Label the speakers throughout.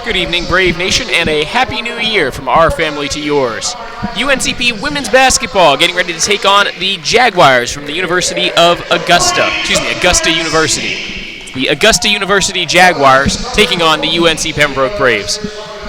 Speaker 1: Good evening, Brave Nation, and a Happy New Year from our family to yours. UNCP women's basketball getting ready to take on the Jaguars from the University of Augusta. Augusta University. The Augusta University Jaguars taking on the UNC Pembroke Braves.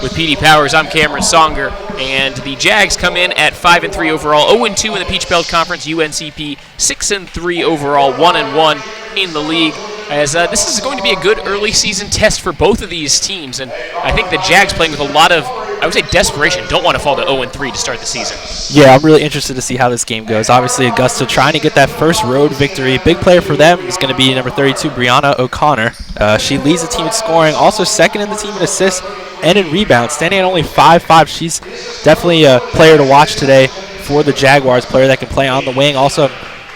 Speaker 1: With PD Powers, I'm Cameron Songer, and the Jags come in at 5-3 overall, 0-2 in the Peach Belt Conference. UNCP 6-3 overall, 1-1 in the league. As this is going to be a good early season test for both of these teams, and I think the Jags playing with a lot of, I would say, desperation, don't want to fall to 0-3 to start the season.
Speaker 2: Yeah, I'm really interested to see how this game goes. Obviously, Augusta trying to get that first road victory. Big player for them is going to be number 32, Brianna O'Connor. She leads the team in scoring, also second in the team in assists and in rebounds, standing at only 5'5". She's definitely a player to watch today for the Jaguars, player that can play on the wing, also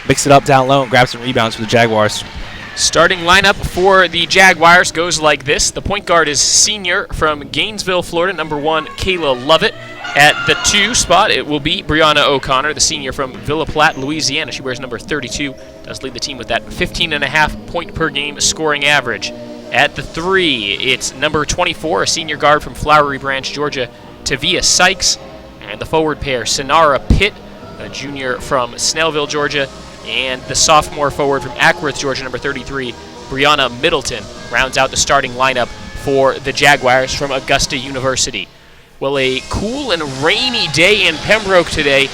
Speaker 2: mix it up down low and grab some rebounds for the Jaguars.
Speaker 1: Starting lineup for the Jaguars goes like this. The point guard is senior from Gainesville, Florida, number 1, Kayla Lovett. At the 2 spot, it will be Brianna O'Connor, the senior from Villa Platte, Louisiana. She wears number 32, does lead the team with that 15.5 point per game scoring average. At the 3, it's number 24, a senior guard from Flowery Branch, Georgia, Tavia Sykes. And the forward pair, Sonara Pitt, a junior from Snellville, Georgia, and the sophomore forward from Ackworth, Georgia, number 33, Brianna Middleton, rounds out the starting lineup for the Jaguars from Augusta University. Well, a cool and rainy day in Pembroke today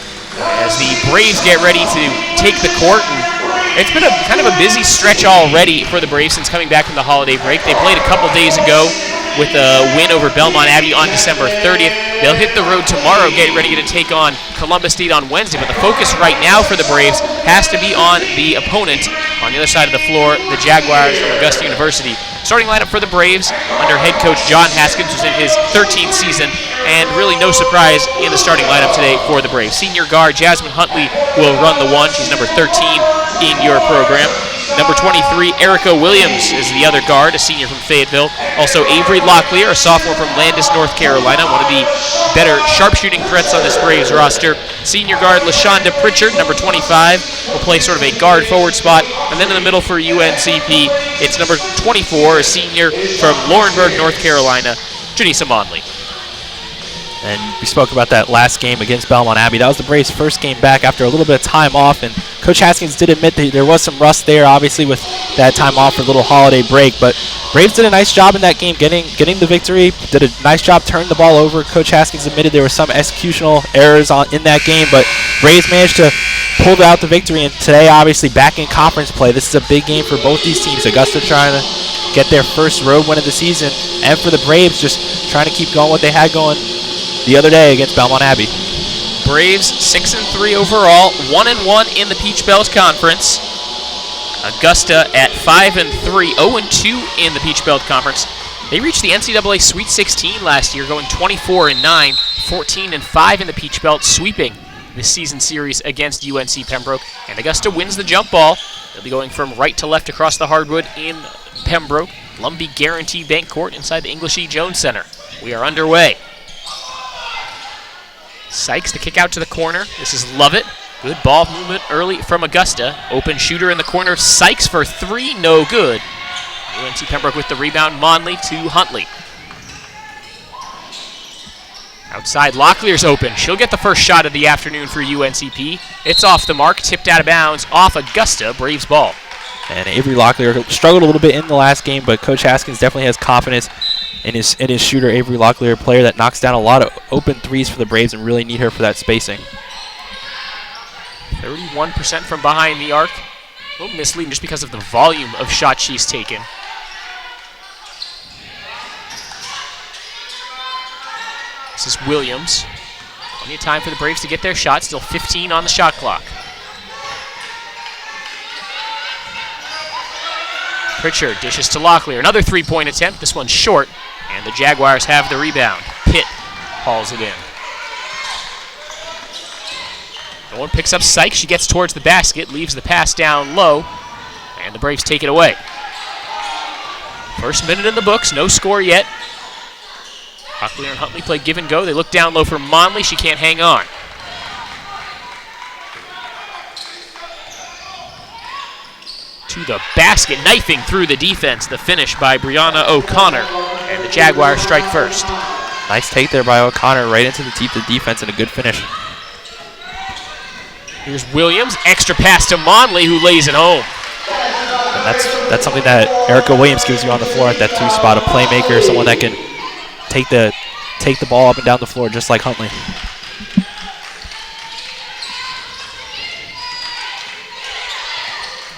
Speaker 1: as the Braves get ready to take the court. And it's been a kind of a busy stretch already for the Braves since coming back from the holiday break. They played a couple days ago with a win over Belmont Abbey on December 30th. They'll hit the road tomorrow, getting ready to take on Columbus State on Wednesday. But the focus right now for the Braves has to be on the opponent on the other side of the floor, the Jaguars from Augusta University. Starting lineup for the Braves under head coach John Haskins, who's in his 13th season, and really no surprise in the starting lineup today for the Braves. Senior guard Jasmine Huntley will run the 1. She's number 13 in your program. Number 23, Erica Williams is the other guard, a senior from Fayetteville. Also Avery Locklear, a sophomore from Landis, North Carolina, one of the better sharpshooting threats on this Braves roster. Senior guard LaShonda Pritchard, number 25, will play sort of a guard forward spot. And then in the middle for UNCP, it's number 24, a senior from Laurinburg, North Carolina, Janisa Monley.
Speaker 2: And we spoke about that last game against Belmont Abbey. That was the Braves' first game back after a little bit of time off, and Coach Haskins did admit that there was some rust there, obviously, with that time off for a little holiday break. But Braves did a nice job in that game getting the victory, did a nice job turning the ball over. Coach Haskins admitted there were some executional errors in that game, but Braves managed to pull out the victory. And today, obviously, back in conference play, this is a big game for both these teams. Augusta trying to get their first road win of the season, and for the Braves just trying to keep going what they had going the other day against Belmont Abbey.
Speaker 1: Braves 6-3 overall, 1-1 in the Peach Belt Conference. Augusta at 5-3, 0-2 in the Peach Belt Conference. They reached the NCAA Sweet 16 last year, going 24-9, 14-5 in the Peach Belt, sweeping this season series against UNC Pembroke. And Augusta wins the jump ball. They'll be going from right to left across the hardwood in Pembroke. Lumbee Guaranty Bank Court inside the English E. Jones Center. We are underway. Sykes to kick out to the corner. This is Lovett. Good ball movement early from Augusta. Open shooter in the corner. Sykes for 3, no good. UNC Pembroke with the rebound. Monley to Huntley. Outside, Locklear's open. She'll get the first shot of the afternoon for UNCP. It's off the mark, tipped out of bounds, off Augusta. Braves ball.
Speaker 2: And Avery Locklear struggled a little bit in the last game, but Coach Haskins definitely has confidence in his shooter, Avery Locklear, a player that knocks down a lot of open threes for the Braves and really need her for that spacing.
Speaker 1: 31% from behind the arc. A little misleading just because of the volume of shots she's taken. This is Williams. Plenty of time for the Braves to get their shot. Still 15 on the shot clock. Pritchard dishes to Locklear. Another three-point attempt. This one's short. And the Jaguars have the rebound. Pitt hauls it in. No one picks up Sykes. She gets towards the basket, leaves the pass down low, and the Braves take it away. First minute in the books, no score yet. Locklear and Huntley play give and go. They look down low for Monley. She can't hang on. To the basket, knifing through the defense. The finish by Brianna O'Connor. And the Jaguars strike first.
Speaker 2: Nice take there by O'Connor, right into the teeth of the defense, and a good finish.
Speaker 1: Here's Williams, extra pass to Monley, who lays it home.
Speaker 2: And that's something that Erica Williams gives you on the floor at that 2 spot, a playmaker, someone that can take the ball up and down the floor just like Huntley.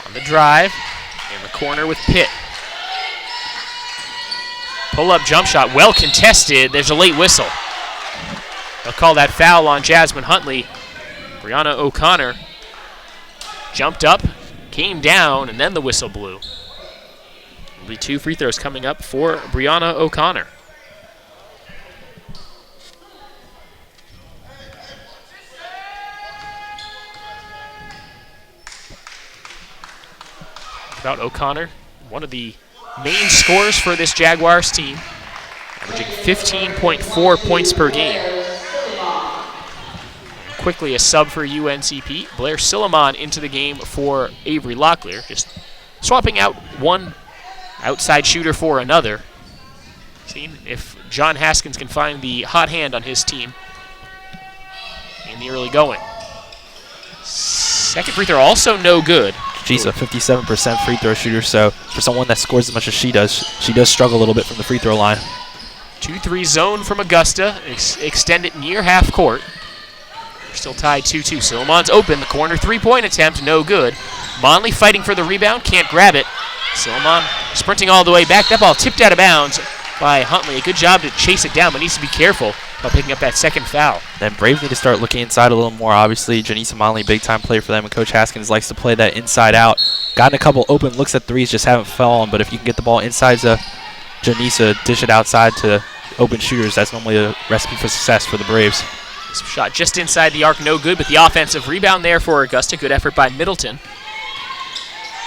Speaker 1: On the drive, in the corner with Pitt. Pull-up jump shot, well contested. There's a late whistle. They'll call that foul on Jasmine Huntley. Brianna O'Connor jumped up, came down, and then the whistle blew. There'll be 2 free throws coming up for Brianna O'Connor. About O'Connor, one of the main scorers for this Jaguars team, averaging 15.4 points per game. Quickly a sub for UNCP. Blair Silliman into the game for Avery Locklear, just swapping out one outside shooter for another. Seeing if John Haskins can find the hot hand on his team in the early going. Second free throw also no good.
Speaker 2: She's a 57% free throw shooter, so for someone that scores as much as she does struggle a little bit from the free throw line.
Speaker 1: 2-3 zone from Augusta, extend it near half court. We're still tied 2-2. Silliman's open, the corner 3-point attempt, no good. Monley fighting for the rebound, can't grab it. Silliman sprinting all the way back. That ball tipped out of bounds by Huntley. A good job to chase it down, but needs to be careful about picking up that second foul.
Speaker 2: Then Braves need to start looking inside a little more. Obviously, Janisa Monley, big-time player for them, and Coach Haskins likes to play that inside out. Gotten a couple open looks at threes, just haven't fallen, but if you can get the ball inside Janisa, dish it outside to open shooters, that's normally a recipe for success for the Braves.
Speaker 1: Shot just inside the arc, no good, but the offensive rebound there for Augusta. Good effort by Middleton.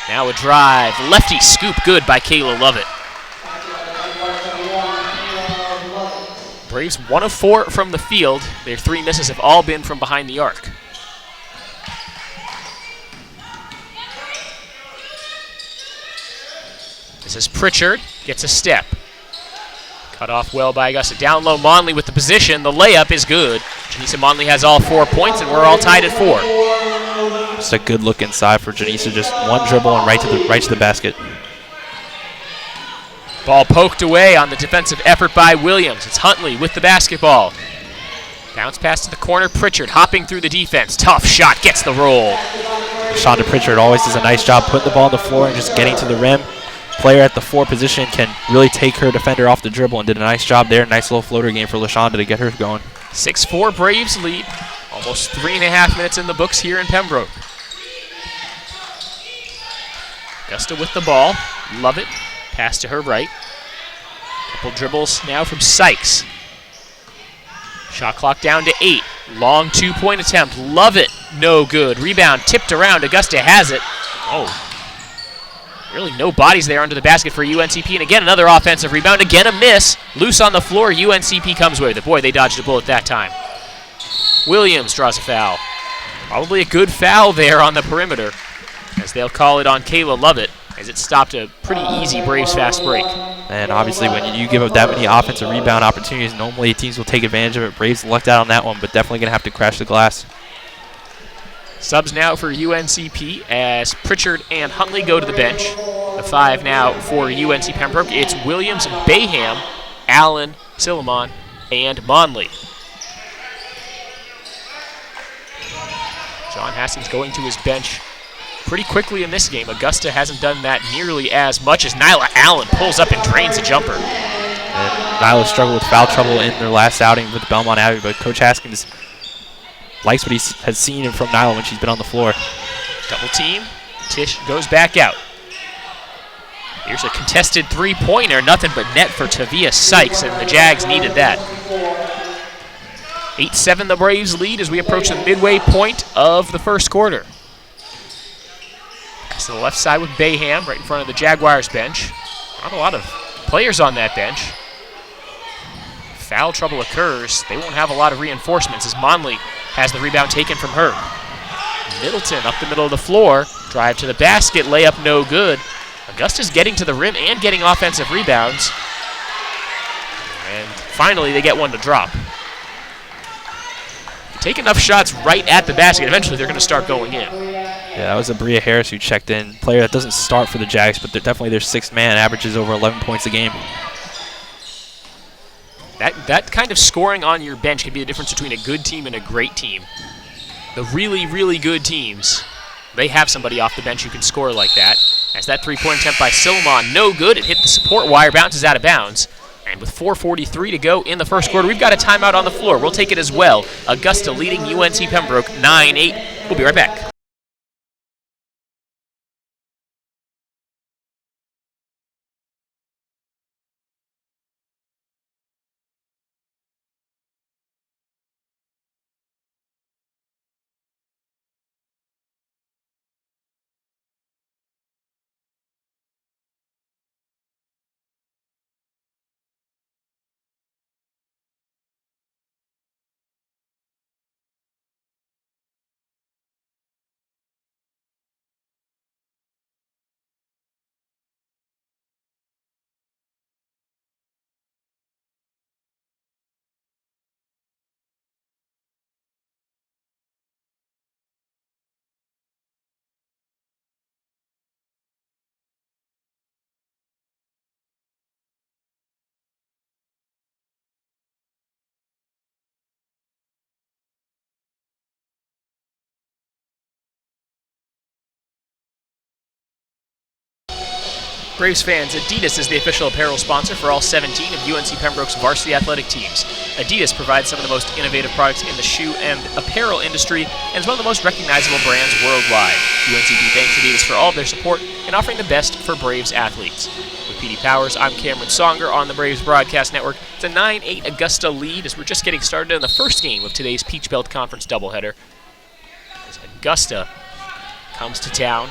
Speaker 1: Now a drive. Lefty scoop, good by Kayla Lovett. Braves 1 of 4 from the field. Their 3 misses have all been from behind the arc. This is Pritchard, gets a step. Cut off well by Augusta. Down low, Monley with the position. The layup is good. Janisa Monley has all 4 points, and we're all tied at 4.
Speaker 2: Just a good look inside for Janisa. Just one dribble and right to the basket.
Speaker 1: Ball poked away on the defensive effort by Williams. It's Huntley with the basketball. Bounce pass to the corner. Pritchard hopping through the defense. Tough shot, gets the roll.
Speaker 2: Shonda Pritchard always does a nice job putting the ball on the floor and just getting to the rim. Player at the 4 position can really take her defender off the dribble, and did a nice job there. Nice little floater game for LaShonda to get her going.
Speaker 1: 6-4 Braves lead. Almost 3.5 minutes in the books here in Pembroke. Augusta with the ball. Love it. Pass to her right. Couple dribbles now from Sykes. Shot clock down to 8. Long 2-point attempt. Love it. No good. Rebound tipped around. Augusta has it. Oh. Really no bodies there under the basket for UNCP. And again, another offensive rebound. Again, a miss. Loose on the floor. UNCP comes with it. Boy, they dodged a bullet that time. Williams draws a foul. Probably a good foul there on the perimeter, as they'll call it on Kayla Lovett, as it stopped a pretty easy Braves fast break.
Speaker 2: And obviously when you give up that many offensive rebound opportunities, normally teams will take advantage of it. Braves lucked out on that one, but definitely going to have to crash the glass.
Speaker 1: Subs now for UNCP as Pritchard and Huntley go to the bench. The 5 now for UNC Pembroke. It's Williams, Bayham, Allen, Silliman, and Monley. John Haskins going to his bench pretty quickly in this game. Augusta hasn't done that nearly as much as Nyla Allen pulls up and drains a jumper.
Speaker 2: And Nyla struggled with foul trouble in their last outing with Belmont Abbey, but Coach Haskins likes what he has seen from Nyla when she's been on the floor.
Speaker 1: Double team. Tish goes back out. Here's a contested 3-pointer. Nothing but net for Tavia Sykes, and the Jags needed that. 8-7 the Braves lead as we approach the midway point of the first quarter. Pass to the left side with Bayham right in front of the Jaguars bench. Not a lot of players on that bench. Foul trouble occurs. They won't have a lot of reinforcements as Monley has the rebound taken from her. Middleton up the middle of the floor. Drive to the basket. Layup no good. Augusta's getting to the rim and getting offensive rebounds. And finally, they get one to drop. Take enough shots right at the basket, eventually they're going to start going in.
Speaker 2: Yeah, that was Bria Harris who checked in. Player that doesn't start for the Jags, but they're definitely their sixth man, averages over 11 points a game.
Speaker 1: That kind of scoring on your bench can be the difference between a good team and a great team. The really, really good teams, they have somebody off the bench who can score like that. As that three-point attempt by Silmon, no good. It hit the support wire, bounces out of bounds. And with 4:43 to go in the first quarter, we've got a timeout on the floor. We'll take it as well. Augusta leading UNC Pembroke 9-8. We'll be right back. Braves fans, Adidas is the official apparel sponsor for all 17 of UNC Pembroke's varsity athletic teams. Adidas provides some of the most innovative products in the shoe and apparel industry and is one of the most recognizable brands worldwide. UNCP thanks Adidas for all of their support and offering the best for Braves athletes. With PD Powers, I'm Cameron Songer on the Braves Broadcast Network. It's a 9-8 Augusta lead as we're just getting started in the first game of today's Peach Belt Conference doubleheader. As Augusta comes to town.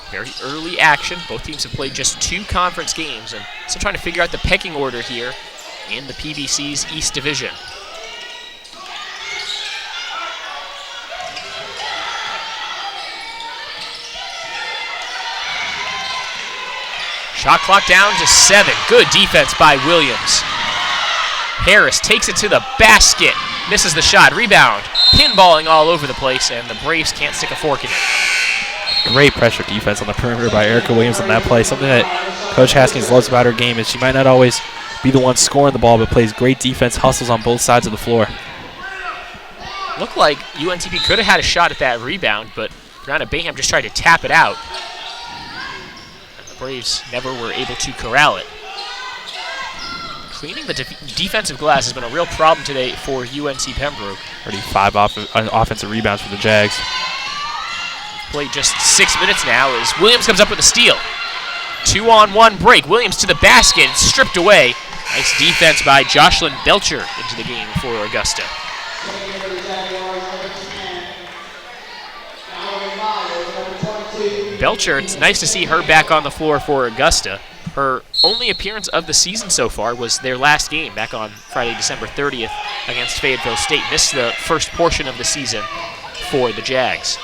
Speaker 1: Very early action. Both teams have played just 2 conference games and still trying to figure out the pecking order here in the PBC's East Division. Shot clock down to 7. Good defense by Williams. Harris takes it to the basket. Misses the shot. Rebound. Pinballing all over the place, and the Braves can't stick a fork in it.
Speaker 2: Great pressure defense on the perimeter by Erica Williams on that play. Something that Coach Haskins loves about her game is she might not always be the one scoring the ball, but plays great defense, hustles on both sides of the floor.
Speaker 1: Looked like UNCP could have had a shot at that rebound, but Brianna Bayham just tried to tap it out. And the Braves never were able to corral it. Cleaning the defensive glass has been a real problem today for UNC Pembroke.
Speaker 2: Already 5 offensive rebounds for the Jags.
Speaker 1: Played just 6 minutes now as Williams comes up with a steal. 2-on-1 break. Williams to the basket, stripped away. Nice defense by Jocelyn Belcher into the game for Augusta. Belcher, it's nice to see her back on the floor for Augusta. Her only appearance of the season so far was their last game back on Friday, December 30th against Fayetteville State. This is the first portion of the season for the Jags.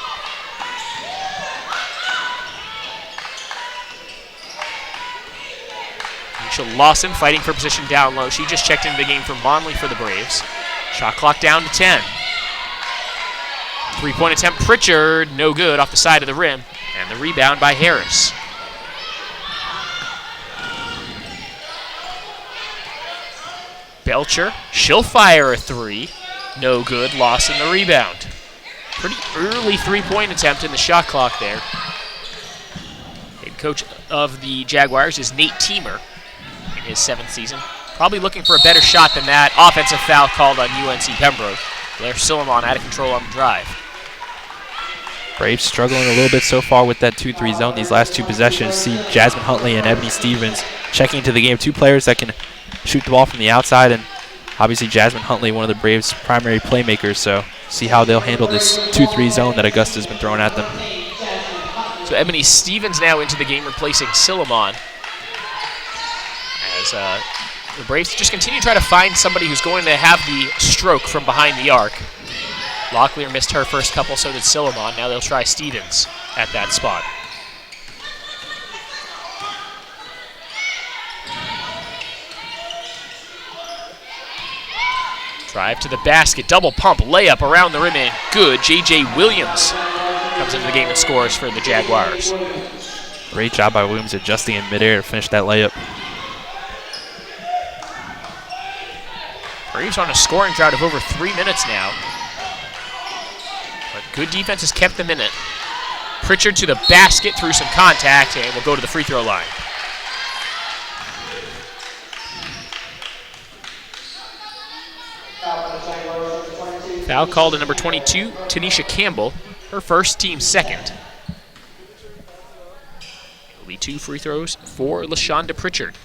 Speaker 1: Lawson fighting for position down low. She just checked into the game for Monley for the Braves. Shot clock down to 10. 3-point attempt, Pritchard, no good, off the side of the rim. And the rebound by Harris. Belcher, she'll fire a 3. No good, Lawson the rebound. Pretty early 3-point attempt in the shot clock there. Head coach of the Jaguars is Nate Teamer. His 7th season. Probably looking for a better shot than that. Offensive foul called on UNC Pembroke. Blair Silliman out of control on the drive.
Speaker 2: Braves struggling a little bit so far with that 2-3 zone these last 2 possessions. See Jasmine Huntley and Ebony Stevens checking into the game. 2 players that can shoot the ball from the outside, and obviously Jasmine Huntley, one of the Braves' primary playmakers, so see how they'll handle this 2-3 zone that Augusta's been throwing at them.
Speaker 1: So Ebony Stevens now into the game, replacing Silliman. As the Braves just continue to try to find somebody who's going to have the stroke from behind the arc. Locklear missed her first couple, so did Silliman. Now they'll try Stevens at that spot. Drive to the basket, double pump, layup around the rim, and good. J.J. Williams comes into the game and scores for the Jaguars.
Speaker 2: Great job by Williams adjusting in midair to finish that layup.
Speaker 1: Braves on a scoring drought of over 3 minutes now. But good defense has kept them in it. Pritchard to the basket through some contact, and will go to the free throw line. Foul called to number 22, Tanisha Campbell, her first, team second. It'll be 2 free throws for LaShonda Pritchard.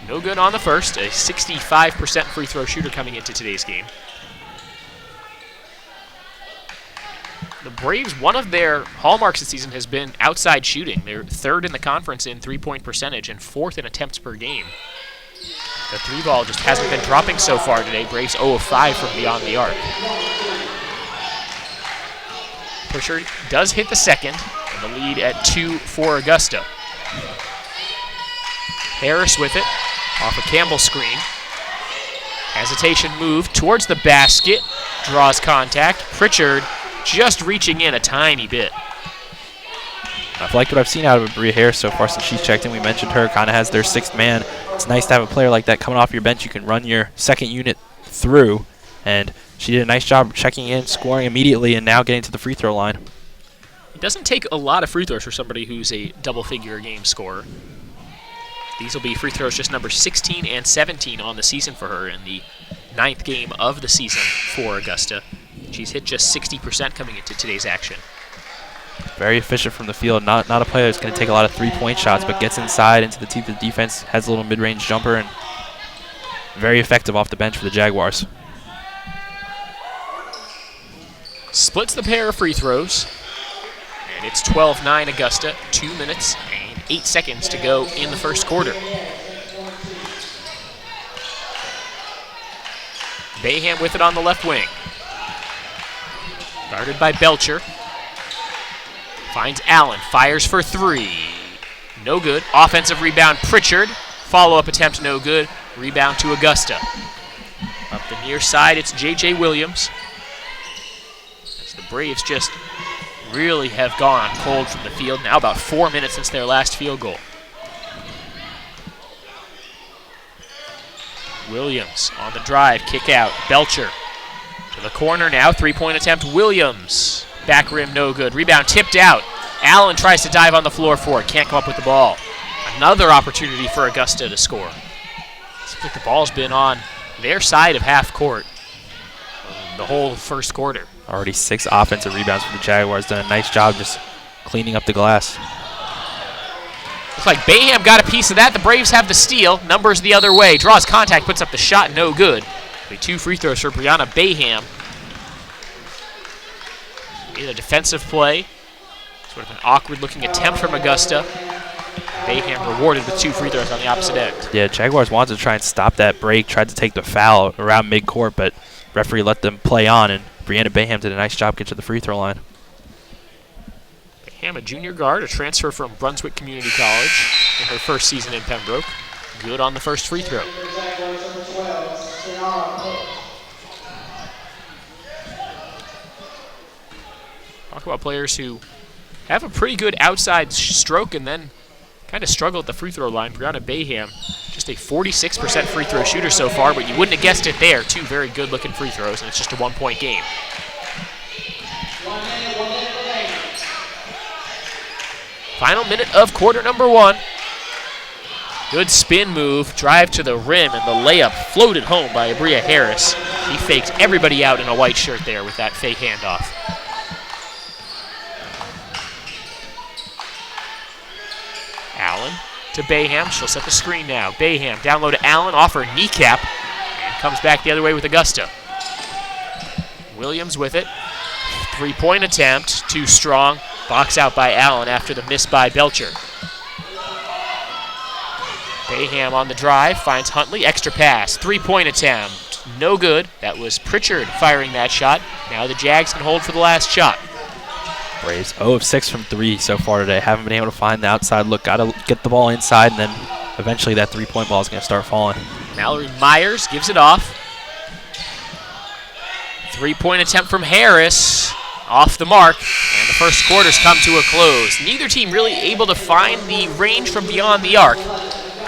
Speaker 1: No good on the first, a 65% free throw shooter coming into today's game. The Braves, one of their hallmarks this season has been outside shooting. They're 3rd in the conference in three-point percentage and 4th in attempts per game. The 3-ball just hasn't been dropping so far today. Braves 0 of 5 from beyond the arc. Pritchard does hit the second, and the lead at 2 for Augusta. Harris with it, off a Campbell screen. Hesitation move towards the basket, draws contact. Pritchard just reaching in a tiny bit.
Speaker 2: I've liked what I've seen out of Bria Harris so far since she's checked in. We mentioned her kind of has their 6th man. It's nice to have a player like that coming off your bench. You can run your second unit through, and she did a nice job checking in, scoring immediately, and now getting to the free throw line.
Speaker 1: It doesn't take a lot of free throws for somebody who's a double-figure game scorer. These will be free throws just number 16 and 17 on the season for her in the 9th game of the season for Augusta. She's hit just 60% coming into today's action.
Speaker 2: Very efficient from the field. Not a player that's going to take a lot of three-point shots, but gets inside into the teeth of the defense, has a little mid-range jumper, and very effective off the bench for the Jaguars.
Speaker 1: Splits the pair of free throws, and it's 12-9 Augusta, 2 minutes and 8 seconds to go in the first quarter. Bayham with it on the left wing. Guarded by Belcher. Finds Allen, fires for 3. No good. Offensive rebound, Pritchard. Follow-up attempt, no good. Rebound to Augusta. Up the near side, it's J.J. Williams. As the Braves just really have gone cold from the field. Now about 4 minutes since their last field goal. Williams on the drive, kick out. Belcher to the corner now, 3-point attempt. Williams, back rim, no good. Rebound tipped out. Allen tries to dive on the floor for it, can't come up with the ball. Another opportunity for Augusta to score. Seems like the ball's been on their side of half court the whole first quarter.
Speaker 2: Already 6 offensive rebounds for the Jaguars. Done a nice job just cleaning up the glass.
Speaker 1: Looks like Bayham got a piece of that. The Braves have the steal. Numbers the other way. Draws contact, puts up the shot, no good. 2 free throws for Brianna Bayham. In a defensive play. Sort of an awkward-looking attempt from Augusta. Bayham rewarded with 2 free throws on the opposite end.
Speaker 2: Yeah, Jaguars wanted to try and stop that break, tried to take the foul around midcourt, but referee let them play on, and Brianna Bayham did a nice job getting to the free throw line.
Speaker 1: Bayham, a junior guard, a transfer from Brunswick Community College in her first season in Pembroke. Good on the first free throw. Talk about players who have a pretty good outside stroke and then kind of struggle at the free throw line. Brianna Bayham, just a 46% free throw shooter so far, but you wouldn't have guessed it there. 2 very good-looking free throws, and it's just a 1-point game. Final minute of quarter number 1. Good spin move, drive to the rim, and the layup floated home by Bria Harris. She faked everybody out in a white shirt there with that fake handoff. Allen to Bayham. She'll set the screen now. Bayham down low to Allen, off her kneecap, and comes back the other way with Augusta. Williams with it. 3-point attempt, too strong. Box out by Allen after the miss by Belcher. Bayham on the drive, finds Huntley. Extra pass, 3-point attempt. No good. That was Pritchard firing that shot. Now the Jags can hold for the last shot.
Speaker 2: Braves 0 of 6 from 3 so far today. Haven't been able to find the outside look. Got to get the ball inside, and then eventually that three-point ball is going to start falling.
Speaker 1: Mallory Myers gives it off. Three-point attempt from Harris. Off the mark, and the first quarter's come to a close. Neither team really able to find the range from beyond the arc.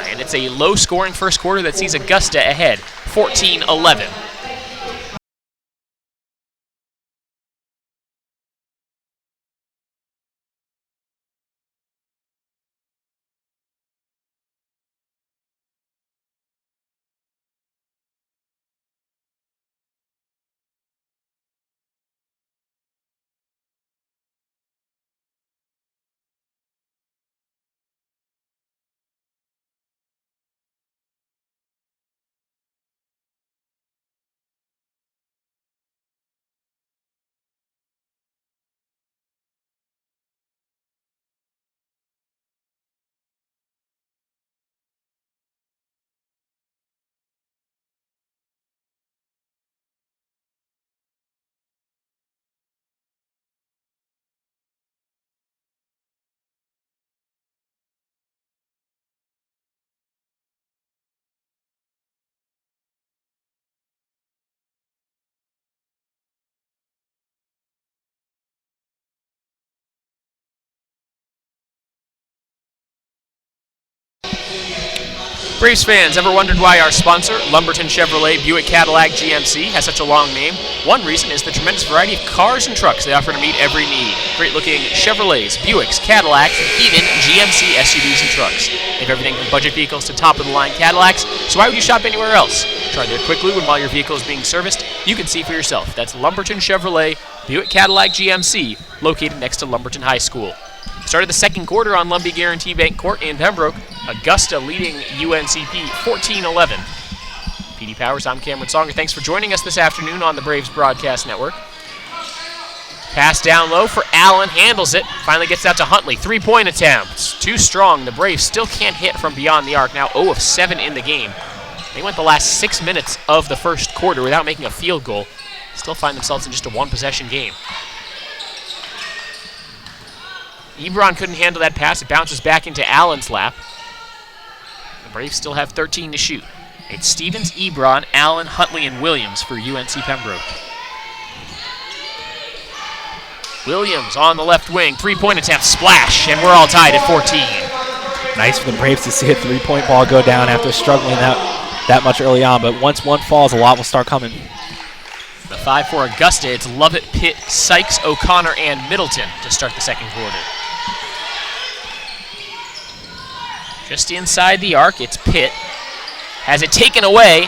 Speaker 1: And it's a low-scoring first quarter that sees Augusta ahead, 14-11. Braves fans, ever wondered why our sponsor, Lumberton Chevrolet Buick Cadillac GMC, has such a long name? One reason is the tremendous variety of cars and trucks they offer to meet every need. Great-looking Chevrolets, Buicks, Cadillacs, and even GMC SUVs and trucks. They have everything from budget vehicles to top-of-the-line Cadillacs, so why would you shop anywhere else? Try their quick lube, and while your vehicle is being serviced, you can see for yourself. That's Lumberton Chevrolet Buick Cadillac GMC, located next to Lumberton High School. Started the second quarter on Lumbee Guaranty Bank Court in Pembroke. Augusta leading UNCP 14-11. PD Powers, I'm Cameron Songer. Thanks for joining us this afternoon on the Braves Broadcast Network. Pass down low for Allen, handles it, finally gets out to Huntley. Three-point attempt, too strong. The Braves still can't hit from beyond the arc, now 0 of 7 in the game. They went the last 6 minutes of the first quarter without making a field goal. Still find themselves in just a one-possession game. Ebron couldn't handle that pass. It bounces back into Allen's lap. The Braves still have 13 to shoot. It's Stevens, Ebron, Allen, Huntley, and Williams for UNC Pembroke. Williams on the left wing. Three-point attempt, splash, and we're all tied at 14.
Speaker 2: Nice for the Braves to see a three-point ball go down after struggling that much early on. But once one falls, a lot will start coming.
Speaker 1: The 5 for Augusta. It's Lovett, Pitt, Sykes, O'Connor, and Middleton to start the second quarter. Just inside the arc, it's Pitt. Has it taken away.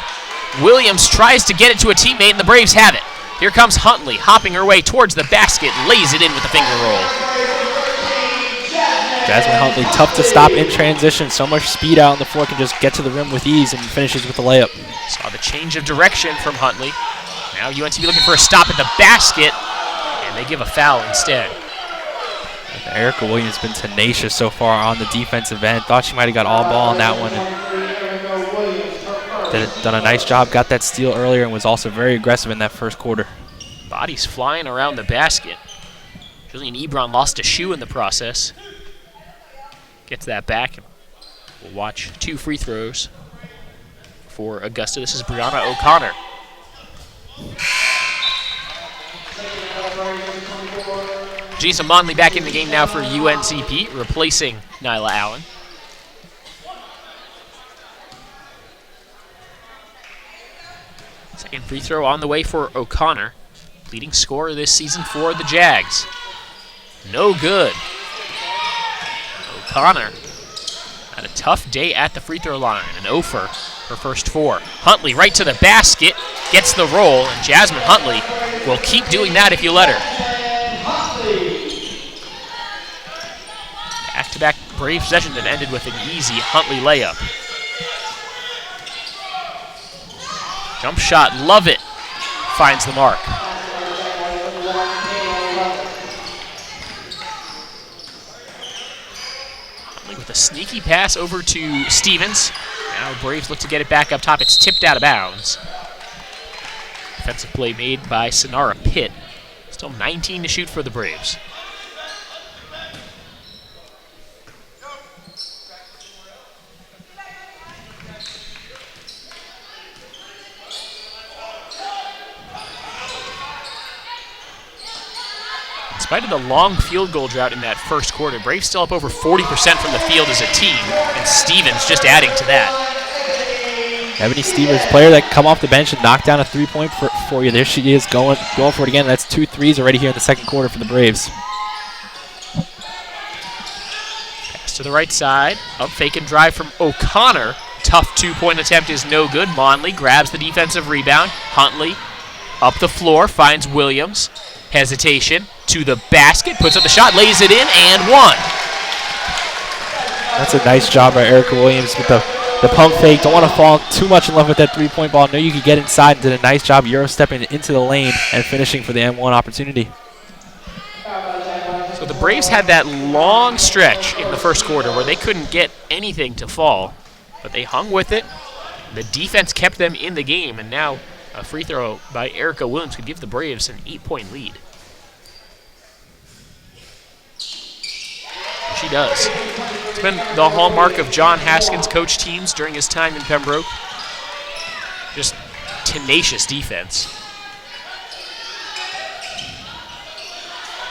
Speaker 1: Williams tries to get it to a teammate, and the Braves have it. Here comes Huntley, hopping her way towards the basket, lays it in with the finger roll.
Speaker 2: Jasmine Huntley, tough to stop in transition. So much speed out on the floor, can just get to the rim with ease and finishes with the layup.
Speaker 1: Saw the change of direction from Huntley. Now UNCP looking for a stop at the basket, and they give a foul instead.
Speaker 2: Erica Williams has been tenacious so far on the defensive end. Thought she might have got all ball on that one. And done a nice job, got that steal earlier, and was also very aggressive in that first quarter.
Speaker 1: Bodies flying around the basket. Julian Ebron lost a shoe in the process. Gets that back. We'll watch 2 free throws for Augusta. This is Brianna O'Connor. Janisa Monley back in the game now for UNCP, replacing Nyla Allen. Second free throw on the way for O'Connor, leading scorer this season for the Jags. No good. O'Connor had a tough day at the free throw line, an 0 for her first 4. Huntley right to the basket, gets the roll, and Jasmine Huntley will keep doing that if you let her. Back-to-back Brave possession that ended with an easy Huntley layup. Jump shot, Lovett finds the mark. Huntley with a sneaky pass over to Stevens. Now Braves look to get it back up top. It's tipped out of bounds. Defensive play made by Sonara Pitt. Still 19 to shoot for the Braves. spite of the long field goal drought in that first quarter, Braves still up over 40% from the field as a team, and Stevens just adding to that.
Speaker 2: Ebony Stevens, player that can come off the bench and knock down a three-point for you. There she is going for it again. That's 2 threes already here in the second quarter for the Braves.
Speaker 1: Pass to the right side. Up fake and drive from O'Connor. Tough two-point attempt is no good. Monley grabs the defensive rebound. Huntley up the floor, finds Williams. Hesitation to the basket, puts up the shot, lays it in, and one.
Speaker 2: That's a nice job by Erica Williams with the pump fake. Don't want to fall too much in love with that three-point ball. Know you could get inside and did a nice job Euro-stepping into the lane and finishing for the M1 opportunity.
Speaker 1: So the Braves had that long stretch in the first quarter where they couldn't get anything to fall, but they hung with it. The defense kept them in the game, and now a free throw by Erica Williams could give the Braves an 8-point lead. She does. It's been the hallmark of John Haskins' coach teams during his time in Pembroke. Just tenacious defense.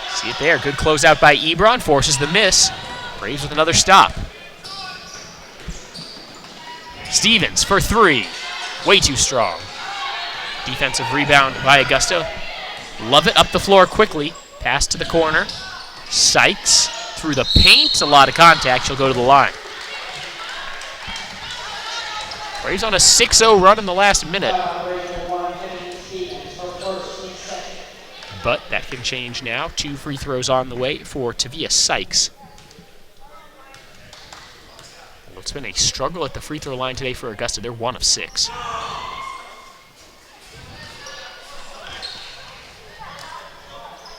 Speaker 1: See it there. Good closeout by Ebron. Forces the miss. Braves with another stop. Stevens for three. Way too strong. Defensive rebound by Augusta. Lovett up the floor quickly. Pass to the corner. Sykes through the paint. A lot of contact. She'll go to the line. Braves on a 6-0 run in the last minute. But that can change now. 2 free throws on the way for Tavia Sykes. Well, it's been a struggle at the free throw line today for Augusta. They're 1 of 6.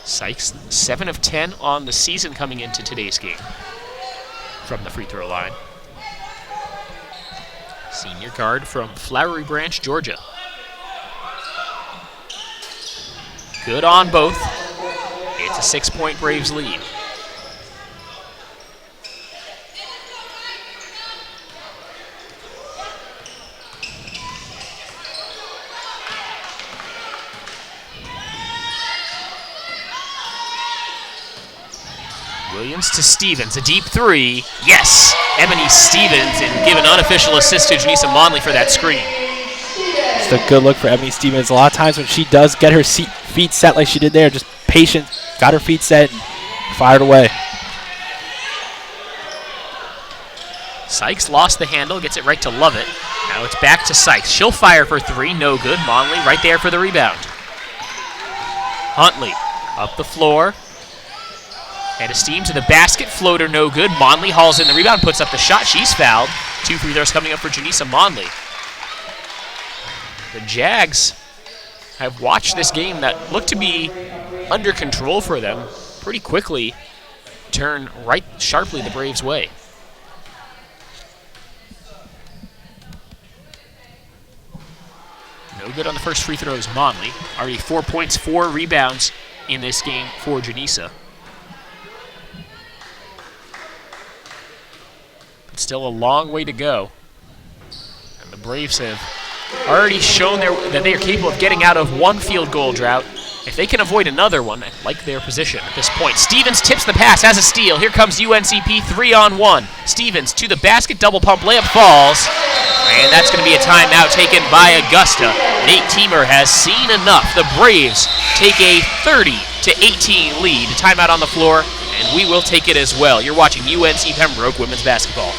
Speaker 1: Sykes, 7 of 10 on the season coming into today's game from the free throw line. Senior guard from Flowery Branch, Georgia. Good on both. It's a 6-point Braves lead. Williams to Stevens, a deep three. Yes! Ebony Stevens, and give an unofficial assist to Janisa Monley for that screen.
Speaker 2: Just a good look for Ebony Stevens. A lot of times when she does get her feet set like she did there, just patient, got her feet set, and fired away.
Speaker 1: Sykes lost the handle, gets it right to Lovett. Now it's back to Sykes. She'll fire for three, no good. Monley right there for the rebound. Huntley up the floor. Head of steam to the basket, floater no good. Monley hauls in the rebound, puts up the shot. She's fouled. 2 free throws coming up for Janisa Monley. The Jags have watched this game that looked to be under control for them pretty quickly turn right sharply the Braves' way. No good on the first free throw is Monley. Already 4 points, 4 rebounds in this game for Janisa. But still a long way to go. And the Braves have already shown that they are capable of getting out of 1 field goal drought. If they can avoid another one, I like their position at this point. Stevens tips the pass, has a steal. Here comes UNCP 3-on-1. Stevens to the basket, double pump, layup falls. And that's going to be a timeout taken by Augusta. Nate Teamer has seen enough. The Braves take a 30-18 lead. Timeout on the floor, and we will take it as well. You're watching UNC Pembroke women's basketball.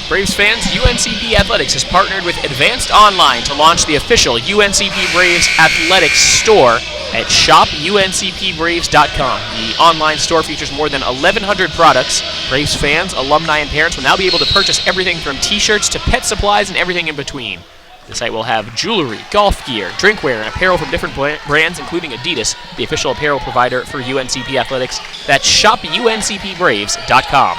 Speaker 1: Braves fans, UNCP Athletics has partnered with Advanced Online to launch the official UNCP Braves Athletics store at shopuncpbraves.com. The online store features more than 1,100 products. Braves fans, alumni, and parents will now be able to purchase everything from t-shirts to pet supplies and everything in between. The site will have jewelry, golf gear, drinkware, and apparel from different brands, including Adidas, the official apparel provider for UNCP Athletics. That's shopuncpbraves.com.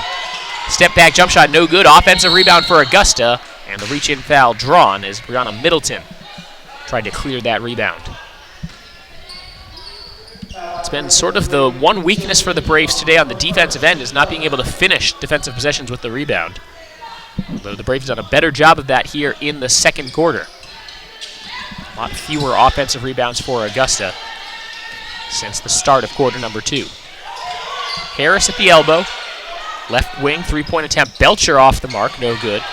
Speaker 1: Step back jump shot no good. Offensive rebound for Augusta. And the reach-in foul drawn as Brianna Middleton tried to clear that rebound. It's been sort of the one weakness for the Braves today on the defensive end is not being able to finish defensive possessions with the rebound. Although the Braves have done a better job of that here in the second quarter. A lot fewer offensive rebounds for Augusta since the start of quarter number 2. Harris at the elbow. Left wing, three-point attempt. Belcher off the mark, no good.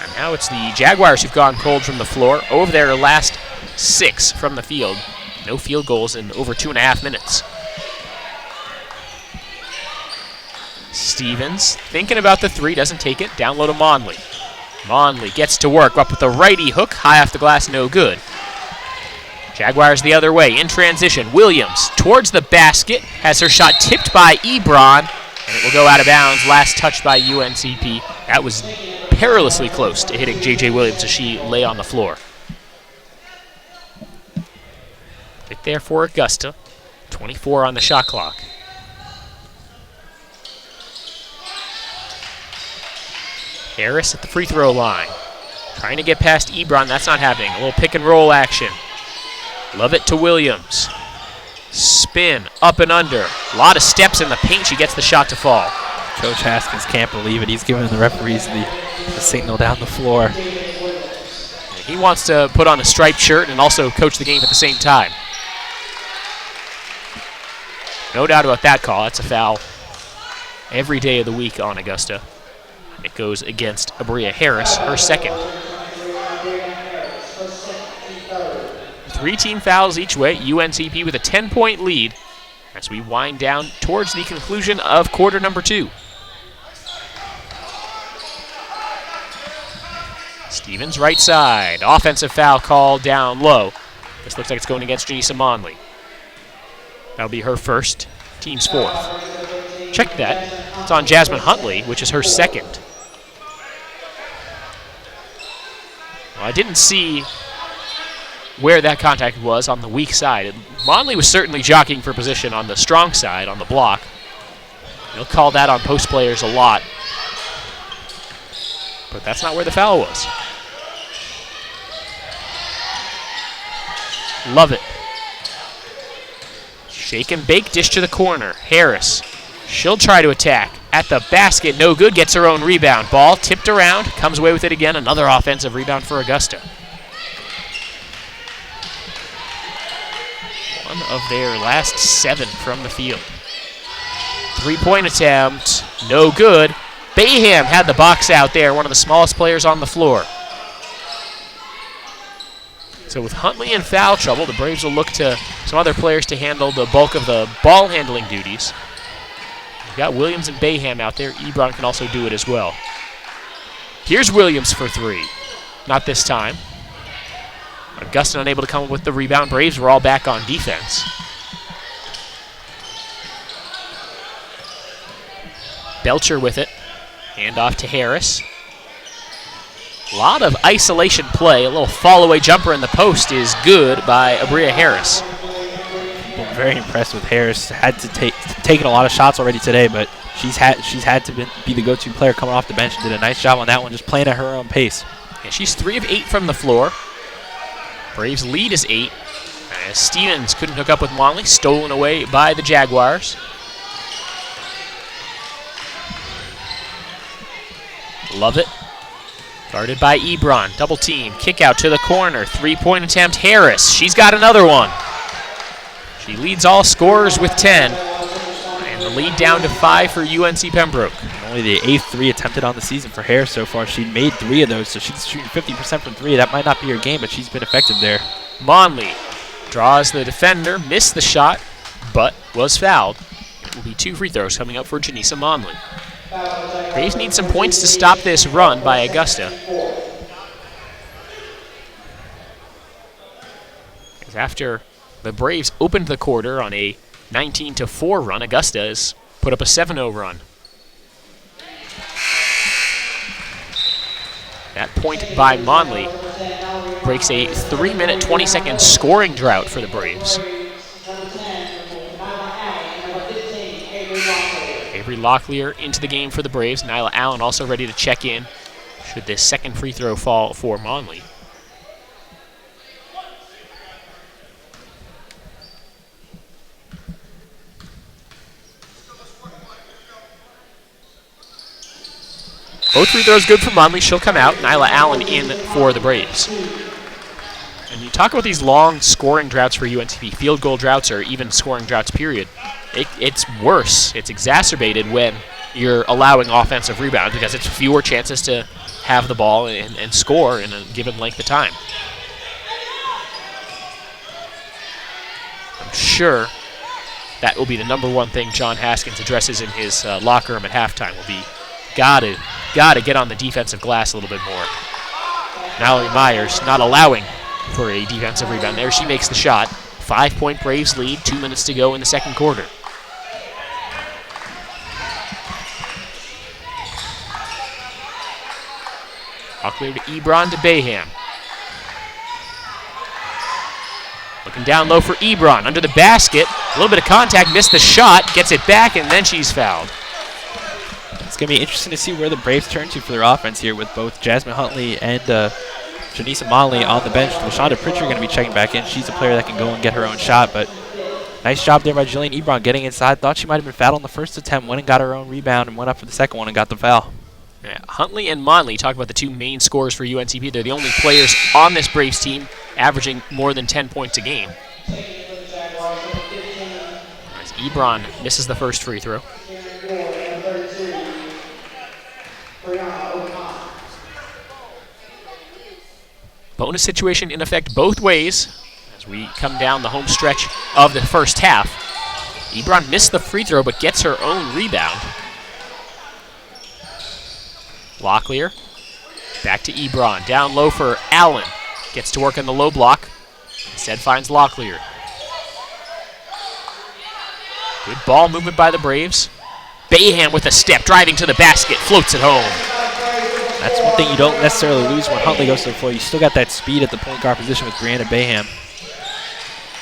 Speaker 1: And now it's the Jaguars who've gone cold from the floor. Over their last 6 from the field. No field goals in over 2.5 minutes. Stevens thinking about the 3, doesn't take it. Down low to Monley. Monley gets to work, up with the righty hook. High off the glass, no good. Jaguars the other way, in transition. Williams towards the basket. Has her shot tipped by Ebron. And it will go out of bounds. Last touch by UNCP. That was perilously close to hitting J.J. Williams as she lay on the floor. Right there for Augusta. 24 on the shot clock. Harris at the free throw line. Trying to get past Ebron. That's not happening. A little pick and roll action. Lovett to Williams. Spin, up and under. A lot of steps in the paint. She gets the shot to fall.
Speaker 2: Coach Haskins can't believe it. He's giving the referees the signal down the floor.
Speaker 1: He wants to put on a striped shirt and also coach the game at the same time. No doubt about that call. That's a foul every day of the week on Augusta. It goes against Abria Harris, her second. 3 team fouls each way. UNCP with a 10-point lead as we wind down towards the conclusion of quarter number 2. Stevens right side. Offensive foul called down low. This looks like it's going against Janisa Monley. That'll be her first, team's 4th. Check that. It's on Jasmine Huntley, which is her second. Well, I didn't see where that contact was on the weak side. Monley was certainly jockeying for position on the strong side, on the block. They'll call that on post players a lot. But that's not where the foul was. Love it. Shake and bake, dish to the corner. Harris, she'll try to attack. At the basket, no good, gets her own rebound. Ball tipped around, comes away with it again. Another offensive rebound for Augusta. One of their last 7 from the field. 3-point attempt, no good. Bayham had the box out there, one of the smallest players on the floor. So with Huntley in foul trouble, the Braves will look to some other players to handle the bulk of the ball handling duties. We've got Williams and Bayham out there. Ebron can also do it as well. Here's Williams for 3. Not this time. Augusta unable to come up with the rebound. Braves were all back on defense. Belcher with it. Hand off to Harris. A lot of isolation play. A little fall-away jumper in the post is good by Abria Harris.
Speaker 2: Been very impressed with Harris. Had to taken a lot of shots already today, but she's had to be the go-to player coming off the bench and did a nice job on that one, just playing at her own pace.
Speaker 1: Yeah, she's 3 of 8 from the floor. Braves lead is 8. As Stevens couldn't hook up with Monley, stolen away by the Jaguars. Love it. Guarded by Ebron. Double team. Kick out to the corner. 3-point attempt. Harris. She's got another one. She leads all scorers with 10. And the lead down to 5 for UNC Pembroke.
Speaker 2: Only the 8th 3 attempted on the season for Harris so far. She made 3 of those, so she's shooting 50% from 3. That might not be her game, but she's been effective there.
Speaker 1: Monley draws the defender, missed the shot, but was fouled. It will be 2 free throws coming up for Janisa Monley. Braves need some points to stop this run by Augusta. As after the Braves opened the quarter on a 19-4 run, Augusta has put up a 7-0 run. That point by Monley breaks a 3-minute, 20-second scoring drought for the Braves. Avery Locklear into the game for the Braves. Nyla Allen also ready to check in should this second free throw fall for Monley. Both free throws good for Monley. She'll come out. Nyla Allen in for the Braves. And you talk about these long scoring droughts for UNCP, field goal droughts or even scoring droughts, period. It's worse. It's exacerbated when you're allowing offensive rebounds because it's fewer chances to have the ball and score in a given length of time. I'm sure that will be the number one thing John Haskins addresses in his locker room at halftime will be gotta get on the defensive glass a little bit more. Mallory Myers not allowing for a defensive rebound there. She makes the shot. 5-point Braves lead, 2 minutes to go in the second quarter. Locklear to Ebron to Bayham. Looking down low for Ebron, under the basket. A little bit of contact, missed the shot, gets it back, and then she's fouled.
Speaker 2: It's going to be interesting to see where the Braves turn to for their offense here with both Jasmine Huntley and Janisa Monley on the bench. LaShonda Pritchard going to be checking back in. She's a player that can go and get her own shot, but nice job there by Jillian Ebron getting inside. Thought she might have been fouled on the first attempt, went and got her own rebound and went up for the second one and got the foul.
Speaker 1: Yeah, Huntley and Monley, talk about the two main scorers for UNCP. They're the only players on this Braves team averaging more than 10 points a game. As Ebron misses the first free throw. Bonus situation in effect both ways as we come down the home stretch of the first half. Ebron missed the free throw but gets her own rebound. Locklear back to Ebron. Down low for Allen. Gets to work on the low block. Instead finds Locklear. Good ball movement by the Braves. Bayham with a step, driving to the basket, floats it home.
Speaker 2: That's one thing you don't necessarily lose when Huntley goes to the floor. You still got that speed at the point guard position with Brianna Bayham.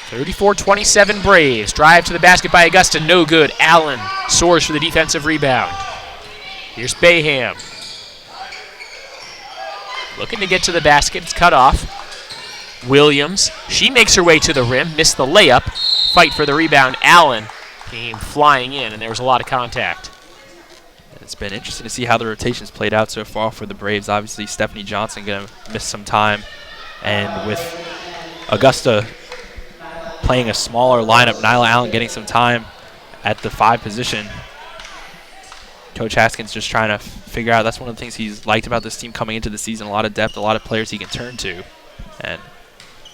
Speaker 1: 34-27 Braves. Drive to the basket by Augusta, no good. Allen soars for the defensive rebound. Here's Bayham. Looking to get to the basket, it's cut off. Williams, she makes her way to the rim, missed the layup. Fight for the rebound. Allen came flying in, and there was a lot of contact.
Speaker 2: It's been interesting to see how the rotations played out so far for the Braves. Obviously, Stephanie Johnson going to miss some time. And with Augusta playing a smaller lineup, Nyla Allen getting some time at the 5 position. Coach Haskins just trying to figure out. That's one of the things he's liked about this team coming into the season. A lot of depth, a lot of players he can turn to. And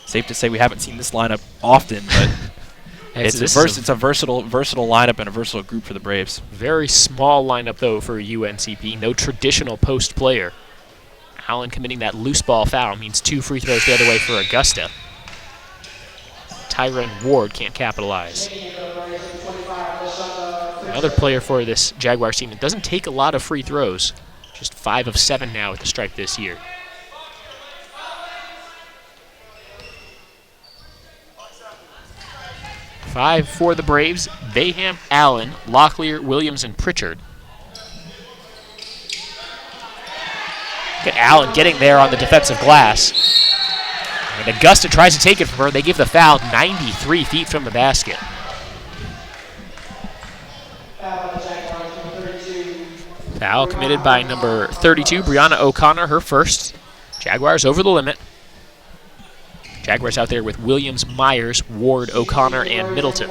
Speaker 2: safe to say we haven't seen this lineup often, but it's a versatile lineup and a versatile group for the Braves.
Speaker 1: Very small lineup, though, for UNCP. No traditional post player. Allen committing that loose ball foul means 2 free throws the other way for Augusta. Tyrone Ward can't capitalize. Another player for this Jaguars team that doesn't take a lot of free throws. Just 5 of 7 now at the stripe this year. Five for the Braves: Bayham, Allen, Locklear, Williams, and Pritchard. Look at Allen getting there on the defensive glass. And Augusta tries to take it from her. They give the foul 93 feet from the basket. Foul committed by number 32, Brianna O'Connor, her first. Jaguars over the limit. Jaguars out there with Williams, Myers, Ward, O'Connor, and Middleton.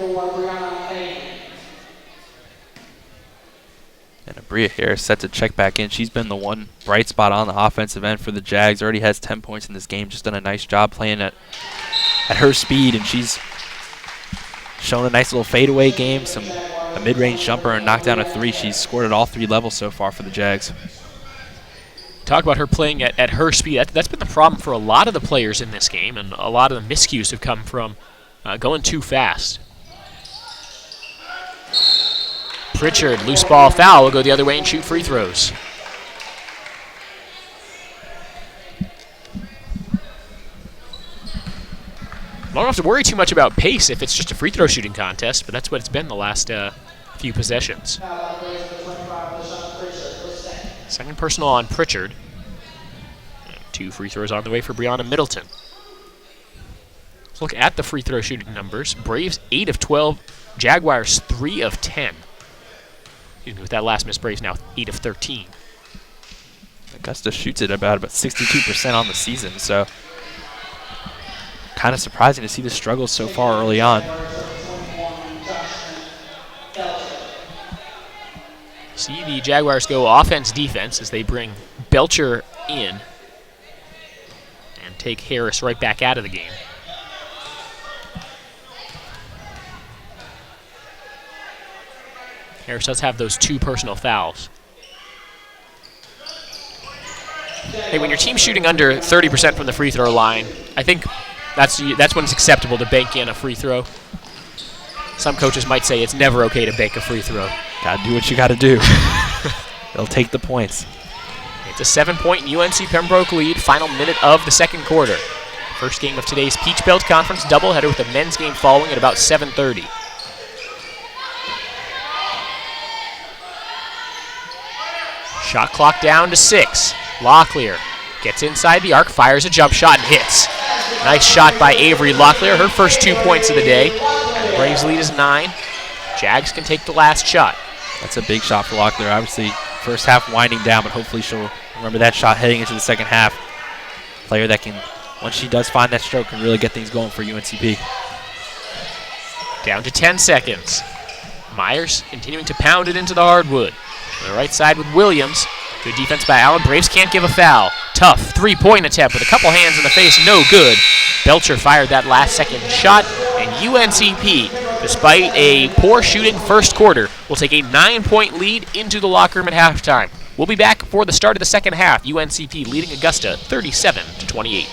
Speaker 2: And Abria here set to check back in. She's been the one bright spot on the offensive end for the Jags. Already has 10 points in this game. Just done a nice job playing at her speed, and she's shown a nice little fadeaway game, some a mid-range jumper and knock down a three. She's scored at all three levels so far for the Jags.
Speaker 1: Talk about her playing at her speed. That's been the problem for a lot of the players in this game, and a lot of the miscues have come from going too fast. Pritchard, loose ball foul, will go the other way and shoot free throws. I don't have to worry too much about pace if it's just a free throw shooting contest, but that's what it's been the last few possessions. Second personal on Pritchard. And 2 free throws on the way for Brianna Middleton. Let's look at the free throw shooting numbers. Braves 8 of 12, Jaguars 3 of 10. Excuse me, with that last miss, Braves now 8 of 13.
Speaker 2: Augusta shoots it about 62% on the season, so kind of surprising to see the struggles so far early on.
Speaker 1: See the Jaguars go offense-defense as they bring Belcher in and take Harris right back out of the game. Harris does have those 2 personal fouls. Hey, when your team's shooting under 30% from the free throw line, I think that's when it's acceptable to bank in a free throw. Some coaches might say it's never okay to bank a free throw.
Speaker 2: Gotta do what you gotta do. They'll take the points.
Speaker 1: It's a 7-point UNC Pembroke lead, final minute of the second quarter. First game of today's Peach Belt Conference doubleheader with the men's game following at about 7:30. Shot clock down to 6. Locklear gets inside the arc, fires a jump shot, and hits. Nice shot by Avery Locklear, her first 2 points of the day. The Braves lead is 9. Jags can take the last shot.
Speaker 2: That's a big shot for Locklear. Obviously, first half winding down, but hopefully she'll remember that shot heading into the second half. Player that can, once she does find that stroke, can really get things going for UNCP.
Speaker 1: Down to 10 seconds. Myers continuing to pound it into the hardwood. On the right side with Williams. Good defense by Allen. Braves can't give a foul. Tough 3-point attempt with a couple hands in the face. No good. Belcher fired that last second shot. And UNCP, despite a poor shooting first quarter, will take a 9-point lead into the locker room at halftime. We'll be back for the start of the second half. UNCP leading Augusta 37-28.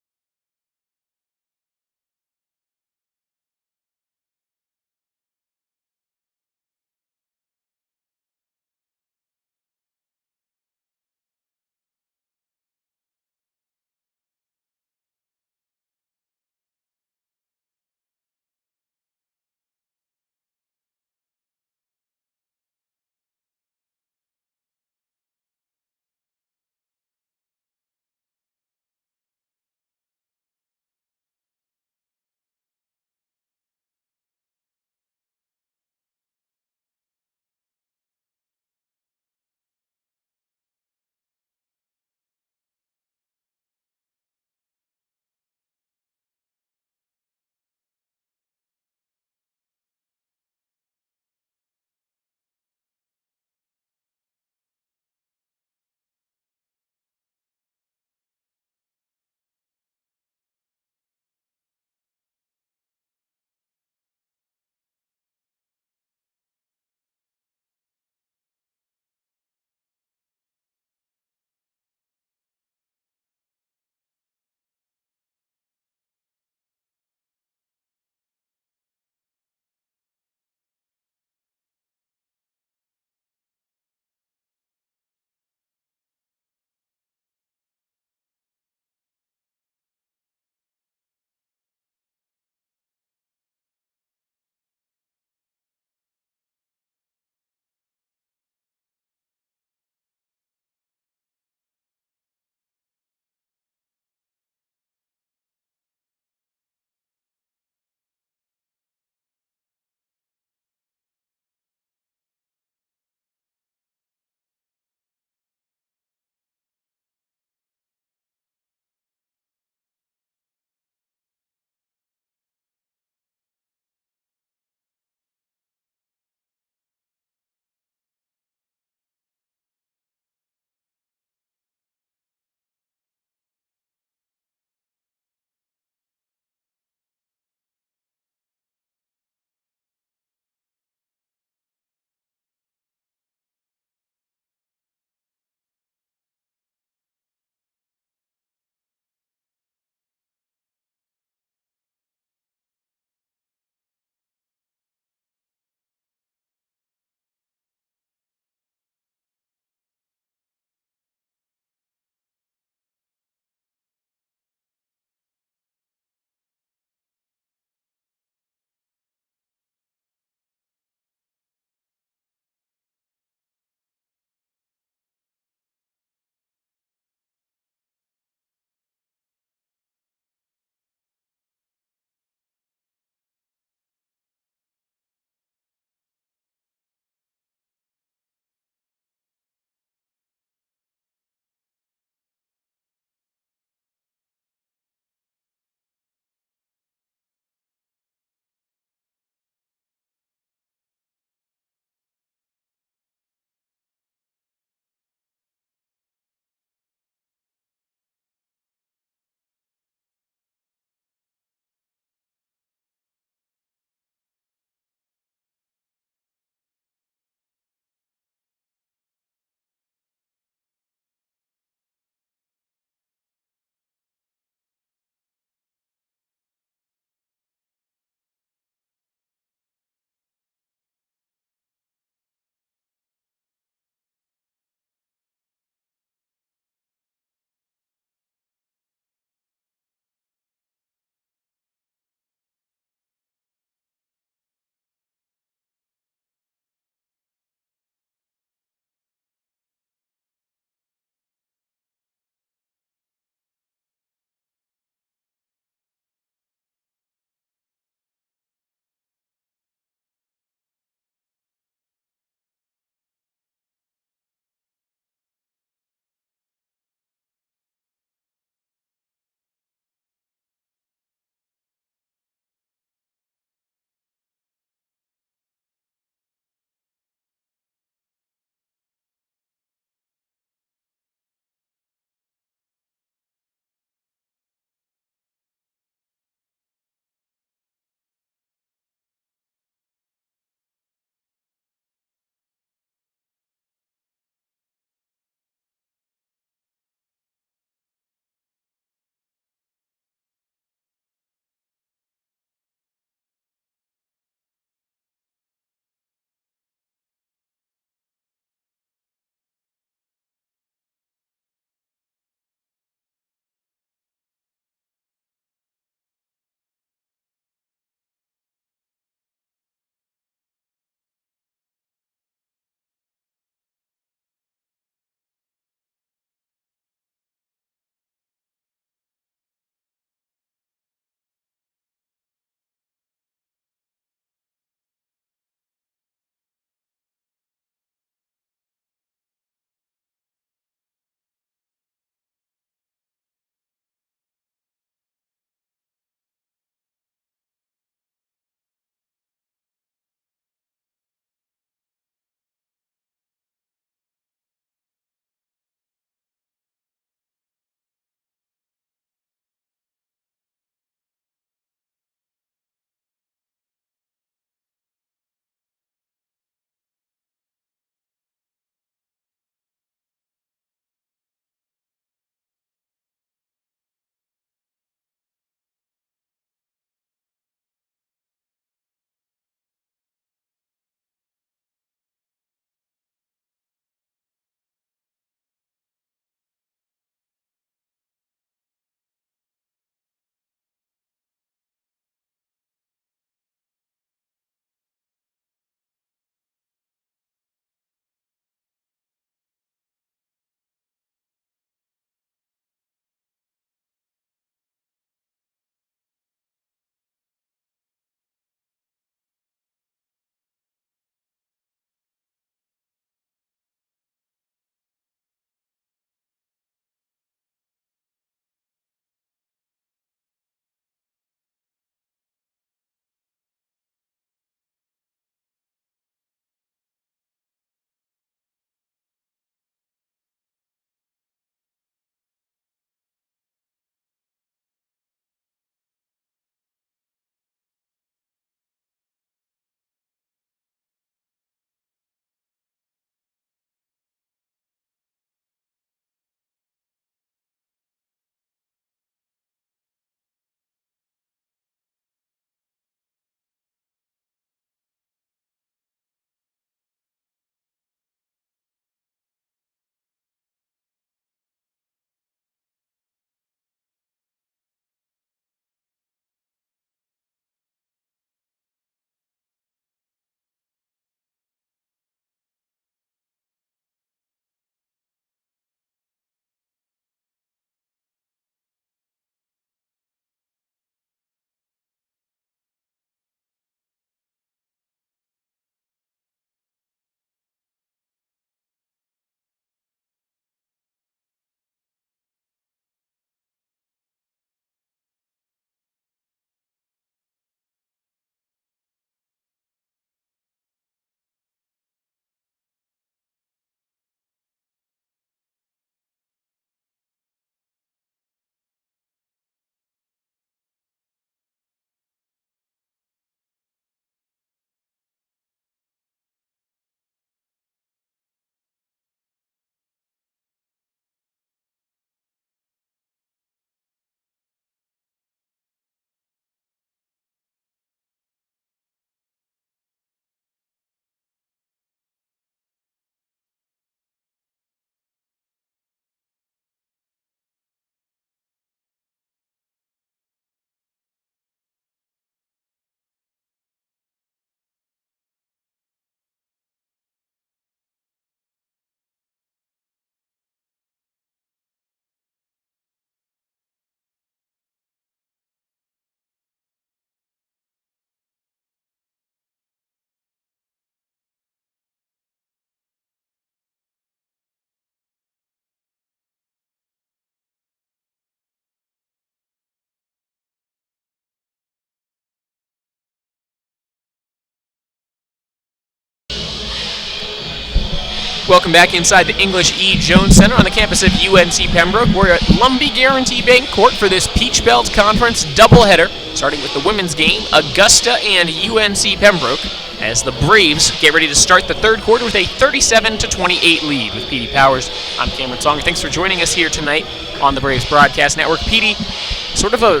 Speaker 1: Welcome back inside the English E. Jones Center on the campus of UNC Pembroke. We're at Lumbee Guaranty Bank Court for this Peach Belt Conference doubleheader, starting with the women's game, Augusta and UNC Pembroke, as the Braves get ready to start the third quarter with a 37-28 lead. With Petey Powers, I'm Cameron Songer. Thanks for joining us here tonight on the Braves Broadcast Network. Petey, sort of a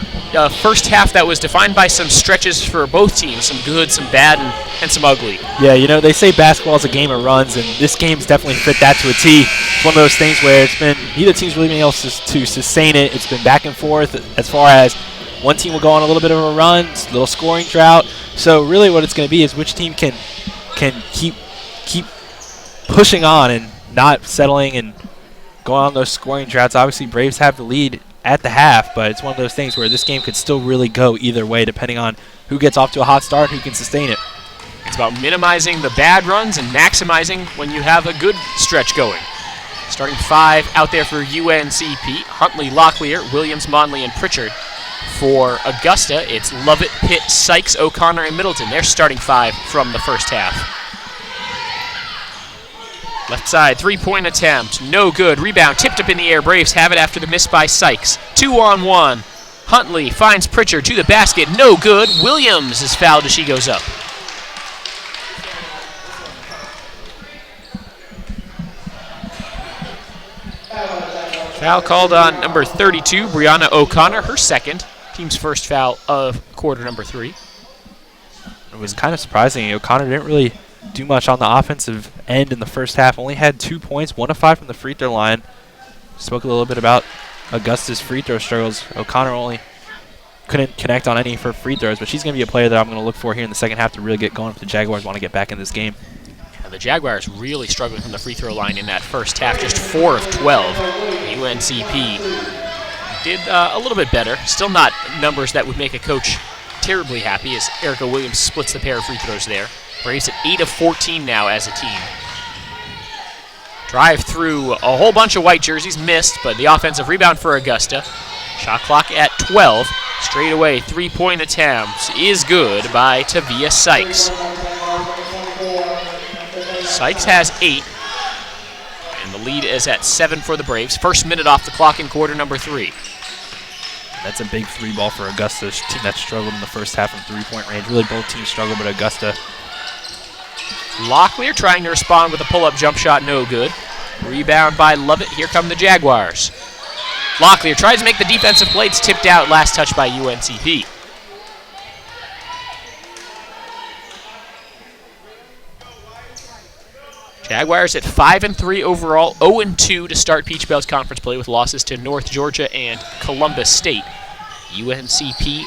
Speaker 1: first half that was defined by some stretches for both teams, some good, some bad, and some ugly.
Speaker 2: Yeah, you know, they say basketball is a game of runs, and this game's definitely fit that to a T. It's one of those things where it's been neither team's really been able to sustain it. It's been back and forth as far as one team will go on a little bit of a run, a little scoring drought. So really what it's going to be is which team can keep pushing on and not settling and going on those scoring droughts. Obviously, Braves have the lead at the half, but it's one of those things where this game could still really go either way depending on who gets off to a hot start and who can sustain it.
Speaker 1: It's about minimizing the bad runs and maximizing when you have a good stretch going. Starting five out there for UNCP, Huntley, Locklear, Williams, Monley, and Pritchard. For Augusta, it's Lovett, Pitt, Sykes, O'Connor, and Middleton. They're starting five from the first half. Left side, three-point attempt, no good. Rebound tipped up in the air. Braves have it after the miss by Sykes. 2-on-1. Huntley finds Pritchard to the basket, no good. Williams is fouled as she goes up. Foul called on number 32, Brianna O'Connor, her second. Team's first foul of quarter number 3.
Speaker 2: It was kind of surprising. O'Connor didn't really do much on the offensive end in the first half. Only had 2 points, 1 of 5 from the free throw line. Spoke a little bit about Augusta's free throw struggles. O'Connor only couldn't connect on any of her free throws, but she's going to be a player that I'm going to look for here in the second half to really get going if the Jaguars want to get back in this game.
Speaker 1: The Jaguars really struggling from the free throw line in that first half, just 4 of 12. UNCP did a little bit better. Still not numbers that would make a coach terribly happy as Erica Williams splits the pair of free throws there. Braves at 8 of 14 now as a team. Drive through a whole bunch of white jerseys, missed, but the offensive rebound for Augusta. Shot clock at 12. Straight away, three-point attempt is good by Tavia Sykes. Sykes has 8, and the lead is at 7 for the Braves. First minute off the clock in quarter number 3.
Speaker 2: That's a big three ball for Augusta, a team that struggled in the first half from three-point range. Really, both teams struggled, but Augusta.
Speaker 1: Locklear trying to respond with a pull-up jump shot, no good. Rebound by Lovett. Here come the Jaguars. Locklear tries to make the defensive play. It's tipped out, last touch by UNCP. Jaguars at 5-3 overall, 0-2 to start Peach Belt Conference play with losses to North Georgia and Columbus State. UNCP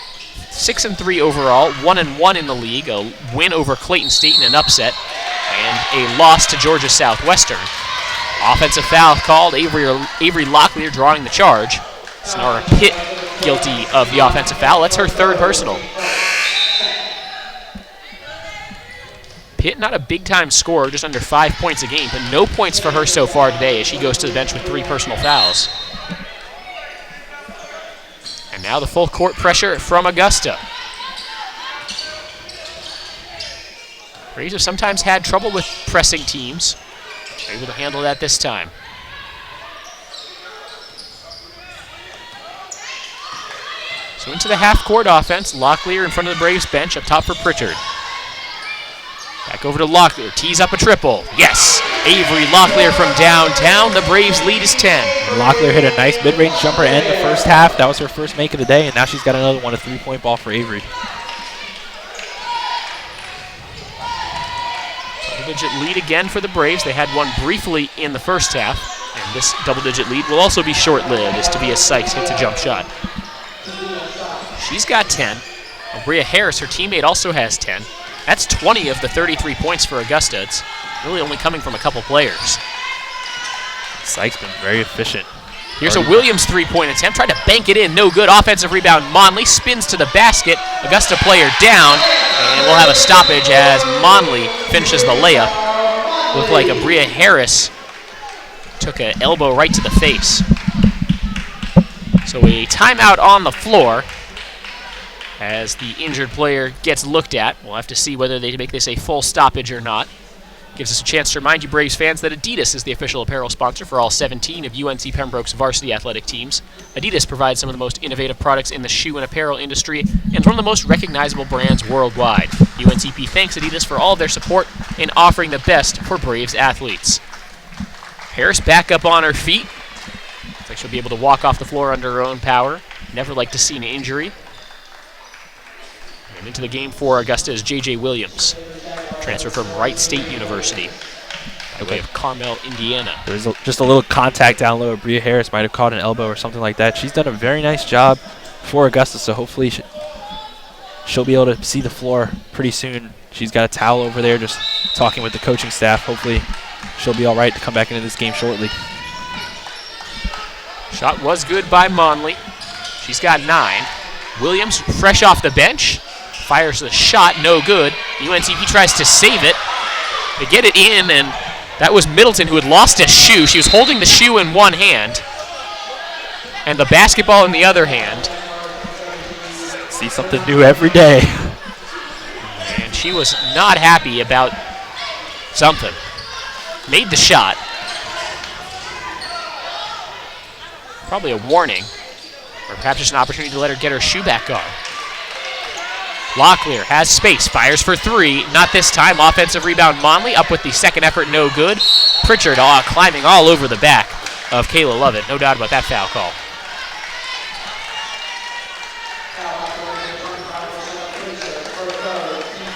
Speaker 1: 6-3 overall, 1-1 in the league, a win over Clayton State in an upset, and a loss to Georgia Southwestern. Offensive foul called, Avery Locklear drawing the charge. Sonora Pitt guilty of the offensive foul. That's her third personal. Pitt, not a big-time scorer, just under 5 points a game, but no points for her so far today as she goes to the bench with 3 personal fouls. And now the full court pressure from Augusta. Braves have sometimes had trouble with pressing teams. They're able to handle that this time. So into the half-court offense, Locklear in front of the Braves bench, up top for Pritchard. Back over to Locklear, tees up a triple. Yes! Avery Locklear from downtown. The Braves lead is 10.
Speaker 2: Locklear hit a nice mid-range jumper in the first half. That was her first make of the day, and now she's got another one, a three-point ball for Avery.
Speaker 1: Double-digit lead again for the Braves. They had one briefly in the first half, and this double-digit lead will also be short-lived as Tavia Sykes hits a jump shot. She's got 10. Bria Harris, her teammate, also has 10. That's 20 of the 33 points for Augusta. It's really only coming from a couple players.
Speaker 2: Sykes been very efficient.
Speaker 1: Here's a Williams three-point attempt. Tried to bank it in. No good. Offensive rebound. Monley spins to the basket. Augusta player down. And we'll have a stoppage as Monley finishes the layup. Looked like a Bria Harris took an elbow right to the face. So a timeout on the floor as the injured player gets looked at. We'll have to see whether they make this a full stoppage or not. Gives us a chance to remind you Braves fans that Adidas is the official apparel sponsor for all 17 of UNC Pembroke's varsity athletic teams. Adidas provides some of the most innovative products in the shoe and apparel industry and is one of the most recognizable brands worldwide. UNCP thanks Adidas for all of their support in offering the best for Braves athletes. Harris back up on her feet. Looks like she'll be able to walk off the floor under her own power. Never like to see an injury. And into the game for Augusta is J.J. Williams, transfer from Wright State University by way of Carmel, Indiana.
Speaker 2: There's just a little contact down low. Bria Harris might have caught an elbow or something like that. She's done a very nice job for Augusta, so hopefully she'll be able to see the floor pretty soon. She's got a towel over there just talking with the coaching staff. Hopefully she'll be all right to come back into this game shortly.
Speaker 1: Shot was good by Monley. She's got 9. Williams, fresh off the bench, fires the shot, no good. UNCP tries to save it. They get it in, and that was Middleton who had lost a shoe. She was holding the shoe in one hand and the basketball in the other hand.
Speaker 2: See something new every day.
Speaker 1: And she was not happy about something. Made the shot. Probably a warning, or perhaps just an opportunity to let her get her shoe back on. Locklear has space, fires for 3. Not this time. Offensive rebound, Monley up with the second effort, no good. Pritchard climbing all over the back of Kayla Lovett. No doubt about that foul call.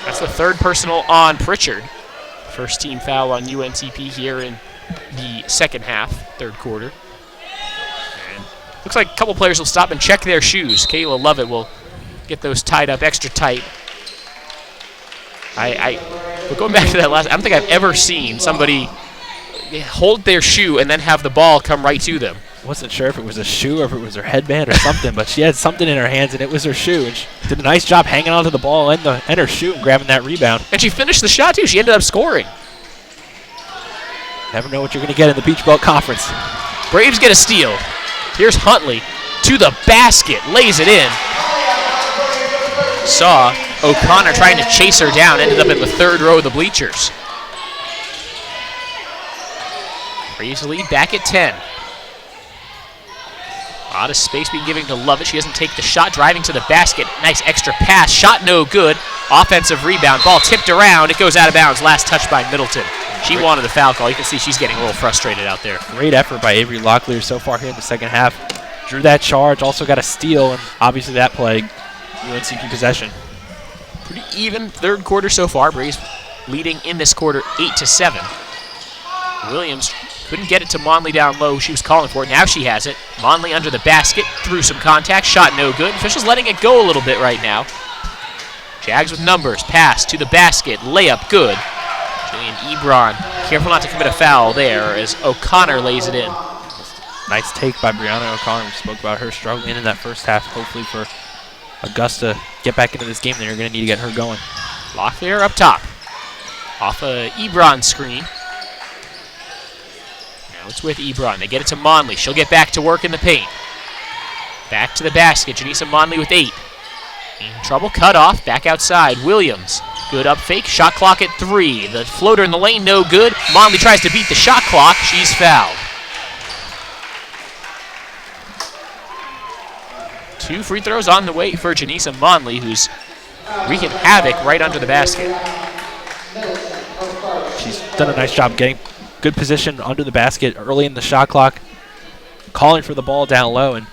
Speaker 1: That's the third personal on Pritchard. First team foul on UNCP here in the second half, third quarter. And looks like a couple players will stop and check their shoes. Kayla Lovett will get those tied up extra tight. But going back to that last, I don't think I've ever seen somebody hold their shoe and then have the ball come right to them.
Speaker 2: Wasn't sure if it was a shoe or if it was her headband or something, but she had something in her hands and it was her shoe. And she did a nice job hanging onto the ball and her shoe and grabbing that rebound.
Speaker 1: And she finished the shot too. She ended up scoring.
Speaker 2: Never know what you're going to get in the Peach Belt Conference.
Speaker 1: Braves get a steal. Here's Huntley to the basket, lays it in. Saw O'Connor trying to chase her down, ended up in the third row of the bleachers. Braves lead back at 10. A lot of space being given to Lovett. She doesn't take the shot, driving to the basket. Nice extra pass, shot no good. Offensive rebound, ball tipped around. It goes out of bounds, last touch by Middleton. She wanted the foul call. You can see she's getting a little frustrated out there.
Speaker 2: Great effort by Avery Locklear so far here in the second half. Drew that charge, also got a steal, and obviously that play, UNCP possession.
Speaker 1: Pretty even third quarter so far. Braves leading in this quarter 8-7. Williams couldn't get it to Monley down low. She was calling for it. Now she has it. Monley under the basket, through some contact, shot no good. Officials letting it go a little bit right now. Jags with numbers, pass to the basket, layup good. Julian Ebron, careful not to commit a foul there as O'Connor lays it in.
Speaker 2: Nice take by Brianna O'Connor. We spoke about her struggling in that first half. Hopefully for Augusta get back into this game, then you're going to need to get her going.
Speaker 1: Locklear up top. Off a Ebron screen. Now it's with Ebron. They get it to Monley. She'll get back to work in the paint. Back to the basket. Janisa Monley with 8. In trouble, cut off, back outside. Williams, good up fake, shot clock at 3. The floater in the lane, no good. Monley tries to beat the shot clock. She's fouled. 2 free throws on the way for Janisa Monley, who's wreaking havoc right under the basket.
Speaker 2: She's done a nice job getting good position under the basket early in the shot clock, calling for the ball down low, and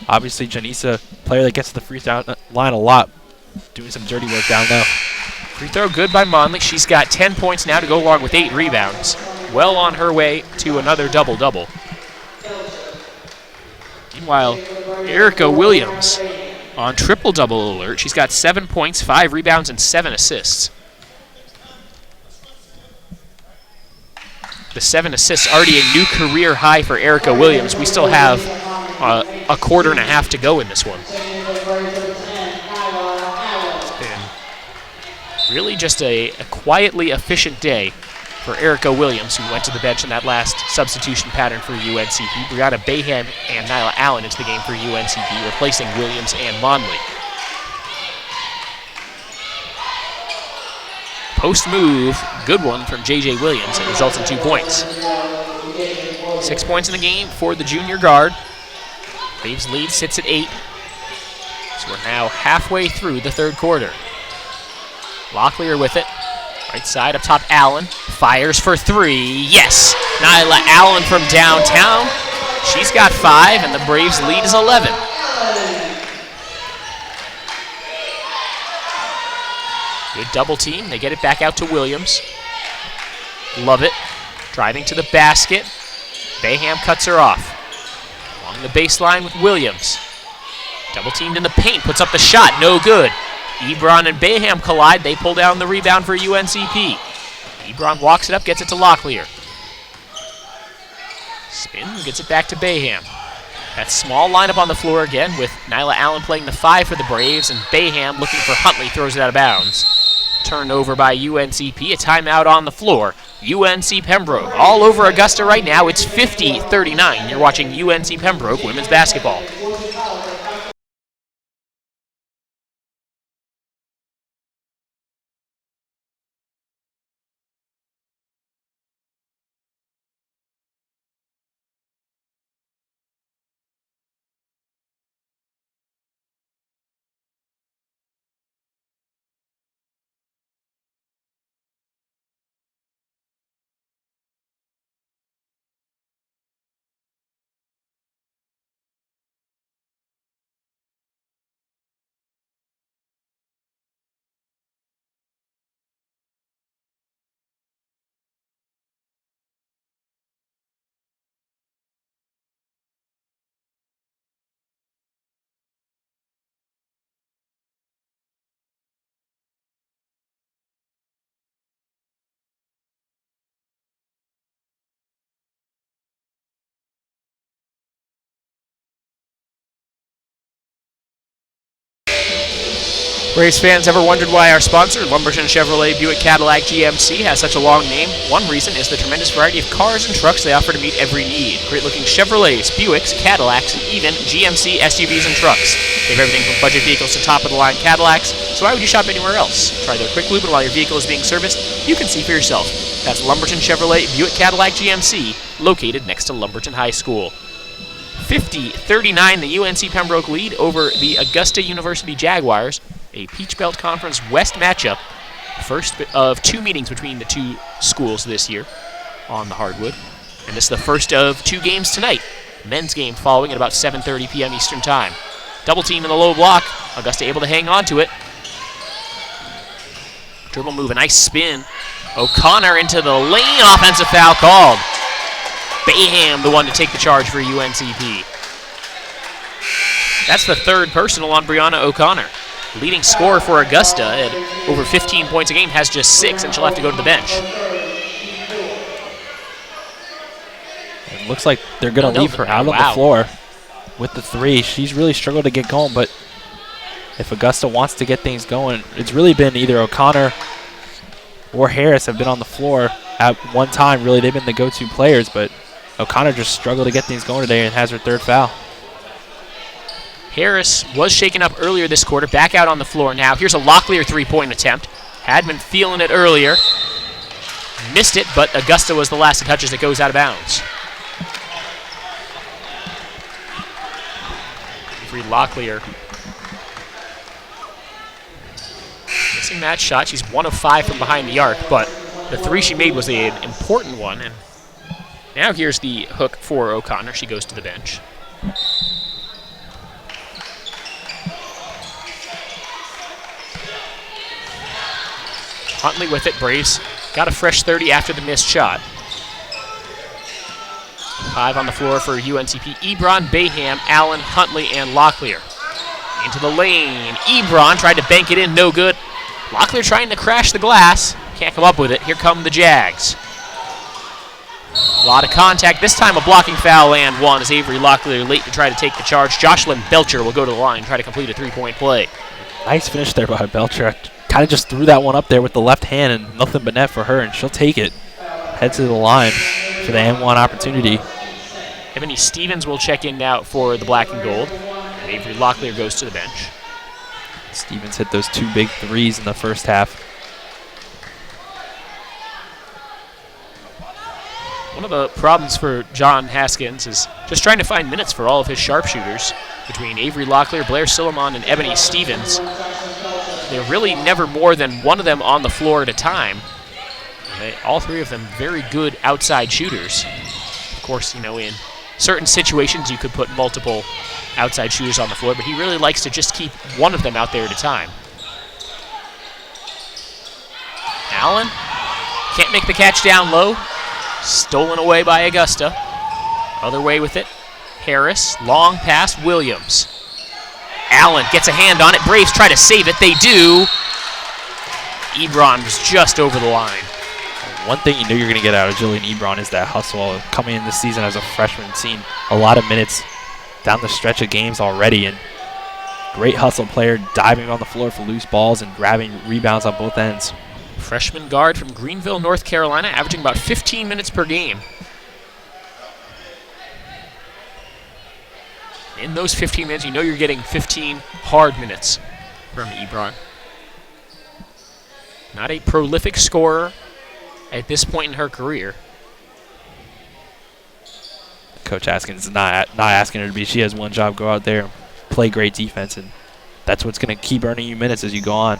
Speaker 2: obviously Janisa, player that gets to the free throw line a lot, doing some dirty work down low.
Speaker 1: Free throw good by Monley. She's got 10 points now to go along with 8 rebounds. Well on her way to another double-double. Meanwhile, Erica Williams on triple-double alert. She's got 7 points, 5 rebounds, and 7 assists. The 7 assists already a new career high for Erica Williams. We still have a quarter and a half to go in this one. It's been really just a quietly efficient day for Erica Williams, who went to the bench in that last substitution pattern for UNCP. Brianna Bayham and Nyla Allen into the game for UNCP, replacing Williams and Monley. Post move, good one from J.J. Williams. It results in 2 points. 6 points in the game for the junior guard. Braves lead sits at 8. So we're now halfway through the third quarter. Locklear with it. Right side up top, Allen. Fires for 3. Yes! Nyla Allen from downtown. She's got 5, and the Braves' lead is 11. Good double team. They get it back out to Williams. Love it. Driving to the basket. Bayham cuts her off. Along the baseline with Williams. Double teamed in the paint. Puts up the shot. No good. Ebron and Bayham collide. They pull down the rebound for UNCP. Ebron walks it up, gets it to Locklear. Spins, gets it back to Bayham. That small lineup on the floor again with Nyla Allen playing the 5 for the Braves, and Bayham looking for Huntley, throws it out of bounds. Turned over by UNCP, a timeout on the floor. UNC Pembroke all over Augusta right now. It's 50-39. You're watching UNC Pembroke women's basketball. Braves fans ever wondered why our sponsor, Lumberton Chevrolet Buick Cadillac GMC, has such a long name? One reason is the tremendous variety of cars and trucks they offer to meet every need. Great-looking Chevrolets, Buicks, Cadillacs, and even GMC SUVs and trucks. They have everything from budget vehicles to top-of-the-line Cadillacs, so why would you shop anywhere else? Try their quick loop, and while your vehicle is being serviced, you can see for yourself. That's Lumberton Chevrolet Buick Cadillac GMC, located next to Lumberton High School. 50-39, the UNC Pembroke lead over the Augusta University Jaguars. A Peach Belt Conference West matchup. First of 2 meetings between the 2 schools this year on the hardwood. And this is the first of 2 games tonight. Men's game following at about 7:30 p.m. Eastern Time. Double team in the low block. Augusta able to hang on to it. Dribble move, a nice spin. O'Connor into the lane. Offensive foul called. Bayham the one to take the charge for UNCP. That's the 3rd personal on Brianna O'Connor. Leading scorer for Augusta at over 15 points a game has just 6, and she'll have to go to the bench.
Speaker 2: It looks like they're going to leave her out on the floor with the 3. She's really struggled to get going, but if Augusta wants to get things going, it's really been either O'Connor or Harris have been on the floor at one time. Really, they've been the go-to players, but O'Connor just struggled to get things going today and has her 3rd foul.
Speaker 1: Harris was shaken up earlier this quarter, back out on the floor now. Here's a Locklear 3-point attempt. Had been feeling it earlier. Missed it, but Augusta was the last to touch as it goes out of bounds. Free Locklear. Missing that shot. She's 1 of 5 from behind the arc, but the 3 she made was an important one. And now here's the hook for O'Connor. She goes to the bench. Huntley with it. Braves got a fresh 30 after the missed shot. 5 on the floor for UNCP. Ebron, Bayham, Allen, Huntley, and Locklear. Into the lane. Ebron tried to bank it in. No good. Locklear trying to crash the glass. Can't come up with it. Here come the Jags. A lot of contact. This time a blocking foul and 1 as Avery Locklear late to try to take the charge. Jocelyn Belcher will go to the line, try to complete a 3-point play.
Speaker 2: Nice finish there by Belcher. Kind of just threw that one up there with the left hand and nothing but net for her, and she'll take it. Head to the line for the N1 opportunity.
Speaker 1: Ebony Stevens will check in now for the black and gold. And Avery Locklear goes to the bench.
Speaker 2: Stevens hit those 2 big 3s in the first half.
Speaker 1: One of the problems for John Haskins is just trying to find minutes for all of his sharpshooters between Avery Locklear, Blair Sillimon, and Ebony Stevens. They're really never more than one of them on the floor at a time. All three of them very good outside shooters. Of course, in certain situations you could put multiple outside shooters on the floor, but he really likes to just keep one of them out there at a time. Allen can't make the catch down low. Stolen away by Augusta. Other way with it. Harris, long pass, Williams. Allen gets a hand on it. Braves try to save it. They do. Ebron was just over the line.
Speaker 2: One thing you know you're going to get out of Julian Ebron is that hustle. Coming in this season as a freshman, seen a lot of minutes down the stretch of games already, and great hustle player, diving on the floor for loose balls and grabbing rebounds on both ends.
Speaker 1: Freshman guard from Greenville, North Carolina, averaging about 15 minutes per game. In those 15 minutes, you know you're getting 15 hard minutes from Ebron. Not a prolific scorer at this point in her career.
Speaker 2: Coach Haskins is not asking her to be. She has one job: go out there, play great defense, and that's what's going to keep earning you minutes as you go on.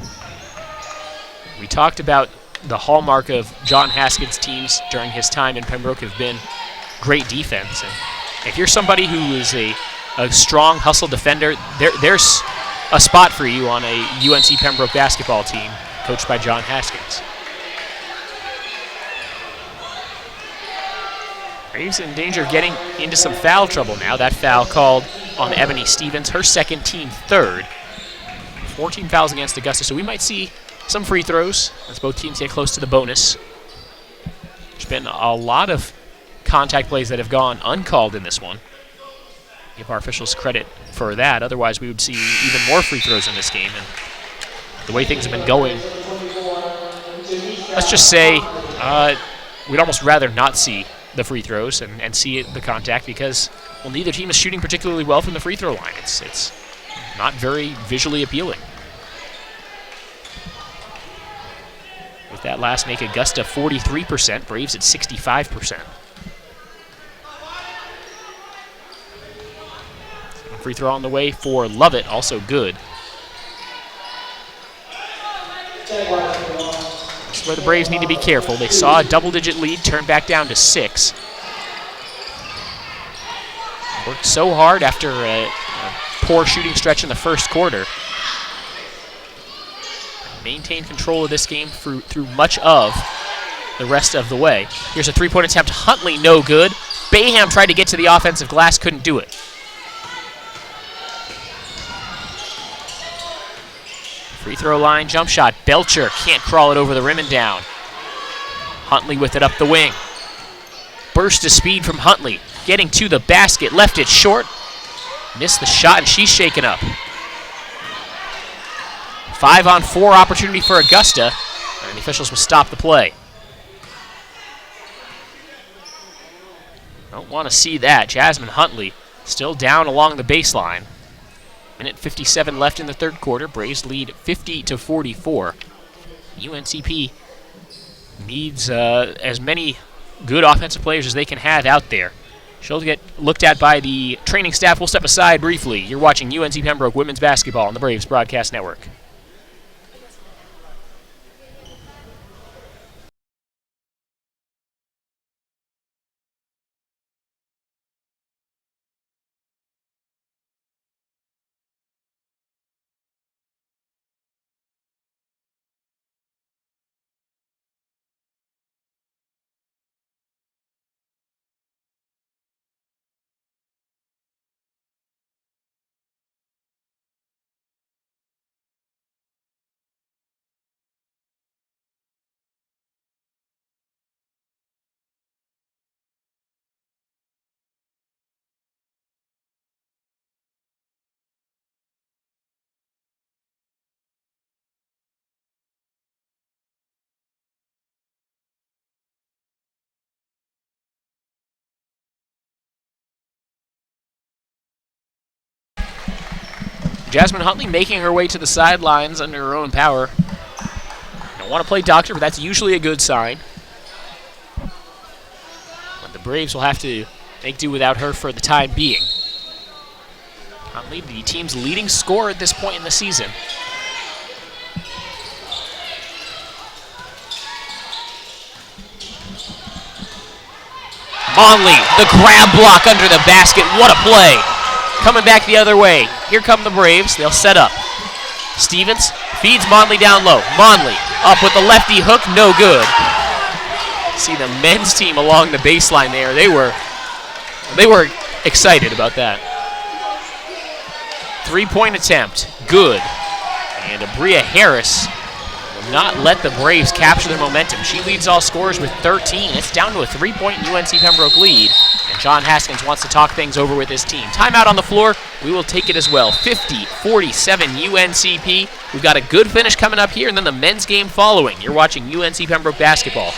Speaker 1: We talked about the hallmark of John Haskins' teams during his time in Pembroke have been great defense. And if you're somebody who is a strong hustle defender, there's a spot for you on a UNC Pembroke basketball team coached by John Haskins. Braves in danger of getting into some foul trouble now. That foul called on Ebony Stevens, her second, team third. 14 fouls against Augusta, so we might see some free throws as both teams get close to the bonus. There's been a lot of contact plays that have gone uncalled in this one. Give our officials credit for that. Otherwise, we would see even more free throws in this game. And the way things have been going, let's just say we'd almost rather not see the free throws and see the contact because, well, neither team is shooting particularly well from the free throw line. It's not very visually appealing. With that last make, Augusta 43%, Braves at 65%. Free throw on the way for Lovett, also good. This is where the Braves need to be careful. They saw a double-digit lead, turn back down to 6. Worked so hard after a poor shooting stretch in the first quarter. Maintained control of this game through much of the rest of the way. Here's a three-point attempt. Huntley, no good. Bayham tried to get to the offensive glass, couldn't do it. Free throw line, jump shot. Belcher can't crawl it over the rim and down. Huntley with it up the wing. Burst of speed from Huntley. Getting to the basket, left it short. Missed the shot, and she's shaken up. 5-on-4 opportunity for Augusta, and the officials will stop the play. Don't want to see that. Jasmine Huntley still down along the baseline. Minute 57 left in the third quarter. Braves lead 50-44. UNCP needs as many good offensive players as they can have out there. She'll get looked at by the training staff. We'll step aside briefly. You're watching UNC Pembroke women's basketball on the Braves Broadcast Network. Jasmine Huntley making her way to the sidelines under her own power. Don't want to play doctor, but that's usually a good sign. When The Braves will have to make do without her for the time being. Conley, the team's leading scorer at this point in the season. Monley, the grab block under the basket. What a play. Coming back the other way. Here come the Braves. They'll set up. Stevens feeds Monley down low. Monley up with the lefty hook. No good. See the men's team along the baseline there. They were excited about that. 3-point attempt. Good. And Abria Harris will not let the Braves capture their momentum. She leads all scorers with 13. It's down to a 3-point UNC Pembroke lead. And John Haskins wants to talk things over with his team. Timeout on the floor. We will take it as well. 50-47 UNCP. We've got a good finish coming up here, and then the men's game following. You're watching UNC Pembroke basketball.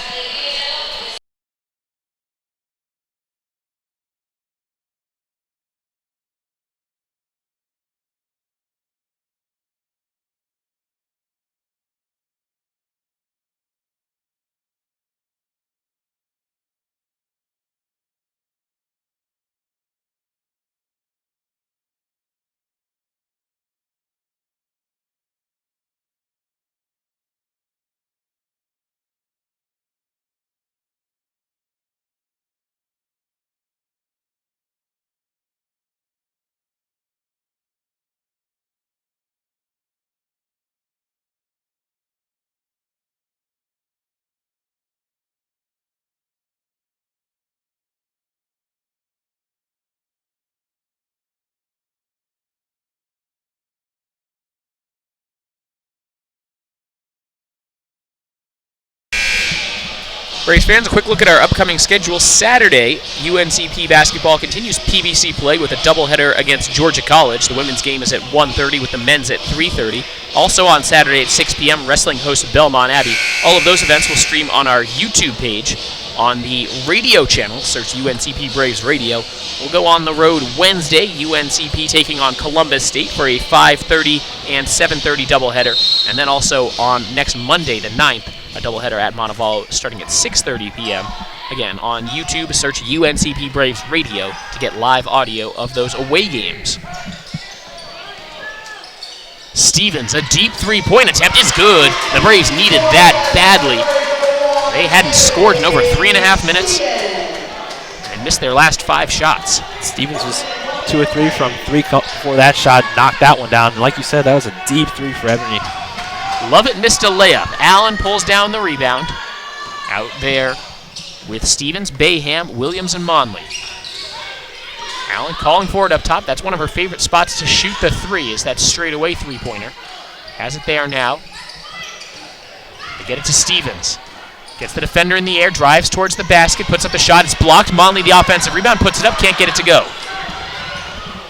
Speaker 1: Braves fans, a quick look at our upcoming schedule. Saturday, UNCP basketball continues PBC play with a doubleheader against Georgia College. The women's game is at 1:30 with the men's at 3:30. Also on Saturday at 6 p.m., wrestling hosts Belmont Abbey. All of those events will stream on our YouTube page. On the radio channel, search UNCP Braves Radio. We'll go on the road Wednesday, UNCP taking on Columbus State for a 5:30 and 7:30 doubleheader. And then also on next Monday, the 9th, a doubleheader at Montevallo starting at 6:30 p.m. Again, on YouTube, search UNCP Braves Radio to get live audio of those away games. Stevens, a deep three-point attempt is good. The Braves needed that badly. They hadn't scored in over 3.5 minutes and missed their last 5 shots.
Speaker 2: Stevens was 2 or 3 from 3 before that shot, knocked that one down. And like you said, that was a deep 3 for Ebony.
Speaker 1: Lovett missed a layup. Allen pulls down the rebound. Out there with Stevens, Bayham, Williams, and Monley. Allen calling for it up top. That's one of her favorite spots to shoot the 3, is that straightaway three-pointer. Has it there now. They get it to Stevens. Gets the defender in the air, drives towards the basket, puts up the shot. It's blocked. Monley, the offensive rebound, puts it up, can't get it to go.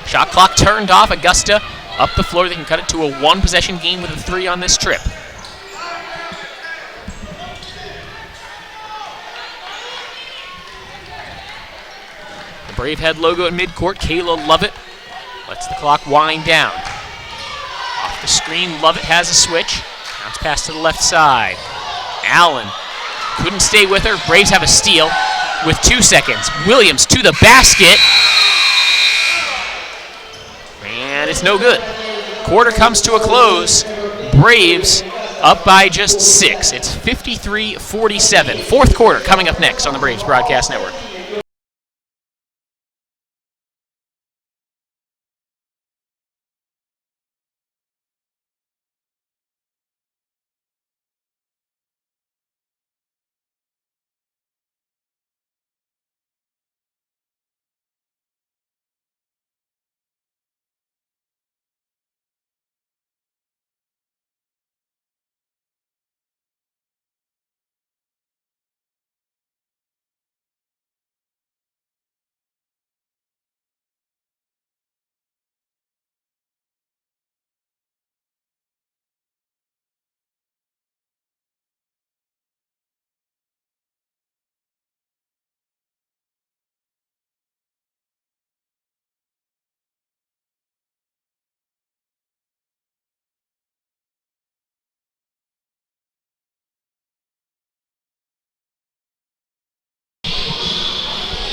Speaker 1: Shot clock turned off. Augusta up the floor. They can cut it to a 1-possession game with a 3 on this trip. The Brave Head logo at midcourt. Kayla Lovett lets the clock wind down. Off the screen, Lovett has a switch. Bounce pass to the left side. Allen couldn't stay with her. Braves have a steal with 2 seconds. Williams to the basket. And it's no good. Quarter comes to a close. Braves up by just 6. It's 53-47. Fourth quarter coming up next on the Braves Broadcast Network.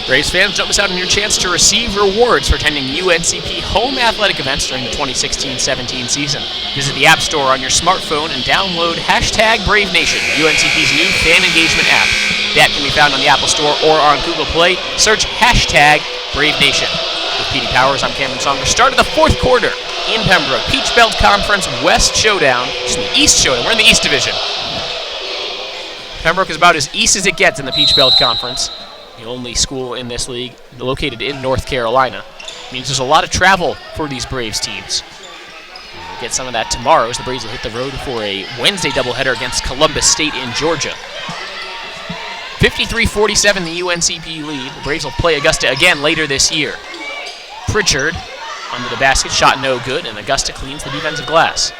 Speaker 1: Braves fans, don't miss out on your chance to receive rewards for attending UNCP home athletic events during the 2016-17 season. Visit the App Store on your smartphone and download #BraveNation, UNCP's new fan engagement app. The app can be found on the Apple Store or on Google Play. Search #BraveNation. With PD Powers, I'm Cameron Songer. Start of the fourth quarter in Pembroke. Peach Belt Conference West Showdown. East Showdown. We're in the East Division. Pembroke is about as east as it gets in the Peach Belt Conference. The only school in this league located in North Carolina. Means there's a lot of travel for these Braves teams. We'll get some of that tomorrow as the Braves will hit the road for a Wednesday doubleheader against Columbus State in Georgia. 53-47 the UNCP lead. The Braves will play Augusta again later this year. Pritchard under the basket, shot no good, and Augusta cleans the defensive glass.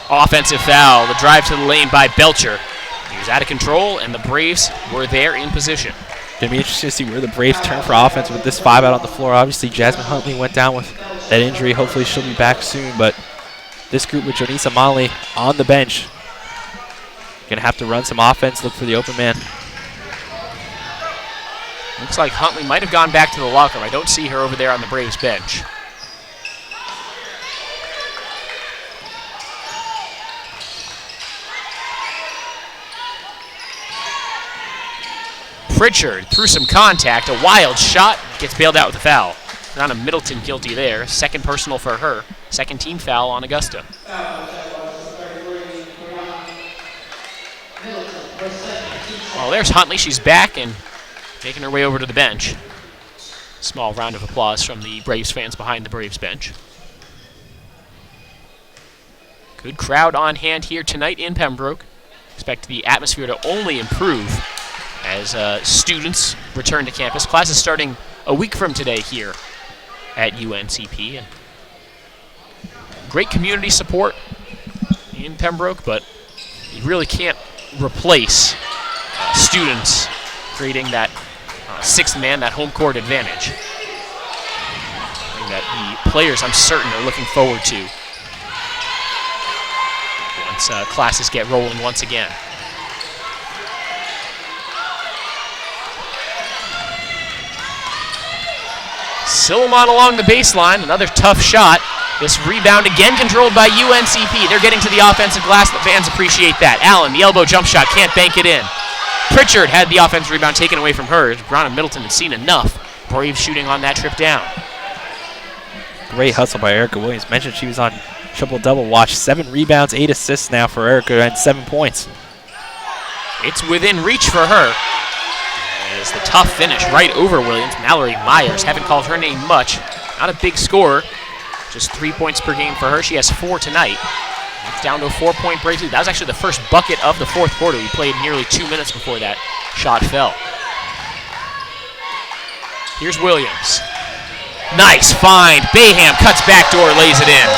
Speaker 1: Offensive foul, the drive to the lane by Belcher. He was out of control, and the Braves were there in position.
Speaker 2: It'll be interesting to see where the Braves turn for offense with this 5 out on the floor. Obviously, Jasmine Huntley went down with that injury. Hopefully, she'll be back soon, but this group with Jonisa Monley on the bench, gonna have to run some offense, look for the open man.
Speaker 1: Looks like Huntley might have gone back to the locker room. I don't see her over there on the Braves bench. Pritchard through some contact, a wild shot, gets bailed out with a foul. Brianna Middleton guilty there, second personal for her, second team foul on Augusta. Well, there's Huntley, she's back and making her way over to the bench. Small round of applause from the Braves fans behind the Braves bench. Good crowd on hand here tonight in Pembroke. Expect the atmosphere to only improve as students return to campus. Class is starting a week from today here at UNCP. And great community support in Pembroke, but you really can't replace students creating that sixth man, that home court advantage. Something that the players, I'm certain, are looking forward to once classes get rolling once again. Silliman along the baseline, another tough shot. This rebound again controlled by UNCP. They're getting to the offensive glass. The fans appreciate that. Allen, the elbow jump shot, can't bank it in. Pritchard had the offensive rebound taken away from her. Brianna Middleton had seen enough. Braves shooting on that trip down.
Speaker 2: Great hustle by Erica Williams. Mentioned she was on triple-double watch. 7 rebounds, 8 assists now for Erica, and 7 points.
Speaker 1: It's within reach for her. As the tough finish right over Williams. Mallory Myers, haven't called her name much. Not a big scorer. Just 3 points per game for her. She has 4 tonight. It's down to a 4-point Braves lead. That was actually the first bucket of the fourth quarter. We played nearly 2 minutes before that shot fell. Here's Williams. Nice find. Bayham cuts backdoor, lays it in.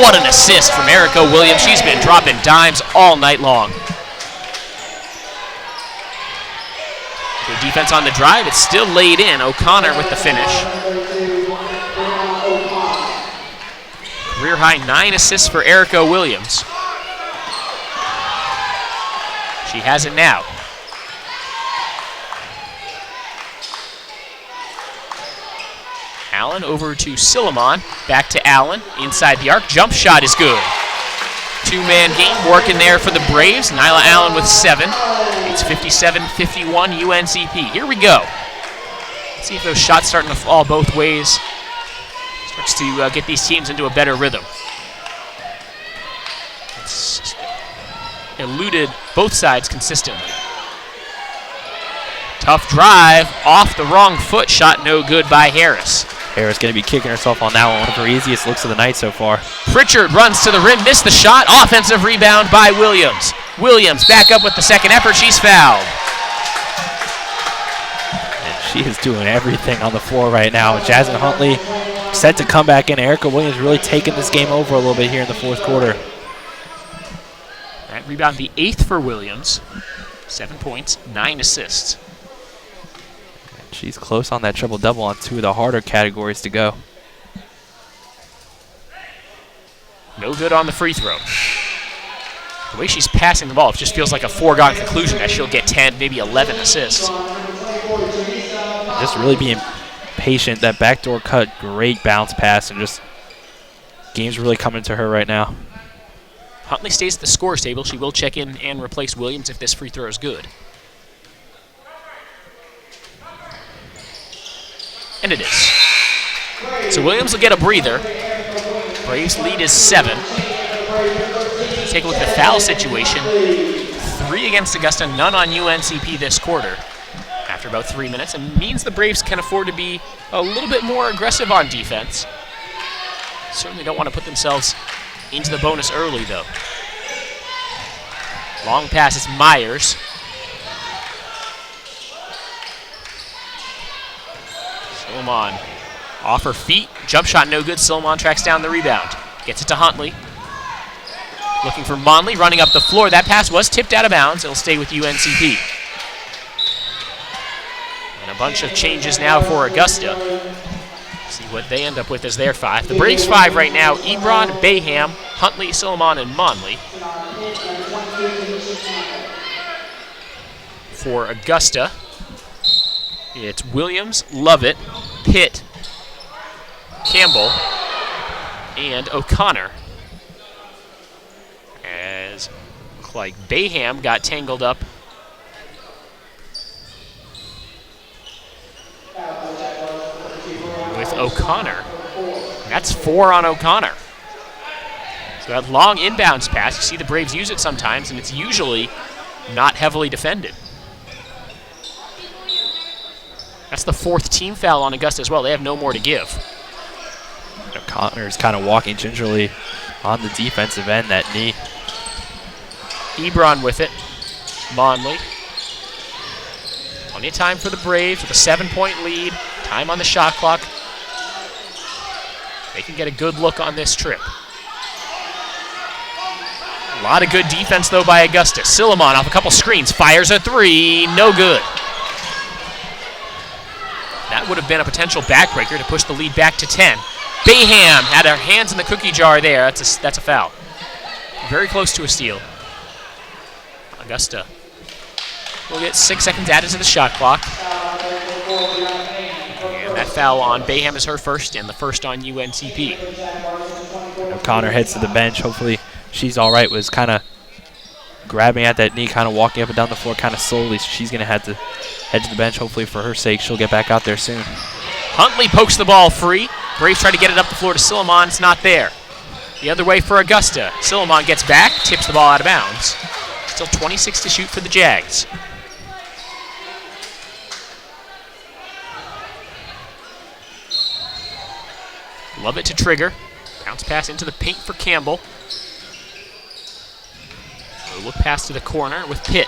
Speaker 1: What an assist from Erica Williams. She's been dropping dimes all night long. Good defense on the drive. It's still laid in. O'Connor with the finish. Career high 9 assists for Erica Williams. She has it now. Allen over to Silliman. Back to Allen. Inside the arc. Jump shot is good. 2-man game working there for the Braves. Nyla Allen with 7. It's 57-51 UNCP. Here we go. Let's see if those shots starting to fall both ways. Starts to get these teams into a better rhythm. It's eluded both sides consistently. Tough drive, off the wrong foot, shot no good by Harris.
Speaker 2: Harris going to be kicking herself on that one of her easiest looks of the night so far.
Speaker 1: Pritchard runs to the rim, missed the shot, offensive rebound by Williams. Williams back up with the second effort, she's fouled.
Speaker 2: And she is doing everything on the floor right now. Jasmine Huntley set to come back in. Erica Williams really taking this game over a little bit here in the fourth quarter.
Speaker 1: That rebound, the 8th for Williams. 7 points, 9 assists.
Speaker 2: She's close on that triple-double on 2 of the harder categories to go.
Speaker 1: No good on the free throw. The way she's passing the ball, it just feels like a foregone conclusion that she'll get 10, maybe 11 assists.
Speaker 2: Just really being patient. That backdoor cut, great bounce pass, and just game's really coming to her right now.
Speaker 1: Huntley stays at the scores table. She will check in and replace Williams if this free throw is good. And it is. So Williams will get a breather. Braves lead is 7. Take a look at the foul situation. 3 against Augusta, none on UNCP this quarter after about 3 minutes, and means the Braves can afford to be a little bit more aggressive on defense. Certainly don't want to put themselves into the bonus early, though. Long pass is Myers. Silliman off her feet. Jump shot no good. Silliman tracks down the rebound. Gets it to Huntley. Looking for Monley, running up the floor. That pass was tipped out of bounds. It'll stay with UNCP. And a bunch of changes now for Augusta. See what they end up with as their 5. The Braves 5 right now: Ebron, Bayham, Huntley, Silliman, and Monley. For Augusta, it's Williams, Lovett, Pitt, Campbell, and O'Connor. As look like Bayham got tangled up with O'Connor. That's 4 on O'Connor. So that long inbounds pass, you see the Braves use it sometimes, and it's usually not heavily defended. That's the 4th team foul on Augusta as well. They have no more to give.
Speaker 2: O'Connor's kind of walking gingerly on the defensive end, that knee.
Speaker 1: Ebron with it. Monley. Plenty of time for the Braves with a 7-point lead. Time on the shot clock. They can get a good look on this trip. A lot of good defense, though, by Augusta. Silliman off a couple screens. Fires a 3. No good. That would have been a potential backbreaker to push the lead back to 10. Bayham had her hands in the cookie jar there. That's a foul. Very close to a steal. Augusta will get 6 seconds added to the shot clock. And that foul on Bayham is her first, and the first on UNCP.
Speaker 2: O'Connor heads to the bench. Hopefully she's all right. Was kind of grabbing at that knee, kind of walking up and down the floor kind of slowly. So she's going to have to head to the bench. Hopefully for her sake, she'll get back out there soon.
Speaker 1: Huntley pokes the ball free. Braves try to get it up the floor to Silliman. It's not there. The other way for Augusta. Silliman gets back, tips the ball out of bounds. Still 26 to shoot for the Jags. Love it to trigger. Bounce pass into the paint for Campbell. A look pass to the corner with Pitt.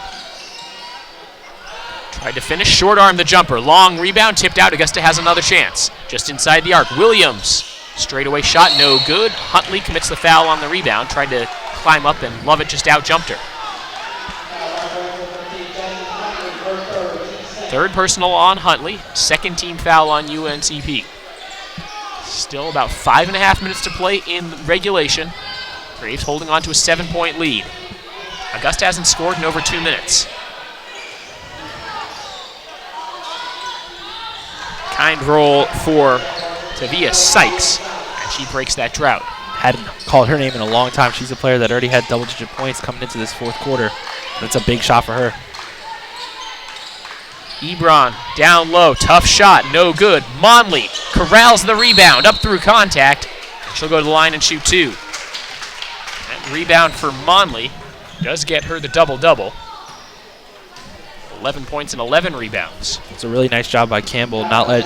Speaker 1: Tried to finish, short arm the jumper. Long rebound, tipped out. Augusta has another chance. Just inside the arc. Williams, straightaway shot, no good. Huntley commits the foul on the rebound. Tried to climb up, and Lovett just out jumped her. 3rd personal on Huntley. 2nd team foul on UNCP. Still about 5.5 minutes to play in regulation. Braves holding on to a 7-point lead. Augusta hasn't scored in over 2 minutes. Kind roll for Tavia Sykes, and she breaks that drought.
Speaker 2: Hadn't called her name in a long time. She's a player that already had double-digit points coming into this 4th quarter. That's a big shot for her.
Speaker 1: Ebron down low, tough shot, no good. Monley corrals the rebound up through contact. She'll go to the line and shoot 2. That rebound for Monley does get her the double-double. 11 points and 11 rebounds.
Speaker 2: It's a really nice job by Campbell. Not let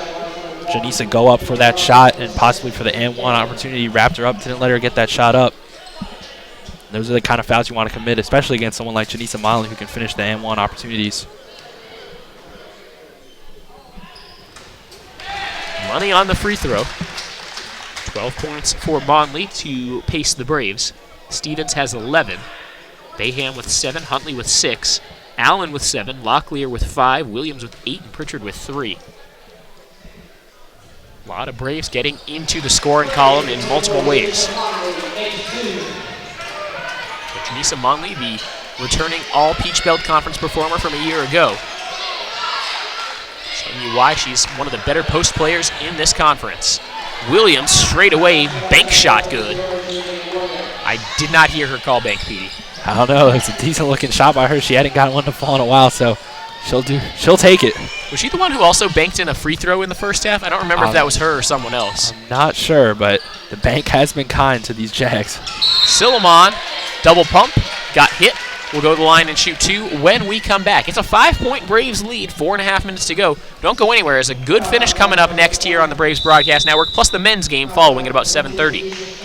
Speaker 2: Janisa go up for that shot and possibly for the and one opportunity. Wrapped her up, didn't let her get that shot up. Those are the kind of fouls you want to commit, especially against someone like Janisa Monley who can finish the and one opportunities.
Speaker 1: Money on the free throw. 12 points for Monley to pace the Braves. Stevens has 11. Bayham with 7, Huntley with 6, Allen with 7, Locklear with 5, Williams with 8, and Pritchard with 3. A lot of Braves getting into the scoring column in multiple ways. Janisa Monley, the returning all Peach Belt Conference performer from a year ago. Showing you why she's one of the better post players in this conference. Williams straight away, bank shot good. I did not hear her call bank, Petey.
Speaker 2: I don't know. It's a decent looking shot by her. She hadn't gotten one to fall in a while, so she'll take it.
Speaker 1: Was she the one who also banked in a free throw in the first half? I don't remember if that was her or someone else.
Speaker 2: I'm not sure, but the bank has been kind to these Jags.
Speaker 1: Silliman, double pump, got hit. We'll go to the line and shoot 2 when we come back. It's a 5-point Braves lead, 4.5 minutes to go. Don't go anywhere. There's a good finish coming up next here on the Braves Broadcast Network, plus the men's game following at about 7:30.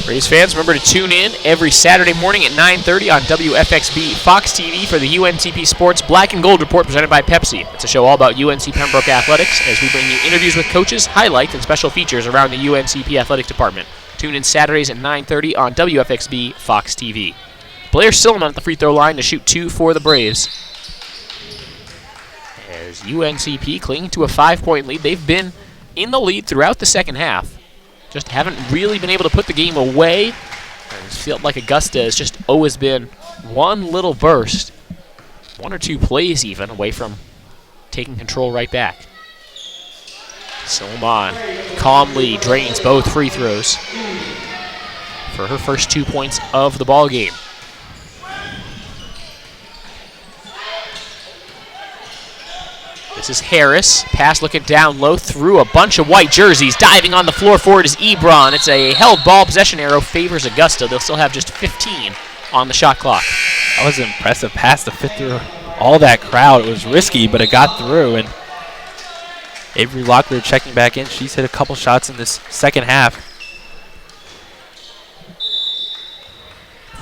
Speaker 1: Braves fans, remember to tune in every Saturday morning at 9:30 on WFXB Fox TV for the UNCP Sports Black and Gold Report presented by Pepsi. It's a show all about UNC Pembroke athletics as we bring you interviews with coaches, highlights, and special features around the UNCP athletic department. Tune in Saturdays at 9:30 on WFXB Fox TV. Blair Silliman at the free throw line to shoot 2 for the Braves. As UNCP clinging to a 5-point lead, they've been in the lead throughout the second half. Just haven't really been able to put the game away. It feels like Augusta has just always been one little burst, 1 or 2 plays even, away from taking control right back. Silliman calmly drains both free throws for her first 2 points of the ball game. This is Harris. Pass looking down low through a bunch of white jerseys. Diving on the floor for it is Ebron. It's a held ball. Possession arrow favors Augusta. They'll still have just 15 on the shot clock.
Speaker 2: That was an impressive pass to fit through all that crowd. It was risky, but it got through. And Avery Locklear checking back in. She's hit a couple shots in this second half.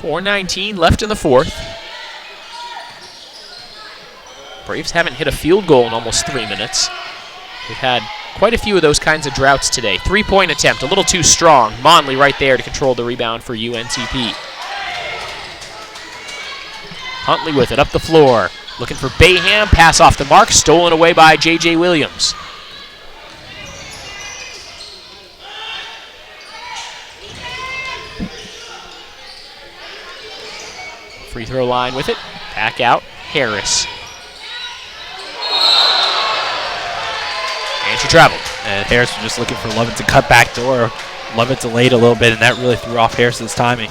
Speaker 1: 4:19 left in the fourth. Braves haven't hit a field goal in almost 3 minutes. We've had quite a few of those kinds of droughts today. 3-point attempt, a little too strong. Monley right there to control the rebound for UNCP. Huntley with it up the floor. Looking for Bayham, pass off the mark, stolen away by J.J. Williams. Free throw line with it, back out, Harris. And she traveled.
Speaker 2: And Harris was just looking for Lovett to cut back door. Lovett delayed a little bit, and that really threw off Harris's timing.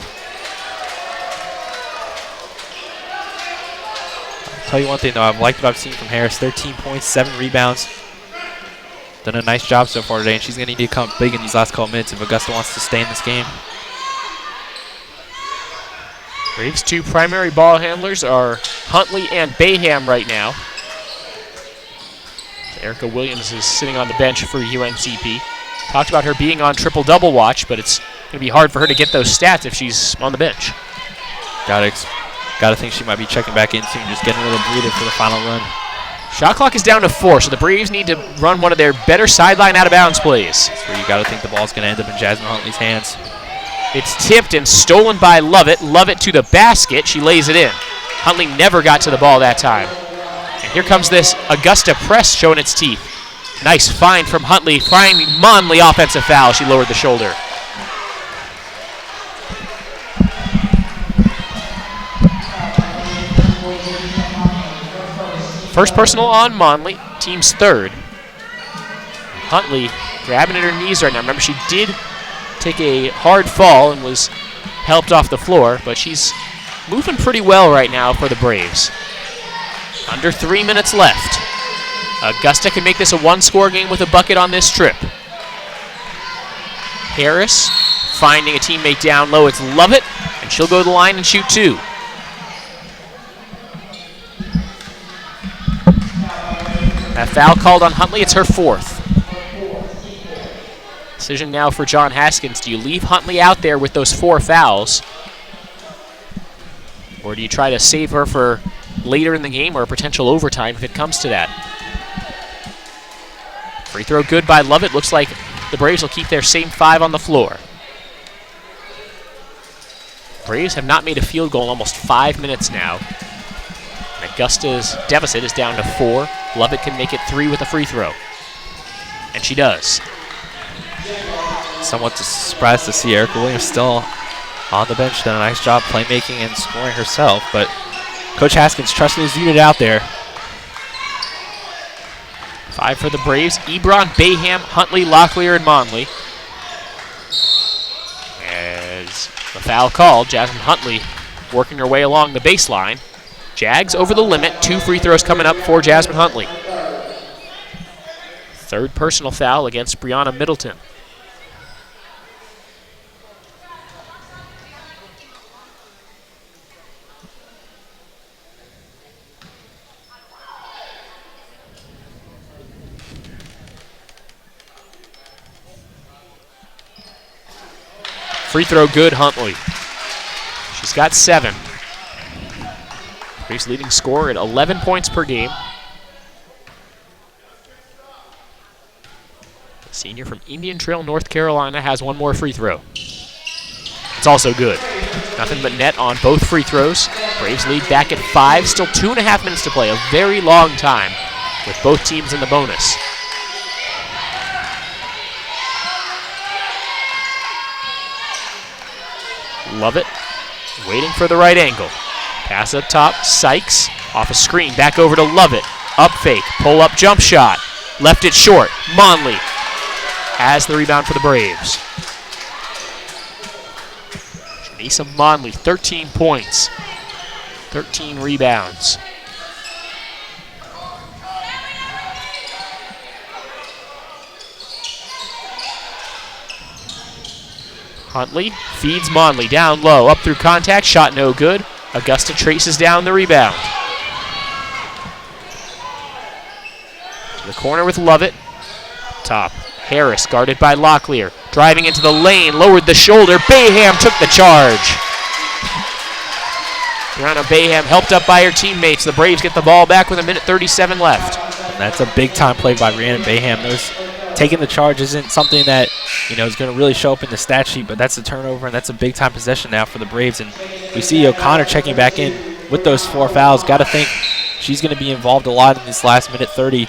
Speaker 2: I'll tell you one thing, though. I've liked what I've seen from Harris. 13 points, 7 rebounds. Done a nice job so far today, and she's going to need to come big in these last couple minutes if Augusta wants to stay in this game.
Speaker 1: Braves' 2 primary ball handlers are Huntley and Bayham right now. Erica Williams is sitting on the bench for UNCP. Talked about her being on triple-double watch, but it's going to be hard for her to get those stats if she's on the bench.
Speaker 2: Gotta think she might be checking back in soon, just getting a little breather for the final run.
Speaker 1: Shot clock is down to 4, so the Braves need to run one of their better sideline out-of-bounds plays.
Speaker 2: That's where you gotta think the ball's going to end up in Jasmine Huntley's hands.
Speaker 1: It's tipped and stolen by Lovett. Lovett to the basket. She lays it in. Huntley never got to the ball that time. And here comes this Augusta press showing its teeth. Nice find from Huntley. Finding Monley offensive foul. She lowered the shoulder. First personal on Monley, team's third. Huntley grabbing at her knees right now. Remember, she did take a hard fall and was helped off the floor, but she's moving pretty well right now for the Braves. Under 3 minutes left. Augusta can make this a one-score game with a bucket on this trip. Harris finding a teammate down low. It's Lovett, and she'll go to the line and shoot two. That foul called on Huntley, it's her fourth. Decision now for John Haskins. Do you leave Huntley out there with those 4 fouls? Or do you try to save her for later in the game or a potential overtime if it comes to that? Free throw good by Lovett. Looks like the Braves will keep their same 5 on the floor. Braves have not made a field goal in almost 5 minutes now. Augusta's deficit is down to 4. Lovett can make it 3 with a free throw. And she does.
Speaker 2: Somewhat surprised to see Erica Williams still on the bench. Done a nice job playmaking and scoring herself, but Coach Haskins trusting his unit out there.
Speaker 1: 5 for the Braves. Ebron, Bayham, Huntley, Locklear, and Monley. As the foul called, Jasmine Huntley working her way along the baseline. Jags over the limit. 2 free throws coming up for Jasmine Huntley. Third personal foul against Brianna Middleton. Free throw good, Huntley. She's got 7. Braves leading scorer at 11 points per game. The senior from Indian Trail, North Carolina, has 1 more free throw. It's also good. Nothing but net on both free throws. Braves lead back at 5. Still 2.5 minutes to play. A very long time with both teams in the bonus. Lovett waiting for the right angle. Pass up top, Sykes off a screen, back over to Lovett. Up fake, pull up jump shot. Left it short. Monley has the rebound for the Braves. Janisa Monley, 13 points, 13 rebounds. Huntley feeds Monley down low, up through contact, shot no good. Augusta traces down the rebound. To the corner with Lovett. Top, Harris guarded by Locklear. Driving into the lane, lowered the shoulder. Bayham took the charge. Brianna Bayham helped up by her teammates. The Braves get the ball back with 1:37 left.
Speaker 2: And that's a big time play by Brianna Bayham. Taking the charge isn't something that is going to really show up in the stat sheet, but that's a turnover, and that's a big-time possession now for the Braves. And we see O'Connor checking back in with those 4 fouls. Got to think she's going to be involved a lot in this last minute 30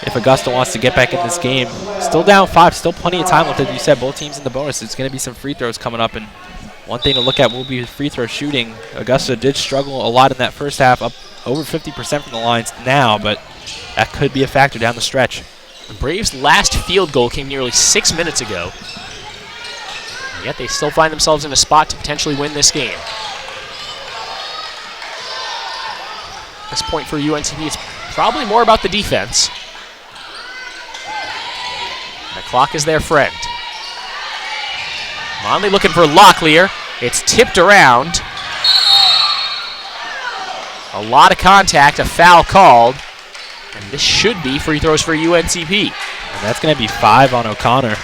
Speaker 2: if Augusta wants to get back in this game. Still down 5, still plenty of time with it. You said both teams in the bonus. It's going to be some free throws coming up, and one thing to look at will be free throw shooting. Augusta did struggle a lot in that first half, up over 50% from the lines now, but that could be a factor down the stretch.
Speaker 1: The Braves' last field goal came nearly 6 minutes ago. Yet they still find themselves in a spot to potentially win this game. At this point for UNCP, it's probably more about the defense. The clock is their friend. Monley looking for Locklear. It's tipped around. A lot of contact, a foul called. And this should be free throws for UNCP.
Speaker 2: And that's going to be 5 on O'Connor.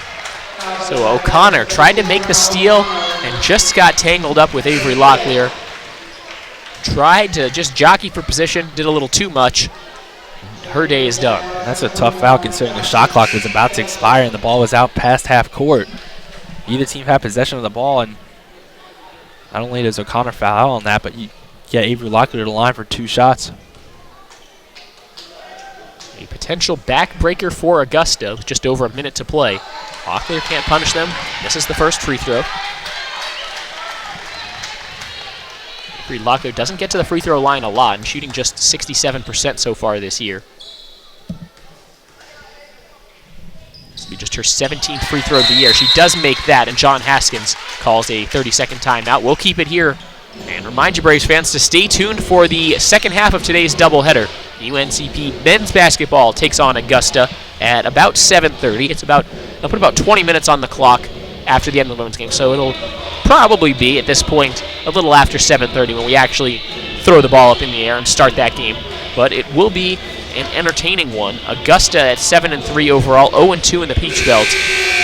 Speaker 1: So O'Connor tried to make the steal and just got tangled up with Avery Locklear. Tried to just jockey for position, did a little too much. Her day is done.
Speaker 2: That's a tough foul considering the shot clock was about to expire and the ball was out past half court. Either team had possession of the ball, and not only does O'Connor foul on that, but you get Avery Locklear to the line for 2 shots.
Speaker 1: A potential backbreaker for Augusta with just over a minute to play. Locklear can't punish them. This is the first free throw. Reed Locklear doesn't get to the free throw line a lot and shooting just 67% so far this year. This will be just her 17th free throw of the year. She does make that, and John Haskins calls a 30-second timeout. We'll keep it here and remind you, Braves fans, to stay tuned for the second half of today's doubleheader. UNCP men's basketball takes on Augusta at about 7:30. They'll put about 20 minutes on the clock after the end of the women's game, so it'll probably be, at this point, a little after 7:30 when we actually throw the ball up in the air and start that game. But it will be an entertaining one. Augusta at 7-3 overall, 0-2 in the Peach Belt.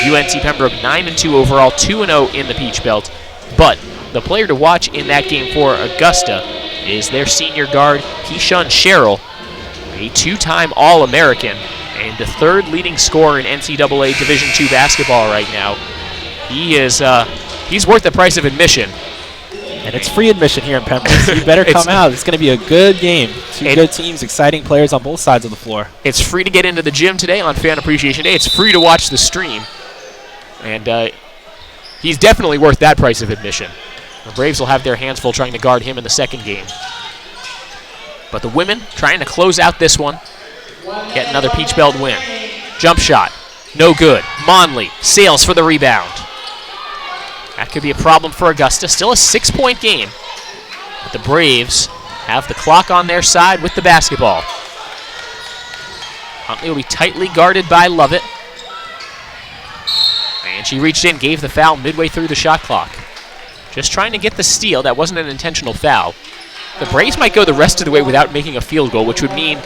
Speaker 1: UNC Pembroke 9-2 overall, 2-0 in the Peach Belt. But the player to watch in that game for Augusta is their senior guard, Keyshawn Sherrill, a two-time All-American and the third leading scorer in NCAA Division II basketball right now. He's worth the price of admission.
Speaker 2: And it's free admission here in Pembroke, so you better come out. It's going to be a good game. Two good teams, exciting players on both sides of the floor.
Speaker 1: It's free to get into the gym today on Fan Appreciation Day. It's free to watch the stream. And he's definitely worth that price of admission. The Braves will have their hands full trying to guard him in the second game. But the women trying to close out this one, get another Peach Belt win. Jump shot, no good. Monley sails for the rebound. That could be a problem for Augusta. Still a 6-point game. But the Braves have the clock on their side with the basketball. Huntley will be tightly guarded by Lovett. And she reached in, gave the foul midway through the shot clock. Just trying to get the steal. That wasn't an intentional foul. The Braves might go the rest of the way without making a field goal, which would mean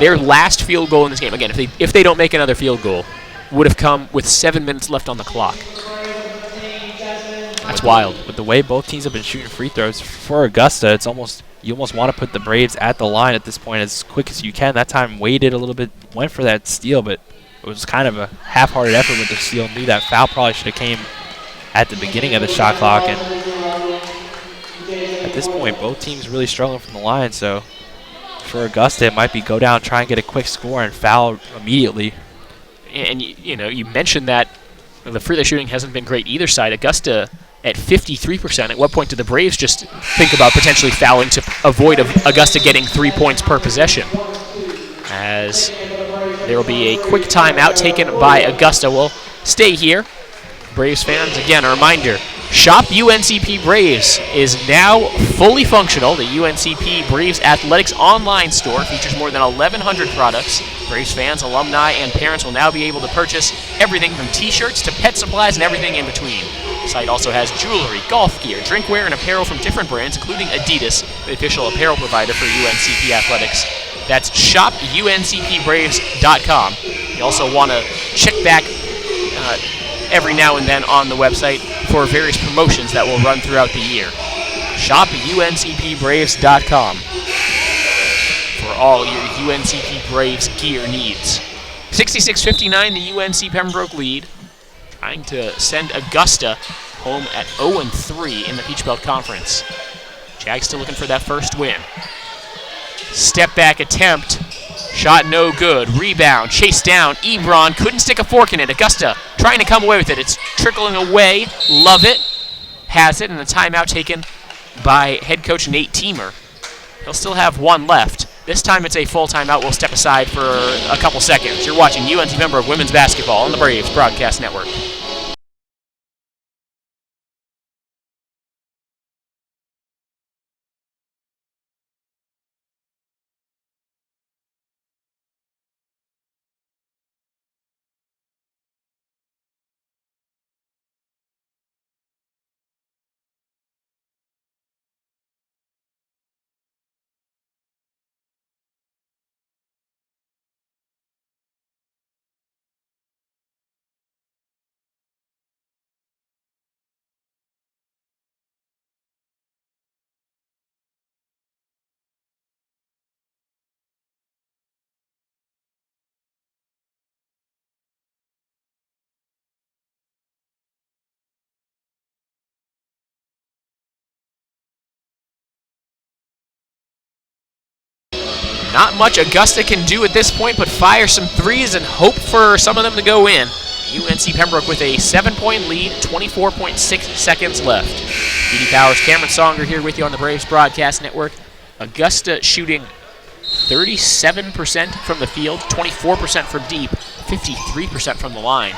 Speaker 1: their last field goal in this game, again, if they don't make another field goal, would have come with 7 minutes left on the clock. That's wild.
Speaker 2: With the way both teams have been shooting free throws, for Augusta, it's you almost want to put the Braves at the line at this point as quick as you can. That time waited a little bit, went for that steal, but it was kind of a half-hearted effort with the steal. Knew that foul probably should have came at the beginning of the shot clock. And at this point, both teams really struggling from the line. So for Augusta, it might be go down, try and get a quick score, and foul immediately.
Speaker 1: And you mentioned that the free throw shooting hasn't been great either side. Augusta at 53%. At what point do the Braves just think about potentially fouling to avoid Augusta getting 3 points per possession? As there will be a quick timeout taken by Augusta. We'll stay here. Braves fans, again, a reminder, Shop UNCP Braves is now fully functional. The UNCP Braves Athletics online store features more than 1,100 products. Braves fans, alumni, and parents will now be able to purchase everything from t-shirts to pet supplies and everything in between. The site also has jewelry, golf gear, drinkware, and apparel from different brands, including Adidas, the official apparel provider for UNCP Athletics. That's shopuncpbraves.com. You also want to check back every now and then on the website for various promotions that will run throughout the year. shopuncpbraves.com for all your UNCP Braves gear needs. 66-59, the UNC Pembroke lead, trying to send Augusta home at 0-3 in the Peach Belt Conference. Jags still looking for that first win. Step back attempt. Shot no good. Rebound. Chased down. Ebron couldn't stick a fork in it. Augusta trying to come away with it. It's trickling away. Lovett has it, and the timeout taken by head coach Nate Teemer. He'll still have one left. This time it's a full timeout. We'll step aside for a couple seconds. You're watching UNC Pembroke Women's Basketball on the Braves Broadcast Network. Not much Augusta can do at this point but fire some threes and hope for some of them to go in. UNC Pembroke with a 7-point lead, 24.6 seconds left. PD Powers, Cameron Songer here with you on the Braves Broadcast Network. Augusta shooting 37% from the field, 24% from deep, 53% from the line.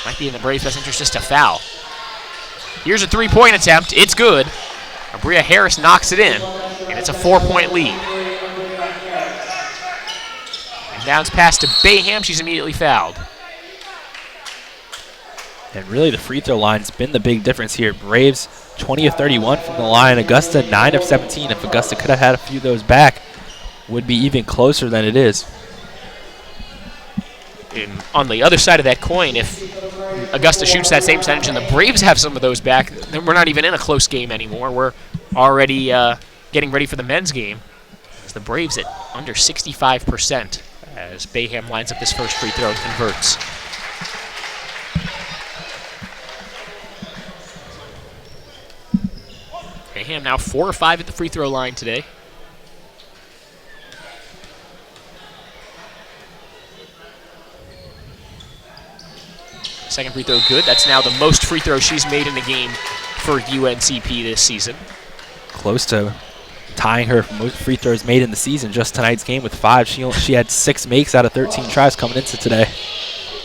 Speaker 1: Might be in the Braves' best interest just to foul. Here's a three-point attempt. It's good. Abria Harris knocks it in, and it's a 4-point lead. Inbounds pass to Bayham. She's immediately fouled.
Speaker 2: And really the free throw line's been the big difference here. Braves 20 of 31 from the line. Augusta 9 of 17. If Augusta could have had a few of those back, would be even closer than it is.
Speaker 1: And on the other side of that coin, if Augusta shoots that same percentage and the Braves have some of those back, then we're not even in a close game anymore. We're already getting ready for the men's game. As the Braves at under 65% as Bayham lines up this first free throw and converts. Bayham now 4 or 5 at the free throw line today. Second free throw good. That's now the most free throws she's made in the game for UNCP this season.
Speaker 2: Close to tying her for most free throws made in the season. Just tonight's game with 5. She had 6 makes out of 13 tries coming into today.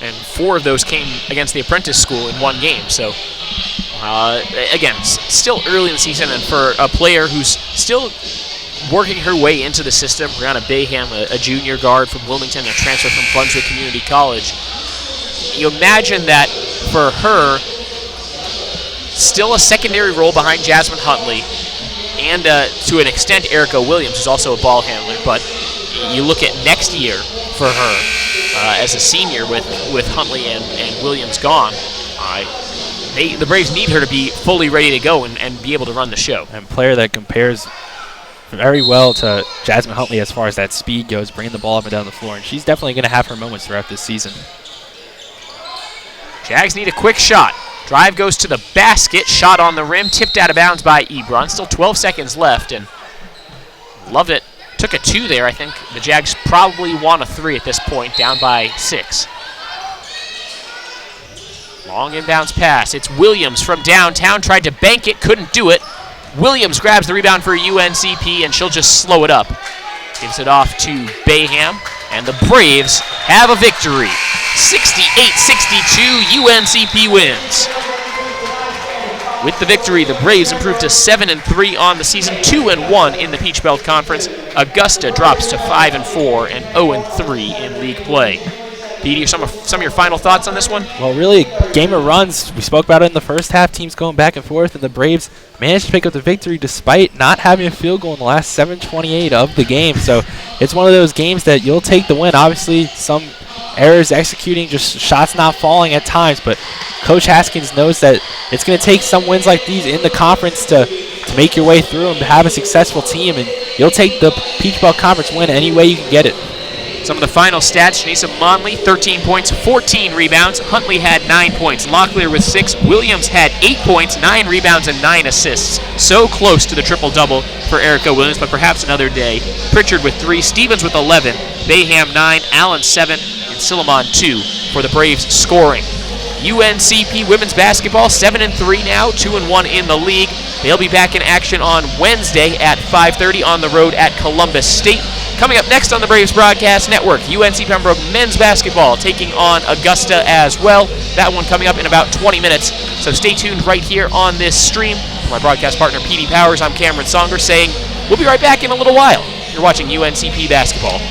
Speaker 1: And 4 of those came against the apprentice school in one game. So, again, still early in the season, and for a player who's still working her way into the system, Brianna Bayham, a junior guard from Wilmington, a transfer from Brunswick Community College, you imagine that for her, still a secondary role behind Jasmine Huntley, and to an extent Erica Williams, who's also a ball handler. But you look at next year for her as a senior with Huntley and Williams gone, the Braves need her to be fully ready to go and be able to run the show.
Speaker 2: And a player that compares very well to Jasmine Huntley as far as that speed goes, bringing the ball up and down the floor. And she's definitely going to have her moments throughout this season.
Speaker 1: Jags need a quick shot. Drive goes to the basket. Shot on the rim. Tipped out of bounds by Ebron. Still 12 seconds left. And Lovett took a 2 there. I think the Jags probably want a 3 at this point. Down by 6. Long inbounds pass. It's Williams from downtown. Tried to bank it. Couldn't do it. Williams grabs the rebound for UNCP, and she'll just slow it up. Gives it off to Bayham. And the Braves have a victory. 68-62, UNCP wins. With the victory, the Braves improved to 7-3 on the season, 2-1 in the Peach Belt Conference. Augusta drops to 5-4 and 0-3 in league play. Petey, some of your final thoughts on this one?
Speaker 2: Well, really, game of runs. We spoke about it in the first half, teams going back and forth, and the Braves managed to pick up the victory despite not having a field goal in the last 7:28 of the game. So it's one of those games that you'll take the win. Obviously, some errors executing, just shots not falling at times, but Coach Haskins knows that it's going to take some wins like these in the conference to make your way through and have a successful team, and you'll take the Peach Belt Conference win any way you can get it.
Speaker 1: Some of the final stats: Janessa Monley, 13 points, 14 rebounds. Huntley had 9 points. Locklear with 6. Williams had 8 points, 9 rebounds, and 9 assists. So close to the triple-double for Erica Williams, but perhaps another day. Pritchard with 3, Stevens with 11, Bayham 9, Allen 7, and Silliman 2 for the Braves scoring. UNCP women's basketball, 7-3 now, 2-1 in the league. They'll be back in action on Wednesday at 5:30 on the road at Columbus State. Coming up next on the Braves Broadcast Network, UNC Pembroke men's basketball taking on Augusta as well. That one coming up in about 20 minutes. So stay tuned right here on this stream. For my broadcast partner, PD Powers, I'm Cameron Songer saying we'll be right back in a little while. You're watching UNCP basketball.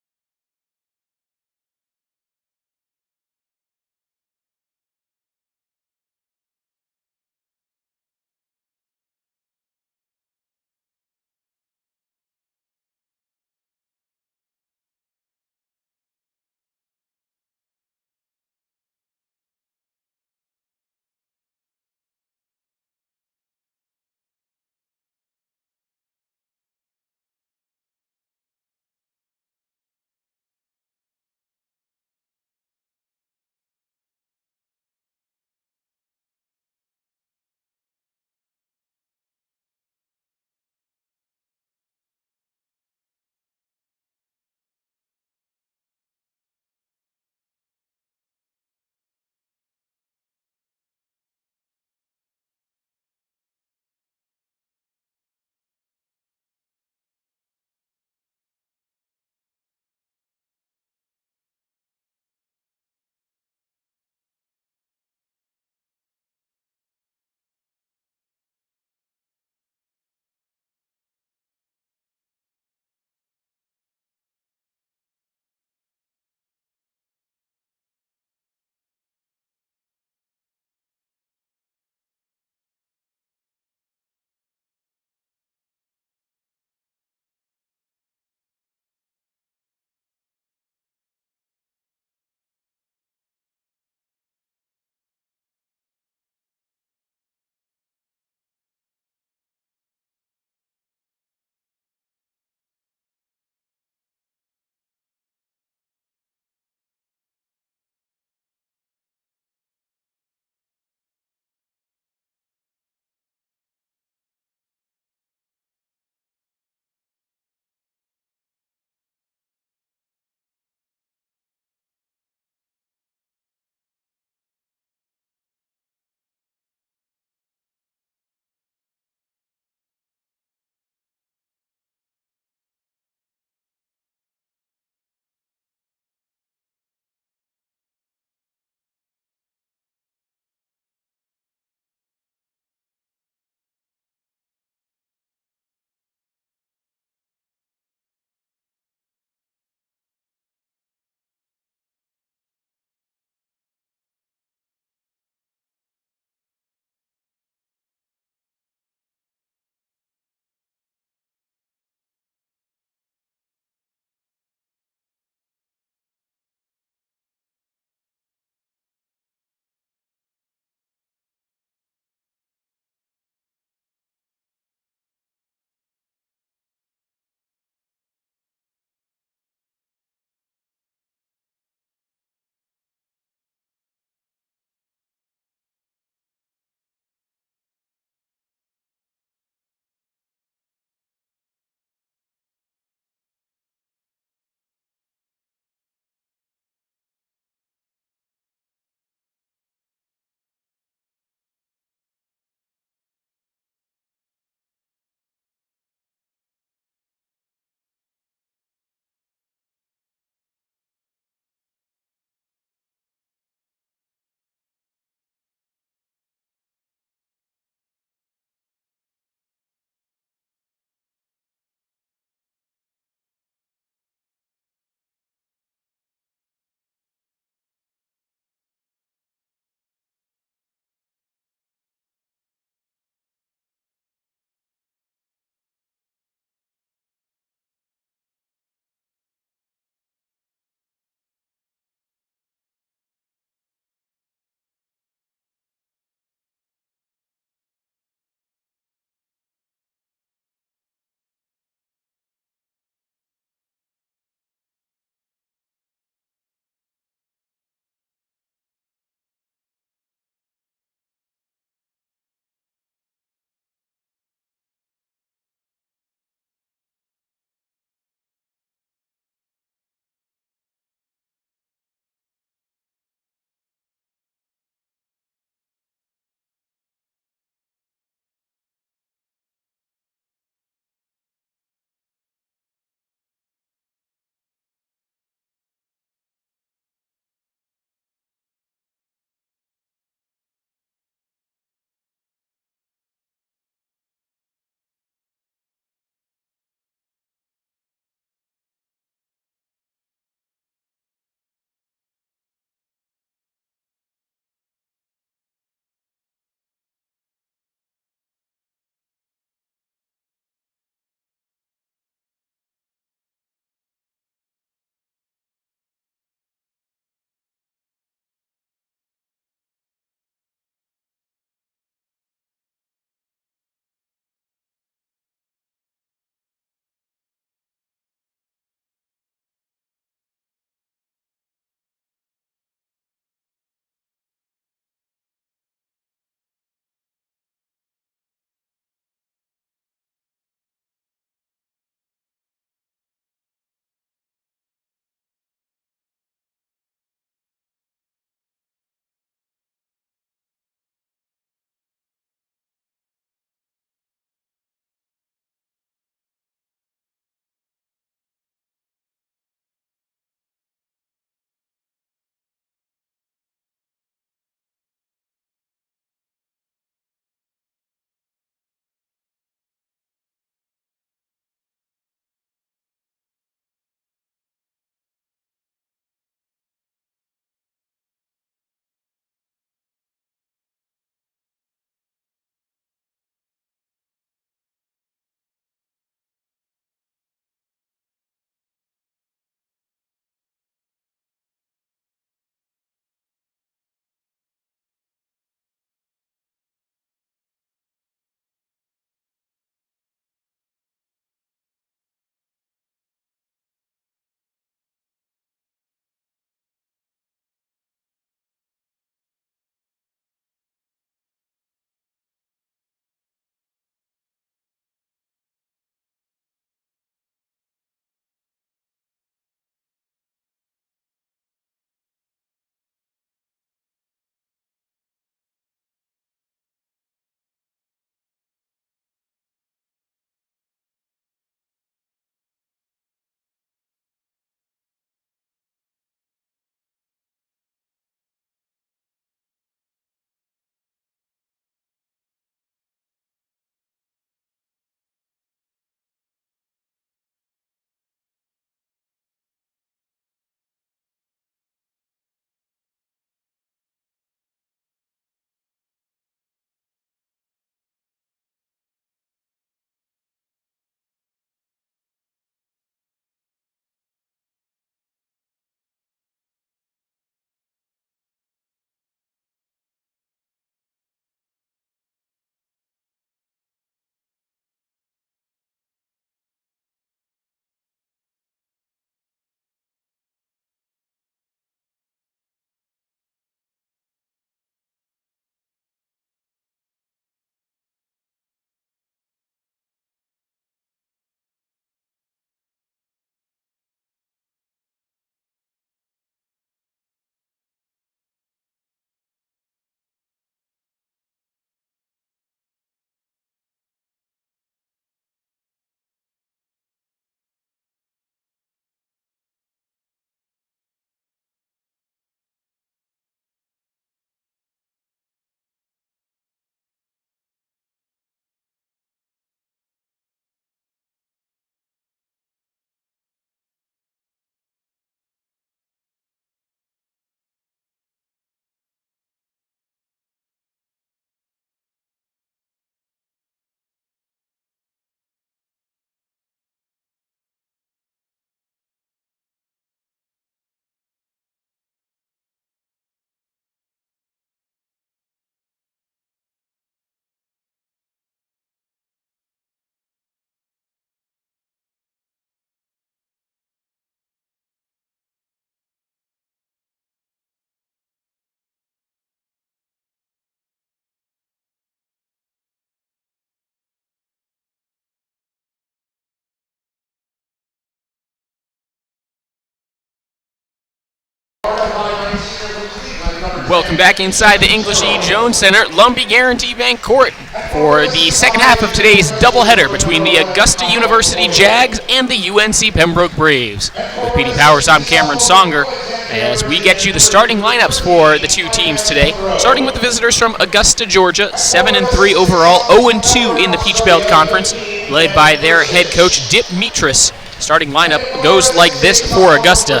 Speaker 1: Welcome back inside the English E. Jones Center, Lumbee Guaranty Bank Court, for the second half of today's doubleheader between the Augusta University Jags and the UNC Pembroke Braves. With PD Powers, I'm Cameron Songer, as we get you the starting lineups for the two teams today. Starting with the visitors from Augusta, Georgia, 7-3 overall, 0-2 in the Peach Belt Conference, led by their head coach, Dip Mitras. Starting lineup goes like this for Augusta.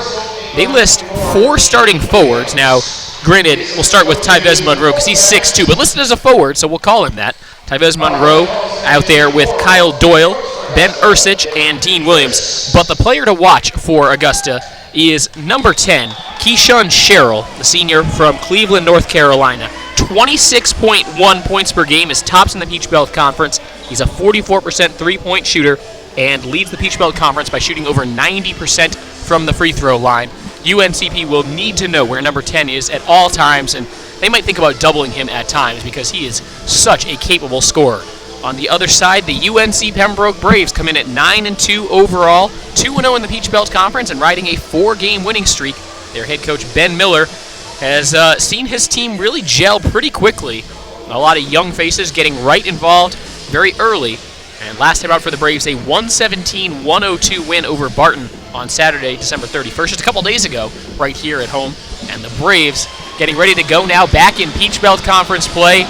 Speaker 1: They list 4 starting forwards. Now, granted, we'll start with Tyvez Monroe because he's 6'2", but listed as a forward, so we'll call him that. Tyvez Monroe out there with Kyle Doyle, Ben Ursich, and Dean Williams. But the player to watch for Augusta is number 10, Keyshawn Sherrill, the senior from Cleveland, North Carolina. 26.1 points per game is tops in the Peach Belt Conference. He's a 44% three-point shooter and leads the Peach Belt Conference by shooting over 90% from the free throw line. UNCP will need to know where number 10 is at all times, and they might think about doubling him at times because he is such a capable scorer. On the other side, the UNC Pembroke Braves come in at 9-2 overall, 2-0 in the Peach Belt Conference, and riding a 4-game winning streak. Their head coach, Ben Miller, has seen his team really gel pretty quickly. A lot of young faces getting right involved very early. And last time out for the Braves, a 117-102 win over Barton on Saturday, December 31st, just a couple days ago, right here at home. And the Braves getting ready to go now back in Peach Belt Conference play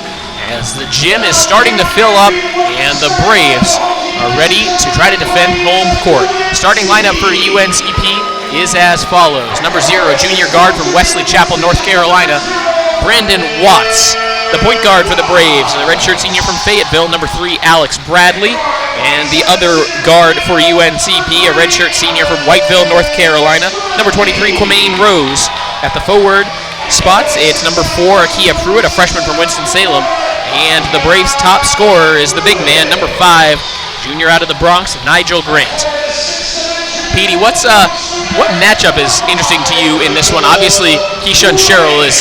Speaker 1: as the gym is starting to fill up and the Braves are ready to try to defend home court. Starting lineup for UNCP is as follows. Number 0, junior guard from Wesley Chapel, North Carolina, Brandon Watts. The point guard for the Braves, the redshirt senior from Fayetteville, number 3, Alex Bradley. And the other guard for UNCP, a redshirt senior from Whiteville, North Carolina, number 23, Quamaine Rose. At the forward spots, it's number 4, Akia Pruitt, a freshman from Winston-Salem. And the Braves' top scorer is the big man, number 5, junior out of the Bronx, Nigel Grant. Petey, what matchup is interesting to you in this one? Obviously, Keyshawn Sherrill is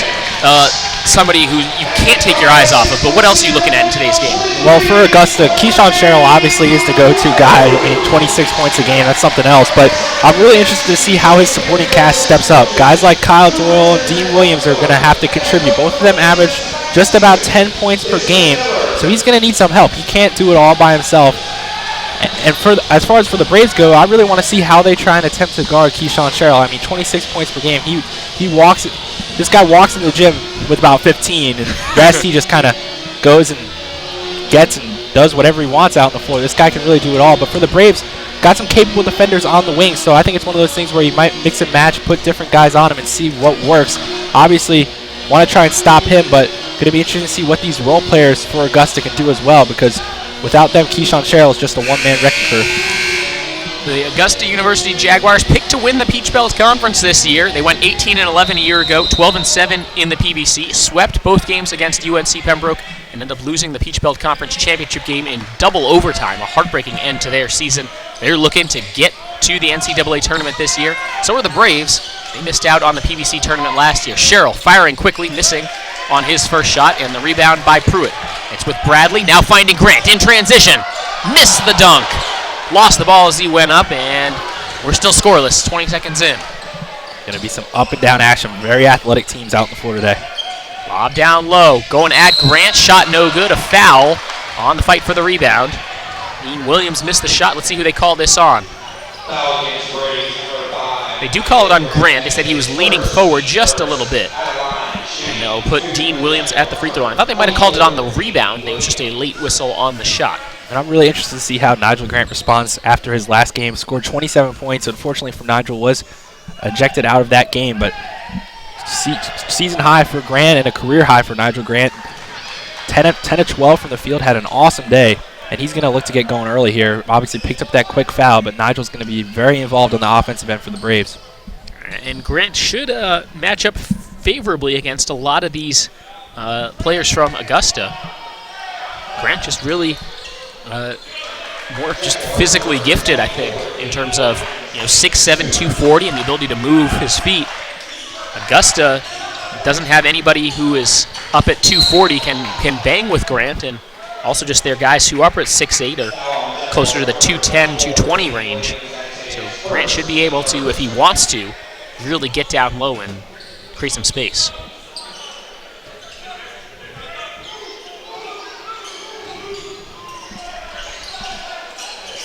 Speaker 1: somebody who you can't take your eyes off of, but what else are you looking at in today's game?
Speaker 2: Well, for Augusta, Keyshawn Sherrill obviously is the go-to guy. I mean, 26 points a game, that's something else. But I'm really interested to see how his supporting cast steps up. Guys like Kyle Doyle and Dean Williams are going to have to contribute. Both of them average just about 10 points per game, so he's going to need some help. He can't do it all by himself. And as far as for the Braves go, I really want to see how they try and attempt to guard Keyshawn Sherrill. I mean, 26 points per game. This guy walks in the gym with about 15, and the rest he just kind of goes and gets and does whatever he wants out on the floor. This guy can really do it all. But for the Braves, got some capable defenders on the wing, so I think it's one of those things where you might mix and match, put different guys on him, and see what works. Obviously, want to try and stop him, but going to be interesting to see what these role players for Augusta can do as well, because without them, Keyshawn Sherrill is just a one-man wrecking crew.
Speaker 1: The Augusta University Jaguars picked to win the Peach Belt Conference this year. They went 18-11 a year ago, 12-7 in the PBC, swept both games against UNC Pembroke, and ended up losing the Peach Belt Conference championship game in double overtime, a heartbreaking end to their season. They're looking to get to the NCAA tournament this year. So are the Braves. They missed out on the PBC tournament last year. Sherrill firing quickly, missing on his first shot, and the rebound by Pruitt. It's with Bradley, now finding Grant in transition. Missed the dunk. Lost the ball as he went up, and we're still scoreless, 20 seconds in.
Speaker 2: Going to be some up and down action. Very athletic teams out on the floor today.
Speaker 1: Lob down low, going at Grant, shot no good, a foul on the fight for the rebound. Dean Williams missed the shot. Let's see who they call this on. They do call it on Grant. They said he was leaning forward just a little bit. And they'll put Dean Williams at the free throw line. I thought they might have called it on the rebound. It was just a late whistle on the shot.
Speaker 2: And I'm really interested to see how Nigel Grant responds after his last game. Scored 27 points. Unfortunately for Nigel, was ejected out of that game. But season high for Grant and a career high for Nigel Grant. 10 of 12 from the field. Had an awesome day. And he's going to look to get going early here. Obviously picked up that quick foul, but Nigel's going to be very involved on the offensive end for the Braves.
Speaker 1: And Grant should match up favorably against a lot of these players from Augusta. Grant just really more just physically gifted, I think, in terms of 6'7", 240 and the ability to move his feet. Augusta doesn't have anybody who is up at 240 can bang with Grant, and also just their guys who are up at 6'8" or closer to the 210, 220 range. So Grant should be able to, if he wants to, really get down low and create some space.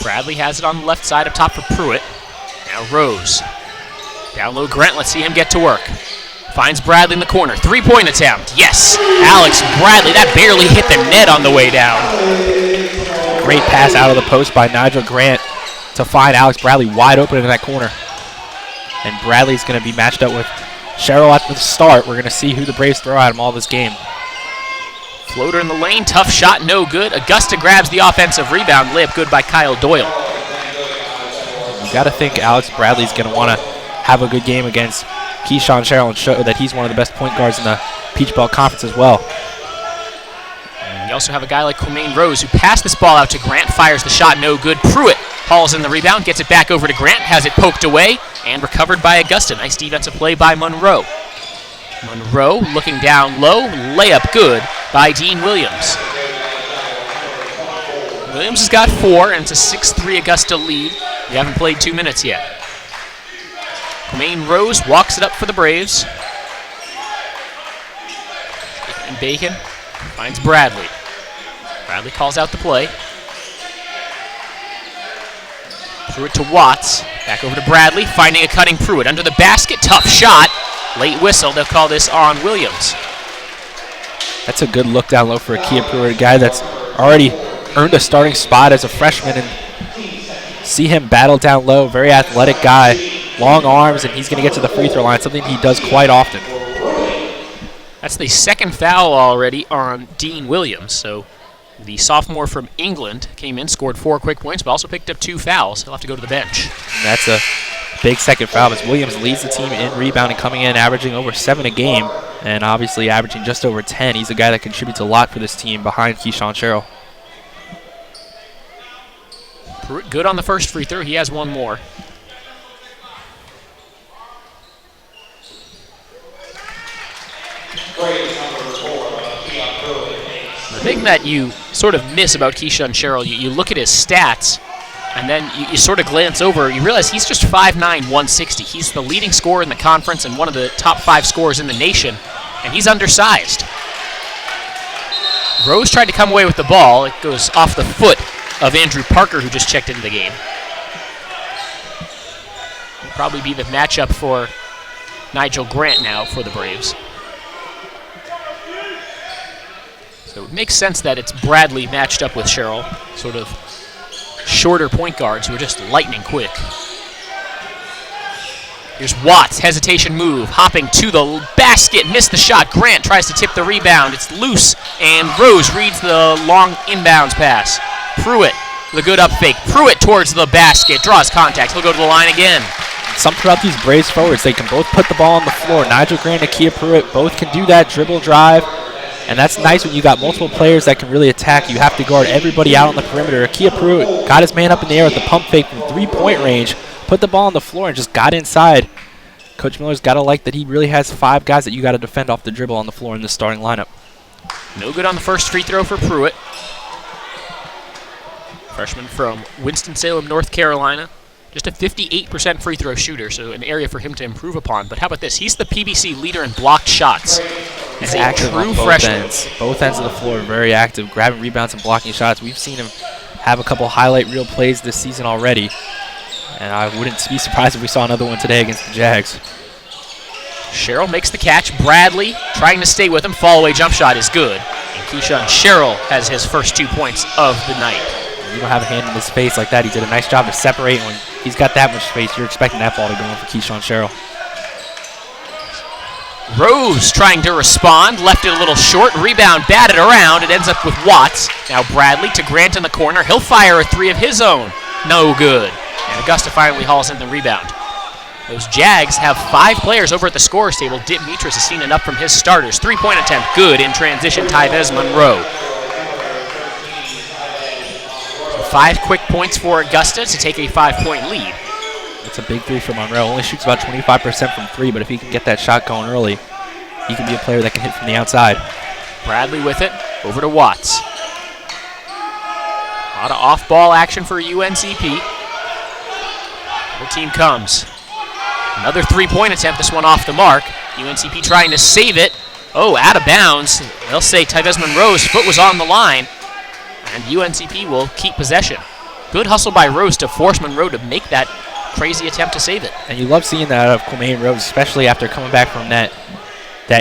Speaker 1: Bradley has it on the left side up top for Pruitt. Now Rose. Down low, Grant. Let's see him get to work. Finds Bradley in the corner. 3-point attempt. Yes. Alex Bradley. That barely hit the net on the way down.
Speaker 2: Great pass out of the post by Nigel Grant to find Alex Bradley wide open in that corner. And Bradley's going to be matched up with Sherrill at the start. We're going to see who the Braves throw at him all this game.
Speaker 1: Floater in the lane. Tough shot. No good. Augusta grabs the offensive rebound. Layup good by Kyle Doyle.
Speaker 2: You got to think Alex Bradley's going to want to have a good game against Keyshawn Sherrill and show that he's one of the best point guards in the Peach Belt Conference as well.
Speaker 1: And you also have a guy like Quamaine Rose who passed this ball out to Grant, fires the shot, no good. Pruitt hauls in the rebound, gets it back over to Grant, has it poked away, and recovered by Augusta. Nice defensive play by Monroe. Monroe looking down low, layup good by Dean Williams. Williams has got 4, and it's a 6-3 Augusta lead. We haven't played 2 minutes yet. Quamaine Rose walks it up for the Braves. And Bacon finds Bradley. Bradley calls out the play. Pruitt to Watts. Back over to Bradley, finding a cutting Pruitt. Under the basket, tough shot. Late whistle, they'll call this on Williams.
Speaker 2: That's a good look down low for Akia Pruitt, a guy that's already earned a starting spot as a freshman. And see him battle down low, very athletic guy. Long arms, and he's going to get to the free throw line, something he does quite often.
Speaker 1: That's the second foul already on Dean Williams. So the sophomore from England came in, scored 4 quick points, but also picked up 2 fouls. He'll have to go to the bench.
Speaker 2: And that's a big second foul as Williams leads the team in rebounding, coming in, averaging over 7 a game, and obviously averaging just over 10. He's a guy that contributes a lot for this team behind Keyshawn Sherrill.
Speaker 1: Pruitt good on the first free throw. He has 1 more. The thing that you sort of miss about Keyshawn Sherrill, you look at his stats, and then you sort of glance over, you realize he's just 5'9", 160. He's the leading scorer in the conference and one of the top 5 scorers in the nation, and he's undersized. Rose tried to come away with the ball. It goes off the foot of Andrew Parker, who just checked into the game. It'll probably be the matchup for Nigel Grant now for the Braves. So it makes sense that it's Bradley matched up with Sherrill, sort of shorter point guards who are just lightning quick. Here's Watts, hesitation move, hopping to the basket, missed the shot. Grant tries to tip the rebound. It's loose, and Rose reads the long inbounds pass. Pruitt, the good up fake. Pruitt towards the basket, draws contact. He'll go to the line again.
Speaker 2: Something about these Braves forwards, they can both put the ball on the floor. Nigel Grant and Akia Pruitt both can do that dribble drive. And that's nice when you got multiple players that can really attack. You have to guard everybody out on the perimeter. Akia Pruitt got his man up in the air with the pump fake from 3-point range, put the ball on the floor, and just got inside. Coach Miller's got to like that he really has 5 guys that you got to defend off the dribble on the floor in the starting lineup.
Speaker 1: No good on the first free throw for Pruitt. Freshman from Winston-Salem, North Carolina. Just a 58% free throw shooter, so an area for him to improve upon. But how about this? He's the PBC leader in blocked shots. He's a true freshman.
Speaker 2: Both ends of the floor are very active, grabbing rebounds and blocking shots. We've seen him have a couple highlight reel plays this season already. And I wouldn't be surprised if we saw another one today against the Jags.
Speaker 1: Sherrill makes the catch. Bradley trying to stay with him. Fall-away jump shot is good. And Keyshawn Sherrill has his first 2 points of the night.
Speaker 2: You don't have a hand in his space like that. He did a nice job to separate. When he's got that much space, you're expecting that ball to go in for Keyshawn Sherrill.
Speaker 1: Rose trying to respond. Left it a little short. Rebound batted around. It ends up with Watts. Now Bradley to Grant in the corner. He'll fire a 3 of his own. No good. And Augusta finally hauls in the rebound. Those Jags have 5 players over at the scorers table. Dimitris has seen enough from his starters. 3-point attempt. Good in transition. Tyvez Monroe. 5 quick points for Augusta to take a 5-point lead.
Speaker 2: It's a big 3 for Monroe. Only shoots about 25% from 3, but if he can get that shot going early, he can be a player that can hit from the outside.
Speaker 1: Bradley with it. Over to Watts. A lot of off-ball action for UNCP. The team comes. Another 3-point attempt, this one off the mark. UNCP trying to save it. Oh, out of bounds. They'll say Tyvez Monroe's foot was on the line, and UNCP will keep possession. Good hustle by Rose to force Monroe to make that crazy attempt to save it.
Speaker 2: And you love seeing that out of Quamaine Rose, especially after coming back from that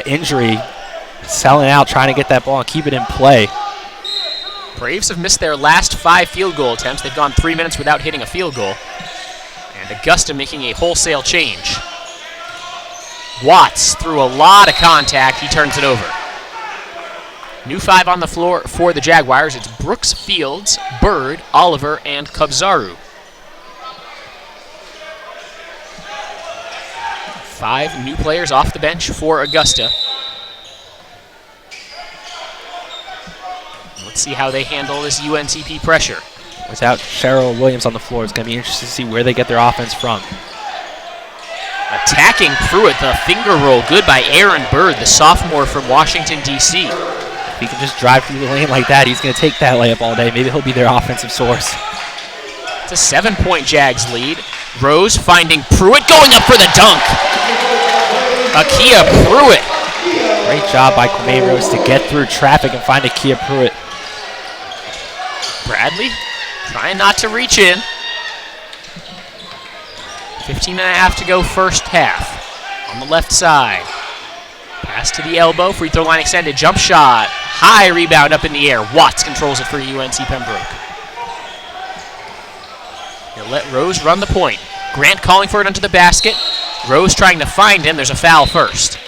Speaker 2: injury, selling out, trying to get that ball and keep it in play.
Speaker 1: Braves have missed their last 5 field goal attempts. They've gone 3 minutes without hitting a field goal. And Augusta making a wholesale change. Watts through a lot of contact. He turns it over. New 5 on the floor for the Jaguars. It's Brooks, Fields, Bird, Oliver, and Kabzaru. 5 new players off the bench for Augusta. Let's see how they handle this UNCP pressure.
Speaker 2: Without Cheryl Williams on the floor, it's going to be interesting to see where they get their offense from.
Speaker 1: Attacking Pruitt, the finger roll. Good by Aaron Bird, the sophomore from Washington, D.C.
Speaker 2: If he can just drive through the lane like that, he's going to take that layup all day. Maybe he'll be their offensive source.
Speaker 1: It's a 7-point Jags lead. Rose finding Pruitt, going up for the dunk. Akia Pruitt.
Speaker 2: Great job by Quamaine Rose to get through traffic and find Akia Pruitt.
Speaker 1: Bradley trying not to reach in. 15.5 to go first half. On the left side. Pass to the elbow, free throw line extended, jump shot. High rebound up in the air. Watts controls it for UNC Pembroke. He'll let Rose run the point. Grant calling for it onto the basket. Rose trying to find him. There's a foul first.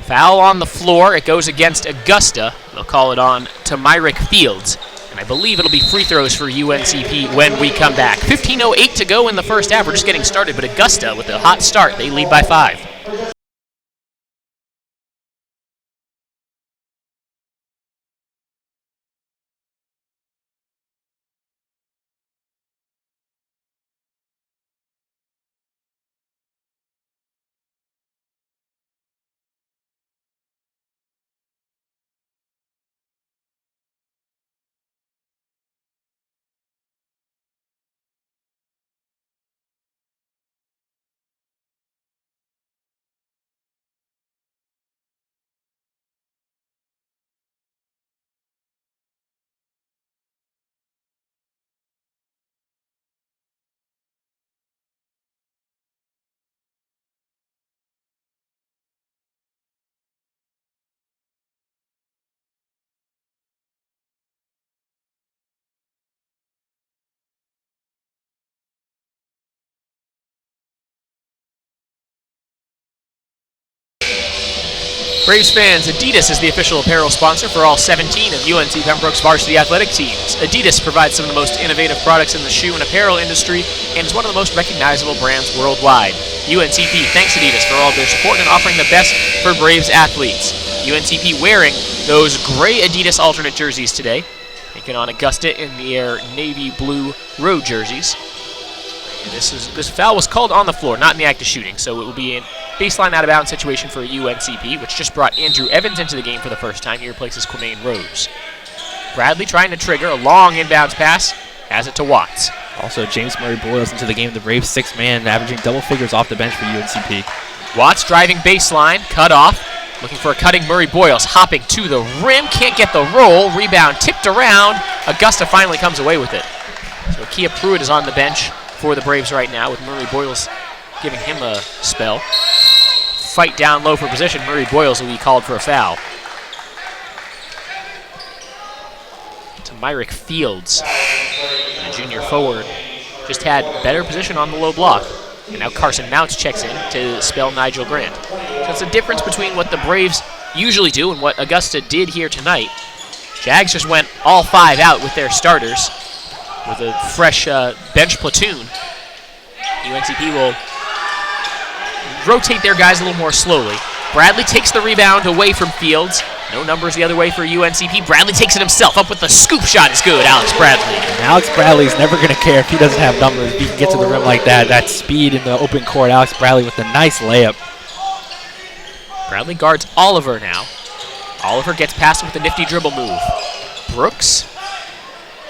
Speaker 1: Foul on the floor. It goes against Augusta. They'll call it on to Myrick Fields. And I believe it'll be free throws for UNCP when we come back. 15:08 to go in the first half. We're just getting started, but Augusta with a hot start. They lead by 5. Braves fans, Adidas is the official apparel sponsor for all 17 of UNC Pembroke's varsity athletic teams. Adidas provides some of the most innovative products in the shoe and apparel industry and is one of the most recognizable brands worldwide. UNCP thanks Adidas for all their support and offering the best for Braves athletes. UNCP wearing those gray Adidas alternate jerseys today, taking on Augusta in their navy blue road jerseys. And this foul was called on the floor, not in the act of shooting, so it will be a baseline out-of-bounds situation for UNCP, which just brought Andrew Evans into the game for the first time. He replaces Quamaine Rose. Bradley trying to trigger a long inbounds pass, has it to Watts.
Speaker 2: Also, James Murray Boyles into the game, the Braves 6th man, averaging double figures off the bench for UNCP.
Speaker 1: Watts driving baseline, cut off, looking for a cutting Murray Boyles, hopping to the rim, can't get the roll, rebound tipped around. Augusta finally comes away with it. So Akia Pruitt is on the bench for the Braves right now, with Murray Boyles giving him a spell. Fight down low for position. Murray Boyles will be called for a foul. To Myrick Fields, the junior forward, just had better position on the low block. And now Carson Mounts checks in to spell Nigel Grant. So it's a difference between what the Braves usually do and what Augusta did here tonight. Jags just went all 5 out with their starters with a fresh bench platoon. UNCP will rotate their guys a little more slowly. Bradley takes the rebound away from Fields. No numbers the other way for UNCP. Bradley takes it himself. Up with the scoop shot is good. Alex Bradley.
Speaker 2: And Alex Bradley's never going to care if he doesn't have numbers. If he can get to the rim like that. That speed in the open court. Alex Bradley with a nice layup.
Speaker 1: Bradley guards Oliver now. Oliver gets past him with a nifty dribble move. Brooks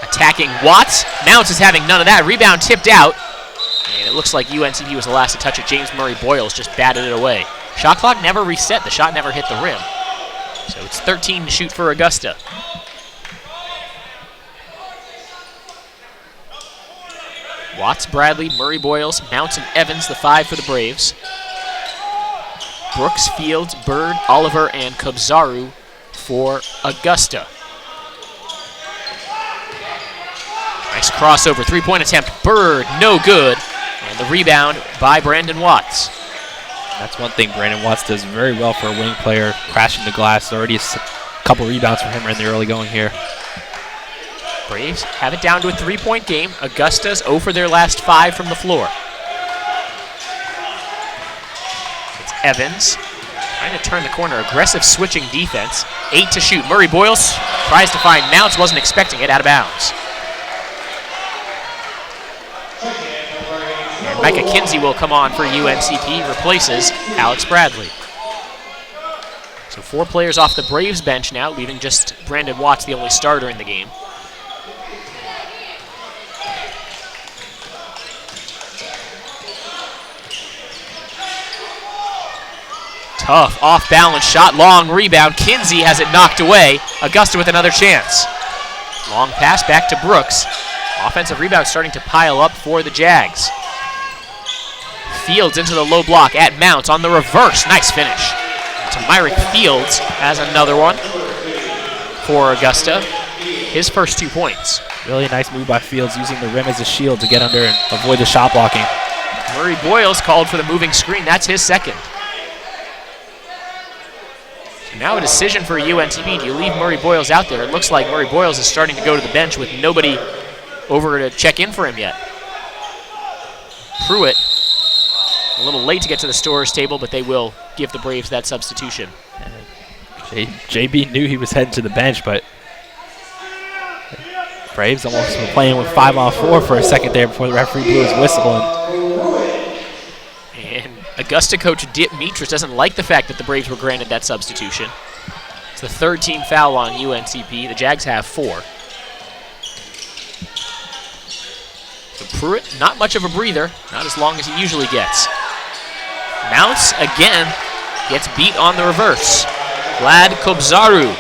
Speaker 1: attacking Watts. Mounts is having none of that. Rebound tipped out. And it looks like UNCP was the last to touch it. James Murray Boyles just batted it away. Shot clock never reset. The shot never hit the rim. So it's 13 to shoot for Augusta. Watts, Bradley, Murray Boyles, Mounts, and Evans, the 5 for the Braves. Brooks, Fields, Bird, Oliver, and Kobzaru for Augusta. Nice crossover, three-point attempt. Bird, no good. And the rebound by Brandon Watts.
Speaker 2: That's one thing Brandon Watts does very well for a wing player, crashing the glass. Already a couple rebounds for him in the early going here.
Speaker 1: Braves have it down to a three-point game. Augusta's 0 for their last 5 from the floor. It's Evans trying to turn the corner. Aggressive switching defense. 8 to shoot. Murray Boyles tries to find Mounts. Wasn't expecting it. Out of bounds. And Micah Kinsey will come on for UNCP. Replaces Alex Bradley. So 4 players off the Braves bench now, leaving just Brandon Watts, the only starter in the game. Tough off-balance shot, long rebound. Kinsey has it knocked away. Augusta with another chance. Long pass back to Brooks. Offensive rebound starting to pile up for the Jags. Fields into the low block at Mounts on the reverse. Nice finish. To Myrick Fields has another one for Augusta. His first 2 points.
Speaker 2: Really nice move by Fields, using the rim as a shield to get under and avoid the shot blocking.
Speaker 1: Murray Boyles called for the moving screen. That's his second. Now a decision for UNCP. Do you leave Murray Boyles out there? It looks like Murray Boyles is starting to go to the bench with nobody over to check in for him yet. Pruitt, a little late to get to the scorer's table, but they will give the Braves that substitution.
Speaker 2: JB knew he was heading to the bench, but Braves almost were playing with 5-on-4 for a second there before the referee blew his whistle.
Speaker 1: And Augusta coach Dick Mitras doesn't like the fact that the Braves were granted that substitution. It's the 3rd team foul on UNCP. The Jags have 4. So Pruitt, not much of a breather, not as long as he usually gets. Mounts again gets beat on the reverse. Vlad Kobzaru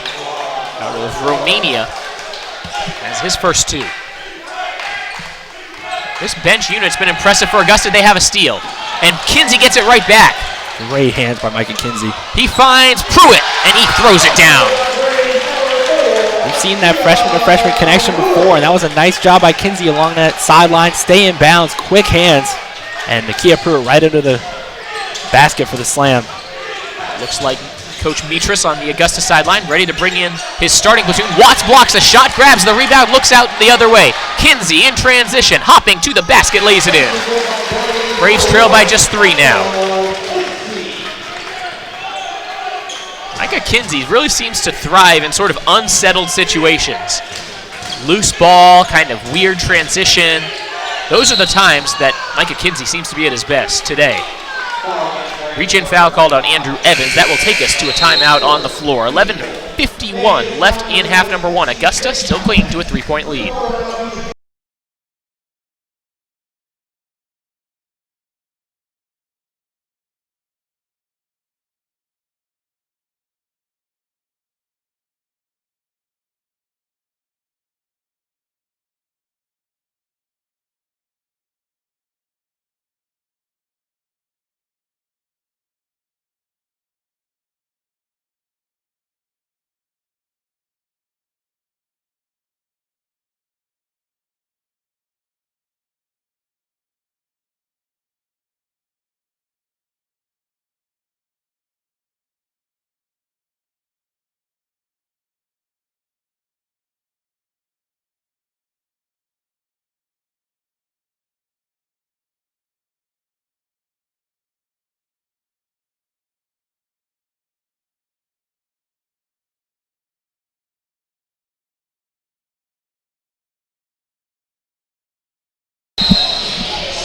Speaker 1: out of Romania has his first 2. This bench unit's been impressive for Augusta. They have a steal. And Kinsey gets it right back.
Speaker 2: Great hands by Micah Kinsey.
Speaker 1: He finds Pruitt, and he throws it down.
Speaker 2: We've seen that freshman-to-freshman connection before, and that was a nice job by Kinsey along that sideline. Stay in bounds, quick hands, and Nakia Pruitt right into the basket for the slam.
Speaker 1: Looks like Coach Mitras on the Augusta sideline, ready to bring in his starting platoon. Watts blocks a shot, grabs the rebound, looks out the other way. Kinsey in transition, hopping to the basket, lays it in. Braves trail by just 3 now. Micah Kinsey really seems to thrive in sort of unsettled situations. Loose ball, kind of weird transition. Those are the times that Micah Kinsey seems to be at his best today. Reach-in foul called on Andrew Evans. That will take us to a timeout on the floor. 11:51 left in half number 1. Augusta still clinging to a 3-point lead.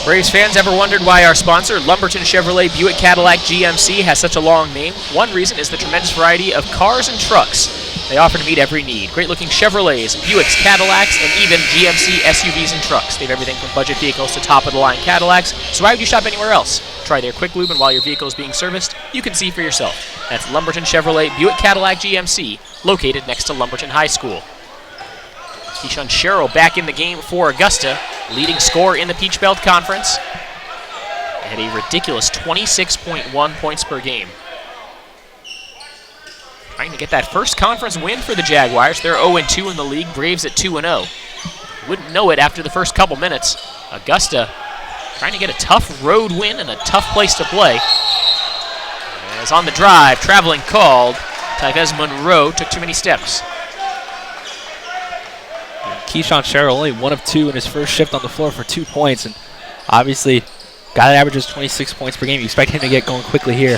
Speaker 1: Braves fans ever wondered why our sponsor, Lumberton Chevrolet Buick Cadillac GMC, has such a long name? One reason is the tremendous variety of cars and trucks they offer to meet every need. Great-looking Chevrolets, Buicks, Cadillacs, and even GMC SUVs and trucks. They have everything from budget vehicles to top-of-the-line Cadillacs, so why would you shop anywhere else? Try their quick lube, and while your vehicle is being serviced, you can see for yourself. That's Lumberton Chevrolet Buick Cadillac GMC, located next to Lumberton High School. Keyshawn Sherrill back in the game for Augusta, leading scorer in the Peach Belt Conference, at a ridiculous 26.1 points per game. Trying to get that first conference win for the Jaguars. They're 0-2 in the league, Braves at 2-0. Wouldn't know it after the first couple minutes. Augusta trying to get a tough road win and a tough place to play. As on the drive, traveling called. Tyvez Monroe took too many steps.
Speaker 2: Keyshawn Sherrill only 1 of 2 in his first shift on the floor for 2 points, and obviously guy that averages 26 points per game. You expect him to get going quickly here,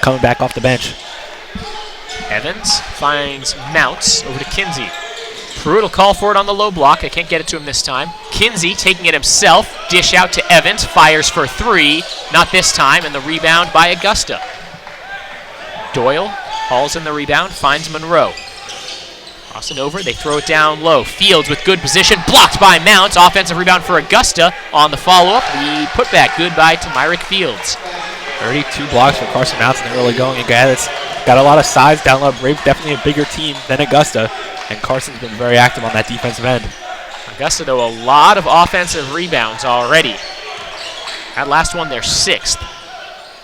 Speaker 2: coming back off the bench.
Speaker 1: Evans finds Mounts over to Kinsey. Pruitt will call for it on the low block. I can't get it to him this time. Kinsey taking it himself. Dish out to Evans. Fires for 3. Not this time, and the rebound by Augusta. Doyle hauls in the rebound, finds Monroe. Crossing over, they throw it down low. Fields with good position, blocked by Mounts. Offensive rebound for Augusta. On the follow-up, the putback good by Myrick Fields.
Speaker 2: 32 blocks for Carson Mounts in the early going. A guy that's got a lot of size down low. Braves definitely a bigger team than Augusta, and Carson's been very active on that defensive end.
Speaker 1: Augusta, though, a lot of offensive rebounds already. That last one, their 6th.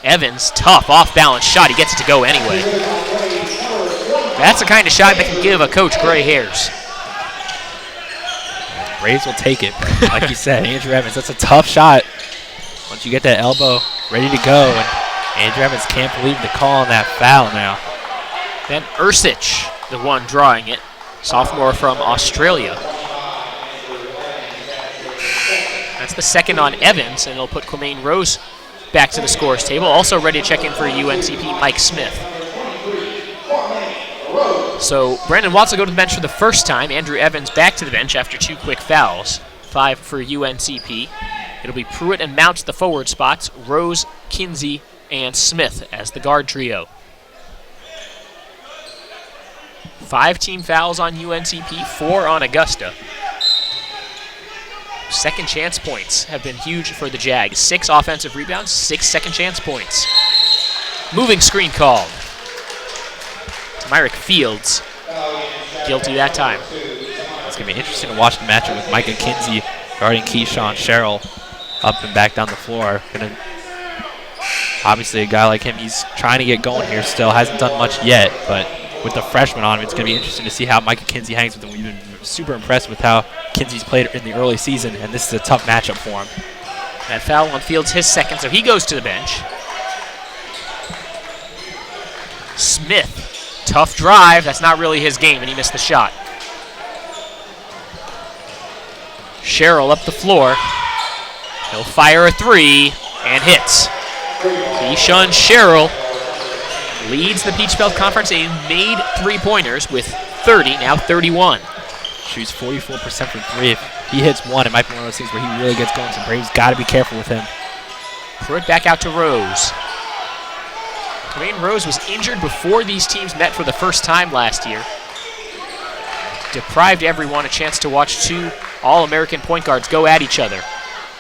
Speaker 1: Evans, tough, off-balance shot. He gets it to go anyway. That's the kind of shot that can give a coach gray hairs.
Speaker 2: Braves will take it. Like you said, Andrew Evans, that's a tough shot. Once you get that elbow ready to go, and Andrew Evans can't believe the call on that foul now.
Speaker 1: Then Ursich, the one drawing it, sophomore from Australia. That's the second on Evans, and it'll put Quamaine Rose back to the scorer's table. Also ready to check in for UNCP, Mike Smith. So Brandon Watts will go to the bench for the first time. Andrew Evans back to the bench after 2 quick fouls. 5 for UNCP. It'll be Pruitt and Mounts the forward spots, Rose, Kinsey, and Smith as the guard trio. 5 team fouls on UNCP, 4 on Augusta. Second chance points have been huge for the Jags. 6 offensive rebounds, 6 second chance points. Moving screen called. Myrick Fields, guilty that time.
Speaker 2: It's going to be interesting to watch the matchup with Micah Kinsey guarding Keyshawn Sherrill up and back down the floor. Obviously, a guy like him, he's trying to get going here still. Hasn't done much yet, but with the freshman on him, it's going to be interesting to see how Micah Kinsey hangs with him. We've been super impressed with how Kinsey's played in the early season, and this is a tough matchup for him.
Speaker 1: That foul on Fields, his second, so he goes to the bench. Smith, tough drive. That's not really his game, and he missed the shot. Sherrill up the floor. He'll fire a 3 and hits. Keyshawn Sherrill leads the Peach Belt Conference in made 3-pointers with 30, now 31.
Speaker 2: Shoots 44% from 3. If he hits one, it might be one of those things where he really gets going. So Braves got to be careful with him.
Speaker 1: Throw it back out to Rose. Quamaine Rose was injured before these teams met for the first time last year. Deprived everyone a chance to watch 2 All-American point guards go at each other.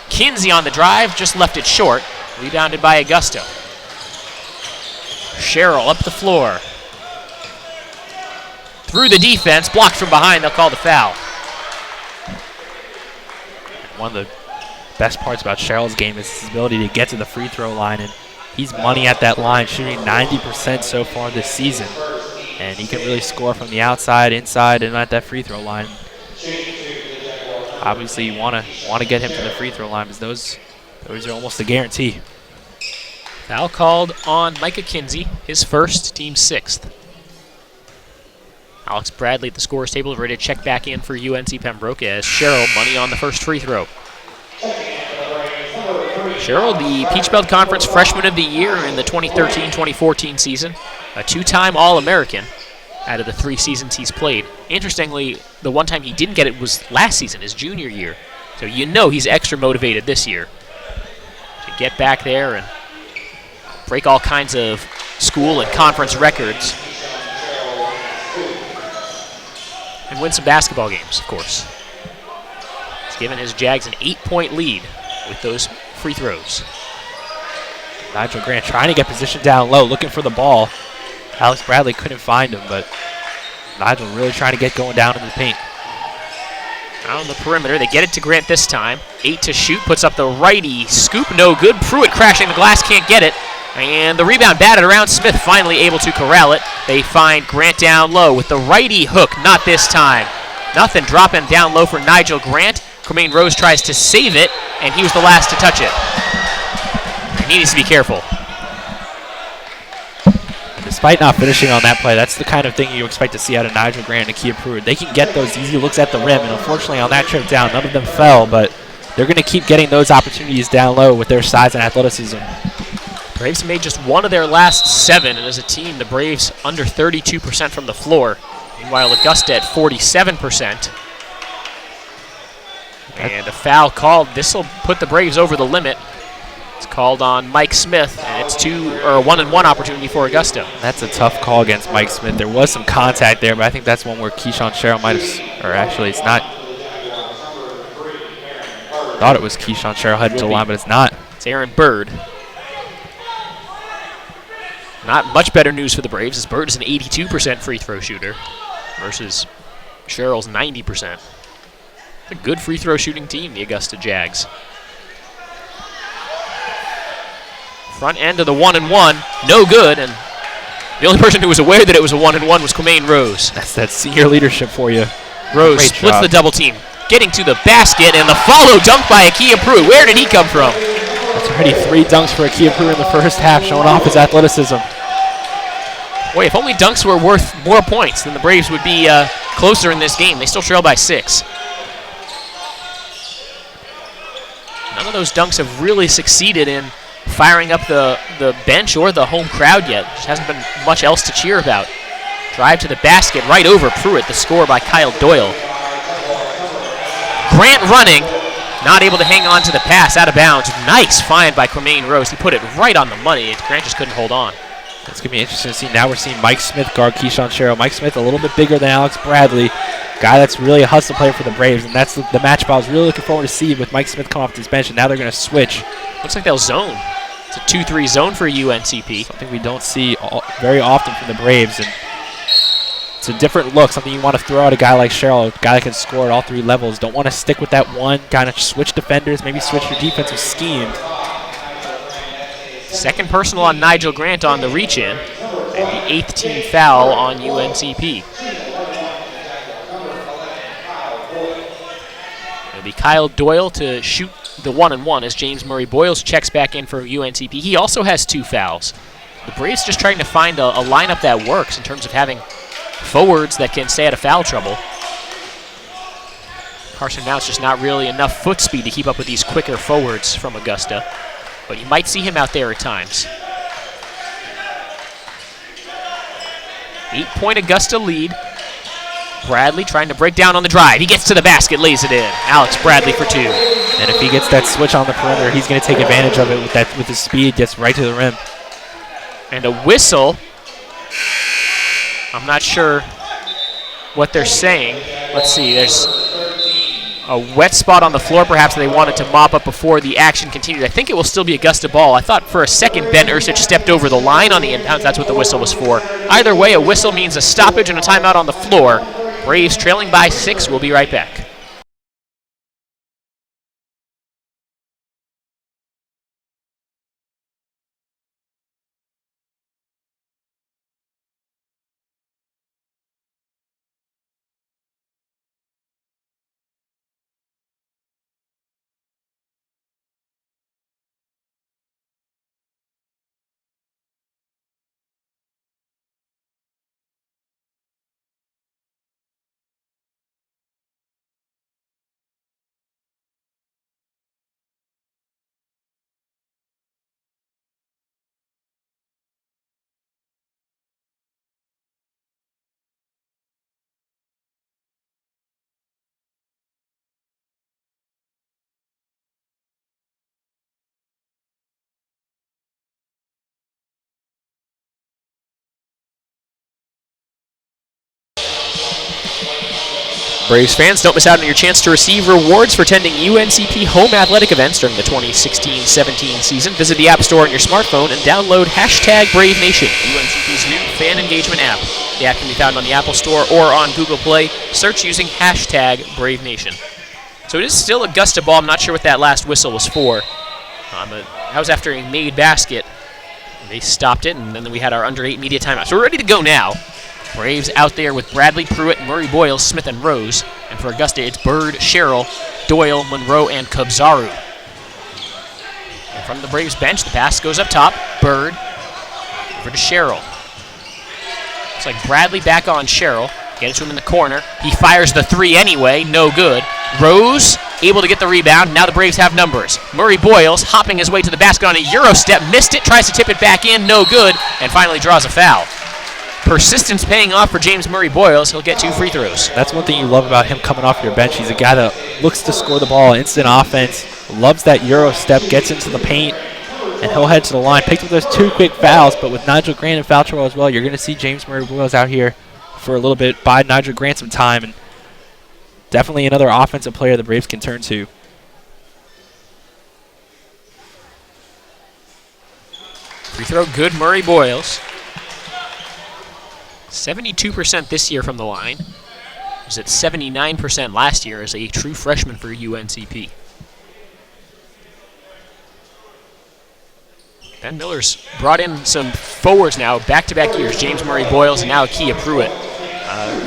Speaker 1: Kinsey on the drive, just left it short. Rebounded by Augusta. Sherrill up the floor. Through the defense, blocked from behind, they'll call the foul.
Speaker 2: One of the best parts about Sherrill's game is his ability to get to the free throw line, and he's money at that line, shooting 90% so far this season. And he can really score from the outside, inside, and at that free throw line. Obviously, you want to get him to the free throw line because those are almost a guarantee.
Speaker 1: Foul called on Micah Kinsey, his first, team 6th. Alex Bradley at the scorer's table, ready to check back in for UNC Pembroke as Sherrill money on the first free throw. Sherrill, the Peach Belt Conference Freshman of the Year in the 2013-2014 season, a 2-time All-American out of the 3 seasons he's played. Interestingly, the one time he didn't get it was last season, his junior year. So you know he's extra motivated this year to get back there and break all kinds of school and conference records. And win some basketball games, of course. He's given his Jags an 8-point lead with those free throws.
Speaker 2: Nigel Grant trying to get position down low, looking for the ball. Alex Bradley couldn't find him, but Nigel really trying to get going down in the paint.
Speaker 1: On the perimeter, they get it to Grant this time. 8 to shoot, puts up the righty scoop, no good. Pruitt crashing the glass, can't get it. And the rebound batted around. Smith finally able to corral it. They find Grant down low with the righty hook, not this time. Nothing dropping down low for Nigel Grant. Tremaine Rose tries to save it, and he was the last to touch it. He needs to be careful.
Speaker 2: Despite not finishing on that play, that's the kind of thing you expect to see out of Nigel Grant and Akia Pruitt. They can get those easy looks at the rim, and unfortunately on that trip down, none of them fell, but they're going to keep getting those opportunities down low with their size and athleticism.
Speaker 1: Braves made just one of their last 7, and as a team, the Braves under 32% from the floor. Meanwhile, Augusta at 47%. And a foul called. This will put the Braves over the limit. It's called on Mike Smith, and it's a 1-and-1 opportunity for Augusta.
Speaker 2: That's a tough call against Mike Smith. There was some contact there, but I think that's one where Keyshawn Sherrill might have, or actually it's not. Thought it was Keyshawn Sherrill headed to the line, but it's not.
Speaker 1: It's Aaron Bird. Not much better news for the Braves, as Bird is an 82% free throw shooter versus Sherrill's 90%. It's a good free throw shooting team, the Augusta Jags. Front end of the 1-and-1, no good, and the only person who was aware that it was a 1-and-1 was Tremaine Rose.
Speaker 2: That's that senior leadership for you.
Speaker 1: Rose splits the double team, getting to the basket, and the follow dunk by Akia Pruitt. Where did he come from?
Speaker 2: That's already 3 dunks for Akia Pruitt in the first half, showing off his athleticism.
Speaker 1: Boy, if only dunks were worth more points, then the Braves would be closer in this game. They still trail by 6. None of those dunks have really succeeded in firing up the bench or the home crowd yet. Just hasn't been much else to cheer about. Drive to the basket, right over Pruitt, the score by Kyle Doyle. Grant running, not able to hang on to the pass, out of bounds. Nice find by Tremaine Rose. He put it right on the money. Grant just couldn't hold on.
Speaker 2: It's going to be interesting to see. Now we're seeing Mike Smith guard Keyshawn Sherrill. Mike Smith a little bit bigger than Alex Bradley. Guy that's really a hustle player for the Braves, and that's the matchup I was really looking forward to see with Mike Smith come off this bench, and now they're going to switch.
Speaker 1: Looks like they'll zone. It's a 2-3 zone for UNCP.
Speaker 2: Something we don't see very often from the Braves, and it's a different look, something you want to throw at a guy like Sherrill, a guy that can score at all 3 levels. Don't want to stick with that one, kind of switch defenders, maybe switch your defensive scheme.
Speaker 1: Second personal on Nigel Grant on the reach-in, and the 8th team foul on UNCP. It'll be Kyle Doyle to shoot the 1-and-1 as James Murray Boyles checks back in for UNCP. He also has 2 fouls. The Braves just trying to find a lineup that works in terms of having forwards that can stay out of foul trouble. Carson Mount's just not really enough foot speed to keep up with these quicker forwards from Augusta, but you might see him out there at times. 8-point Augusta lead. Bradley trying to break down on the drive. He gets to the basket, lays it in. Alex Bradley for 2.
Speaker 2: And if he gets that switch on the perimeter, he's going to take advantage of it with his speed, gets right to the rim.
Speaker 1: And a whistle. I'm not sure what they're saying. Let's see, there's a wet spot on the floor perhaps that they wanted to mop up before the action continued. I think it will still be Augusta ball. I thought for a second Ben Ursich stepped over the line on the inbound. That's what the whistle was for. Either way, a whistle means a stoppage and a timeout on the floor. Braves trailing by 6. We'll be right back. Braves fans, don't miss out on your chance to receive rewards for attending UNCP home athletic events during the 2016-17 season. Visit the App Store on your smartphone and download #BraveNation, UNCP's new fan engagement app. The app can be found on the Apple Store or on Google Play. Search using #BraveNation. So it is still Augusta ball. I'm not sure what that last whistle was for. That was after a made basket. They stopped it, and then we had our under 8 media timeout. So we're ready to go now. Braves out there with Bradley, Pruitt, Murray Boyles, Smith, and Rose. And for Augusta, it's Bird, Sherrill, Doyle, Monroe, and Kobzaru. And from the Braves bench, the pass goes up top. Bird over to Sherrill. It's like Bradley back on Sherrill. Get it to him in the corner. He fires the 3 anyway. No good. Rose able to get the rebound. Now the Braves have numbers. Murray Boyles hopping his way to the basket on a Euro step. Missed it. Tries to tip it back in. No good. And finally draws a foul. Persistence paying off for James Murray Boyles. He'll get 2 free throws.
Speaker 2: That's one thing you love about him coming off your bench. He's a guy that looks to score the ball, instant offense, loves that Euro step, gets into the paint, and he'll head to the line. Picked up those 2 quick fouls, but with Nigel Grant in foul trouble as well, you're going to see James Murray Boyles out here for a little bit, buy Nigel Grant some time, and definitely another offensive player the Braves can turn to.
Speaker 1: Free throw good, Murray Boyles. 72% this year from the line. Was at 79% last year as a true freshman for UNCP. Ben Miller's brought in some forwards now, back-to-back years. James Murray Boyles and now Akia Pruitt.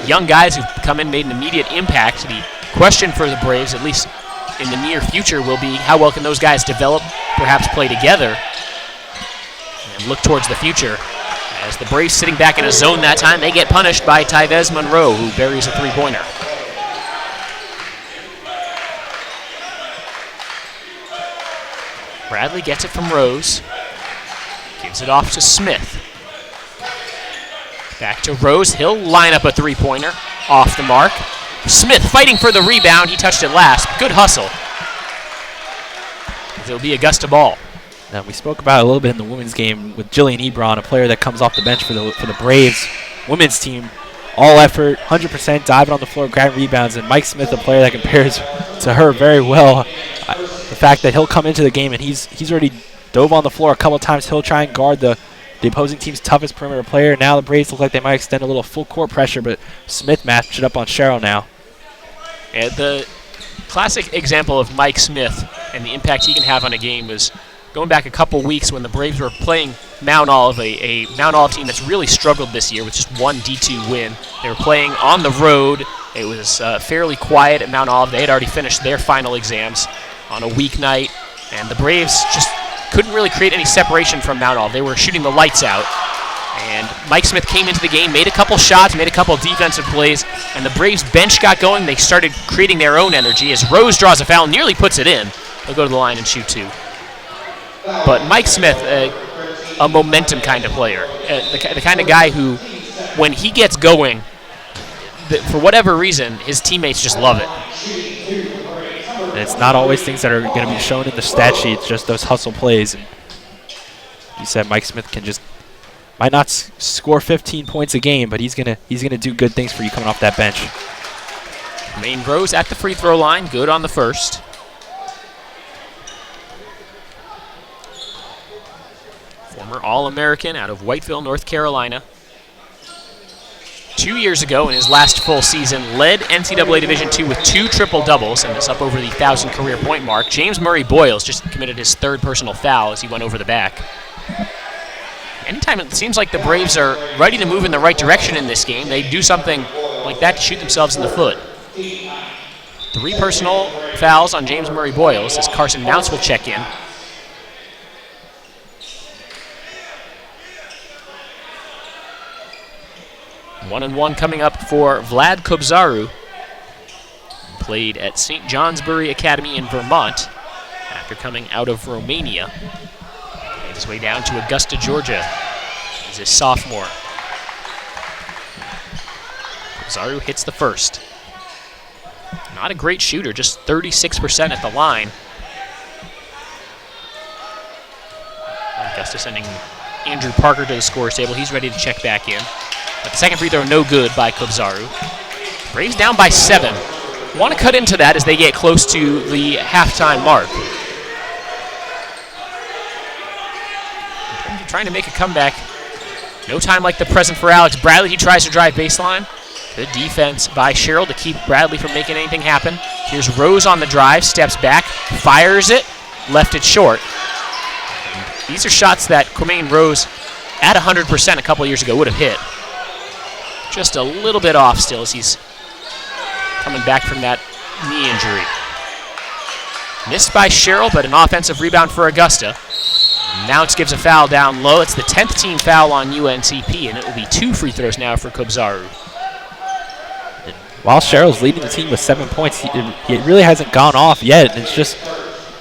Speaker 1: Young guys who've come in, made an immediate impact. The question for the Braves, at least in the near future, will be how well can those guys develop, perhaps play together, and look towards the future. As the Braves sitting back in a zone that time, they get punished by Tyvez Monroe, who buries a 3-pointer. Bradley gets it from Rose. Gives it off to Smith. Back to Rose. He'll line up a 3-pointer. Off the mark. Smith fighting for the rebound. He touched it last. Good hustle. It'll be Augusta ball.
Speaker 2: Now, we spoke about it a little bit in the women's game with Jillian Ebron, a player that comes off the bench for the Braves women's team. All effort, 100%, diving on the floor, grabbing rebounds, and Mike Smith, a player that compares to her very well. The fact that he'll come into the game and he's already dove on the floor a couple times. He'll try and guard the opposing team's toughest perimeter player. Now the Braves look like they might extend a little full court pressure, but Smith matched it up on Sherrill now.
Speaker 1: And the classic example of Mike Smith and the impact he can have on a game was going back a couple weeks when the Braves were playing Mount Olive, a Mount Olive team that's really struggled this year with just one D2 win. They were playing on the road. It was fairly quiet at Mount Olive. They had already finished their final exams on a weeknight, and the Braves just couldn't really create any separation from Mount Olive. They were shooting the lights out, and Mike Smith came into the game, made a couple shots, made a couple defensive plays, and the Braves bench got going. They started creating their own energy as Rose draws a foul, nearly puts it in. They'll go to the line and shoot 2. But Mike Smith, a momentum kind of player, the kind of guy who, when he gets going, for whatever reason, his teammates just love it.
Speaker 2: And it's not always things that are going to be shown in the stat sheet, it's just those hustle plays. And you said Mike Smith might not score 15 points a game, but he's gonna do good things for you coming off that bench.
Speaker 1: Maine Rose at the free throw line, good on the first. Former All-American out of Whiteville, North Carolina. 2 years ago, in his last full season, led NCAA Division II with 2 triple-doubles and is up over the 1,000 career point mark. James Murray Boyles just committed his 3rd personal foul as he went over the back. Anytime it seems like the Braves are ready to move in the right direction in this game, they do something like that to shoot themselves in the foot. 3 personal fouls on James Murray Boyles as Carson Mounts will check in. One-and-one coming up for Vlad Kobzaru. Played at St. Johnsbury Academy in Vermont after coming out of Romania. Made his way down to Augusta, Georgia as a sophomore. Kobzaru hits the first. Not a great shooter, just 36% at the line. Augusta sending Andrew Parker to the scorer's table. He's ready to check back in. But the second free throw no good by Kobzaru. Braves down by 7. want to cut into that as they get close to the halftime mark. Trying to make a comeback. No time like the present for Alex Bradley. He tries to drive baseline. Good defense by Sherrill to keep Bradley from making anything happen. Here's Rose on the drive, steps back, fires it, left it short. And these are shots that Quamaine Rose at 100% a couple years ago would have hit. Just a little bit off still as he's coming back from that knee injury. Missed by Sherrill, but an offensive rebound for Augusta. Mounts gives a foul down low. It's the 10th team foul on UNCP, and it will be 2 free throws now for Kobzaru.
Speaker 2: While Sherrill's leading the team with 7 points, it really hasn't gone off yet. It's just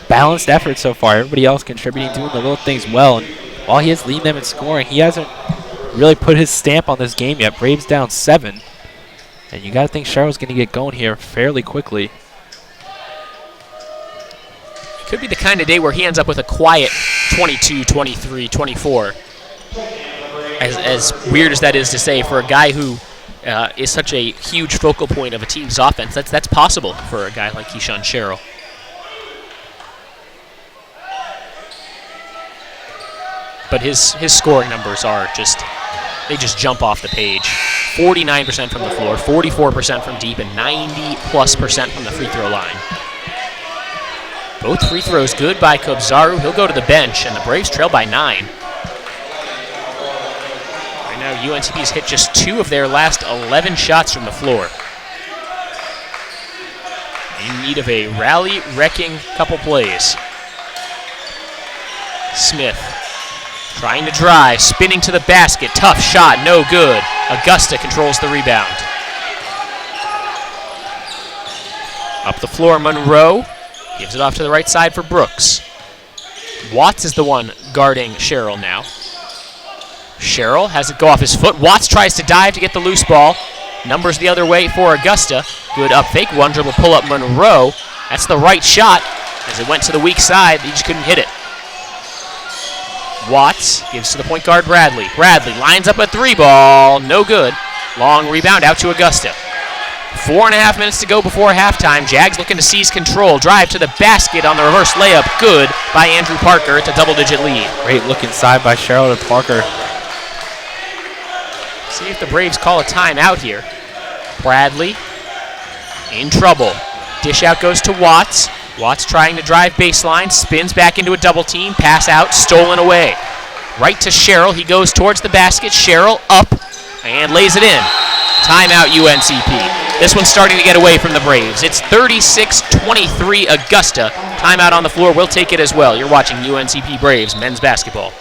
Speaker 2: balanced effort so far. Everybody else contributing, doing the little things well. And while he is leading them in scoring, he hasn't really put his stamp on this game yet. Braves down 7. And you got to think Sherrill's going to get going here fairly quickly.
Speaker 1: Could be the kind of day where he ends up with a quiet 22, 23, 24. As weird as that is to say for a guy who is such a huge focal point of a team's offense, that's possible for a guy like Keyshawn Sherrill. But his scoring numbers are they just jump off the page. 49% from the floor, 44% from deep, and 90+% from the free throw line. Both free throws good by Kobzaru. He'll go to the bench, and the Braves trail by 9. Right now, UNCP has hit just 2 of their last 11 shots from the floor. In need of a rally-wrecking couple plays. Smith trying to drive, spinning to the basket. Tough shot, no good. Augusta controls the rebound. Up the floor, Monroe. Gives it off to the right side for Brooks. Watts is the one guarding Sherrill now. Sherrill has it go off his foot. Watts tries to dive to get the loose ball. Numbers the other way for Augusta. Good up fake, one dribble pull up Monroe. That's the right shot. As it went to the weak side, he just couldn't hit it. Watts gives to the point guard Bradley. Bradley lines up a 3 ball. No good. Long rebound out to Augusta. 4.5 minutes to go before halftime. Jags looking to seize control. Drive to the basket on the reverse layup. Good by Andrew Parker. It's a double-digit lead.
Speaker 2: Great look inside by Sherrill to Parker.
Speaker 1: See if the Braves call a timeout here. Bradley in trouble. Dish out goes to Watts. Watts trying to drive baseline. Spins back into a double team. Pass out. Stolen away. Right to Sherrill. He goes towards the basket. Sherrill up and lays it in. Timeout UNCP. This one's starting to get away from the Braves. It's 36-23 Augusta. Timeout on the floor. We'll take it as well. You're watching UNCP Braves men's basketball.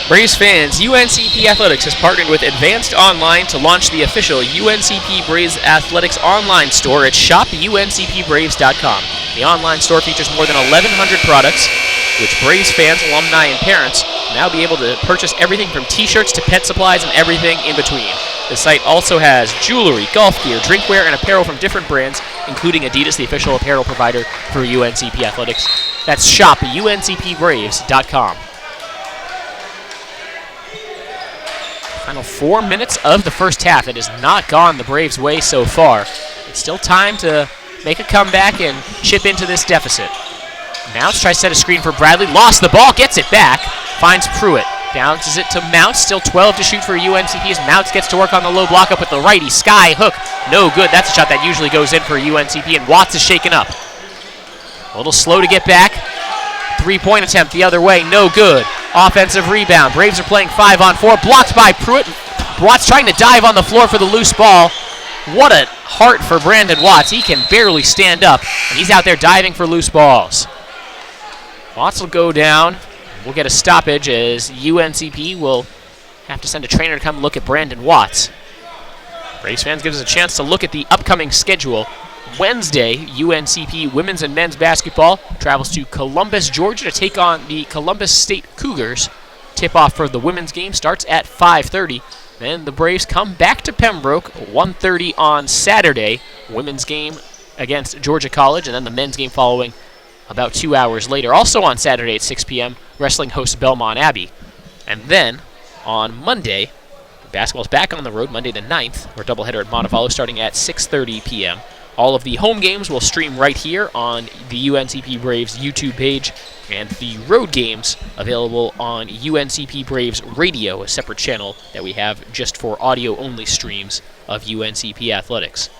Speaker 1: Braves fans, UNCP Athletics has partnered with Advanced Online to launch the official UNCP Braves Athletics online store at shopuncpbraves.com. The online store features more than 1,100 products, which Braves fans, alumni, and parents will now be able to purchase everything from t-shirts to pet supplies and everything in between. The site also has jewelry, golf gear, drinkware, and apparel from different brands, including Adidas, the official apparel provider for UNCP Athletics. That's shopuncpbraves.com. Final 4 minutes of the first half. It has not gone the Braves' way so far. It's still time to make a comeback and chip into this deficit. Mounts tries to set a screen for Bradley. Lost the ball, gets it back. finds Pruitt. Bounces it to Mounts. Still 12 to shoot for UNCP as Mounts gets to work on the low block up with the righty. Sky hook. No good. That's a shot that usually goes in for UNCP, and Watts is shaken up. A little slow to get back. Three-point attempt the other way. No good. Offensive rebound. Braves are playing 5-on-4. Blocked by Pruitt. Watts trying to dive on the floor for the loose ball. What a heart for Brandon Watts. He can barely stand up, and he's out there diving for loose balls. Watts will go down. We'll get a stoppage as UNCP will have to send a trainer to come look at Brandon Watts. Braves fans gives us a chance to look at the upcoming schedule. Wednesday, UNCP women's and men's basketball travels to Columbus, Georgia to take on the Columbus State Cougars. Tip-off for the women's game starts at 5:30. Then the Braves come back to Pembroke, 1:30 on Saturday. Women's game against Georgia College, and then the men's game following about 2 hours later. Also on Saturday at 6 p.m., wrestling hosts Belmont Abbey. And then on Monday, basketball's back on the road, Monday the 9th, or doubleheader at Montevallo starting at 6:30 p.m. All of the home games will stream right here on the UNCP Braves YouTube page, and the road games available on UNCP Braves Radio, a separate channel that we have just for audio-only streams of UNCP athletics.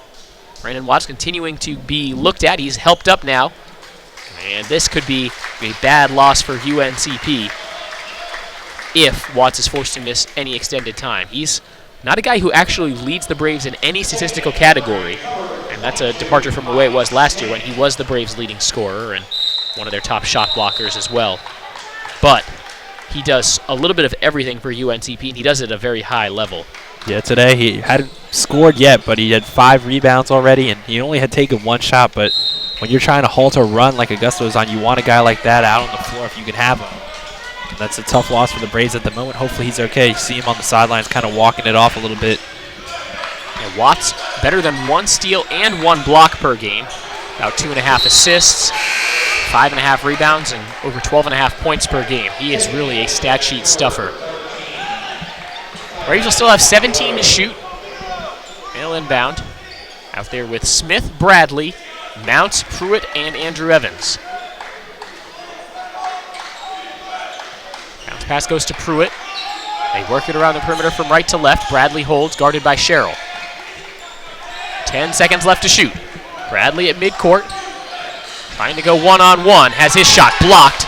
Speaker 1: Brandon Watts continuing to be looked at. He's helped up now, and this could be a bad loss for UNCP if Watts is forced to miss any extended time. He's not a guy who actually leads the Braves in any statistical category, and that's a departure from the way it was last year when he was the Braves' leading scorer and one of their top shot blockers as well. But he does a little bit of everything for UNCP, and he does it at a very high level.
Speaker 2: Yeah, today he hadn't scored yet, but he had 5 rebounds already, and he only had taken 1 shot. But when you're trying to halt a run like Augusta was on, you want a guy like that out on the floor if you can have him. And that's a tough loss for the Braves at the moment. Hopefully he's okay. You see him on the sidelines kind of walking it off a little bit.
Speaker 1: And Watts better than 1 steal and 1 block per game. About 2.5 assists, 5.5 rebounds, and over 12.5 points per game. He is really a stat sheet stuffer. Braves will still have 17 to shoot. Mail inbound. Out there with Smith, Bradley, Mounts, Pruitt, and Andrew Evans. Bounce pass goes to Pruitt. They work it around the perimeter from right to left. Bradley holds, guarded by Sherrill. 10 seconds left to shoot. Bradley at midcourt. Trying to go one-on-one. Has his shot blocked.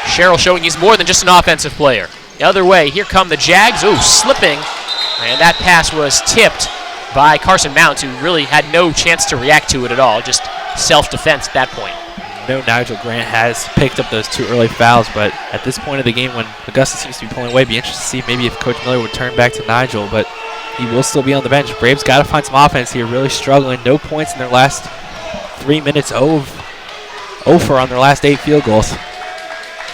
Speaker 1: Sherrill showing he's more than just an offensive player. The other way, here come the Jags. Ooh, slipping. And that pass was tipped by Carson Mounts, who really had no chance to react to it at all. Just self-defense at that point.
Speaker 2: No, Nigel Grant has picked up those 2 early fouls, but at this point of the game when Augusta seems to be pulling away, be interested to see maybe if Coach Miller would turn back to Nigel, but he will still be on the bench. Braves got to find some offense here, really struggling. No points in their last 3 minutes, 0 for on their last 8 field goals.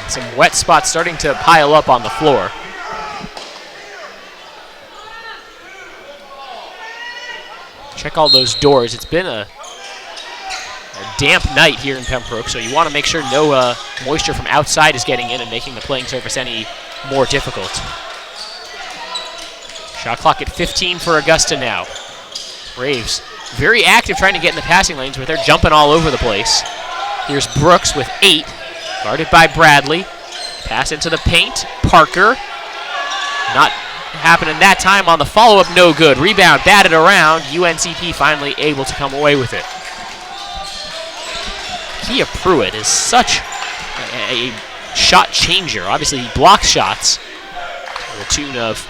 Speaker 1: Some wet spots starting to pile up on the floor. Check all those doors. It's been a damp night here in Pembroke, so you want to make sure no moisture from outside is getting in and making the playing surface any more difficult. Shot clock at 15 for Augusta now. Braves very active trying to get in the passing lanes, but they're jumping all over the place. Here's Brooks with 8, guarded by Bradley. Pass into the paint. Parker. Not happening that time on the follow-up, no good. Rebound batted around. UNCP finally able to come away with it. Kia Pruitt is such a shot changer. Obviously, he blocks shots to the tune of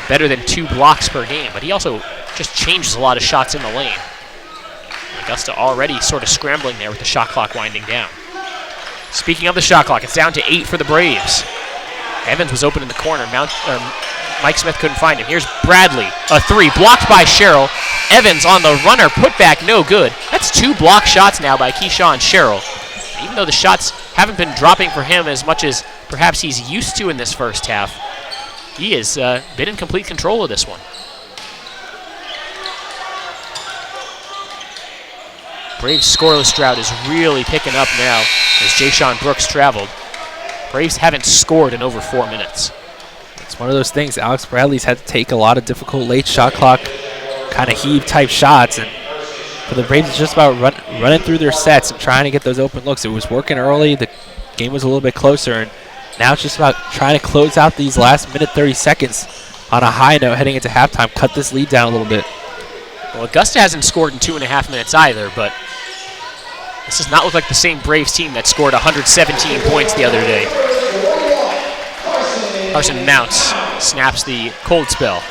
Speaker 1: better than 2 blocks per game, but he also just changes a lot of shots in the lane. Augusta already sort of scrambling there with the shot clock winding down. Speaking of the shot clock, it's down to 8 for the Braves. Evans was open in the corner. Mike Smith couldn't find him. Here's Bradley, a 3, blocked by Sherrill. Evans on the runner, put back, no good. That's 2 block shots now by Keyshawn Sherrill. Even though the shots haven't been dropping for him as much as perhaps he's used to in this first half, he has been in complete control of this one. Braves' scoreless drought is really picking up now as Jayshon Brooks traveled. Braves haven't scored in over 4 minutes.
Speaker 2: It's one of those things. Alex Bradley's had to take a lot of difficult late shot clock kind of heave type shots, and for the Braves it's just about running through their sets and trying to get those open looks. It was working early. The game was a little bit closer, and Now it's just about trying to close out these last minute 30 seconds on a high note heading into halftime, cut this lead down a little bit.
Speaker 1: Well, Augusta hasn't scored in 2.5 minutes either, but this does not look like the same Braves team that scored 117 points the other day. Carson Mounts snaps the cold spell.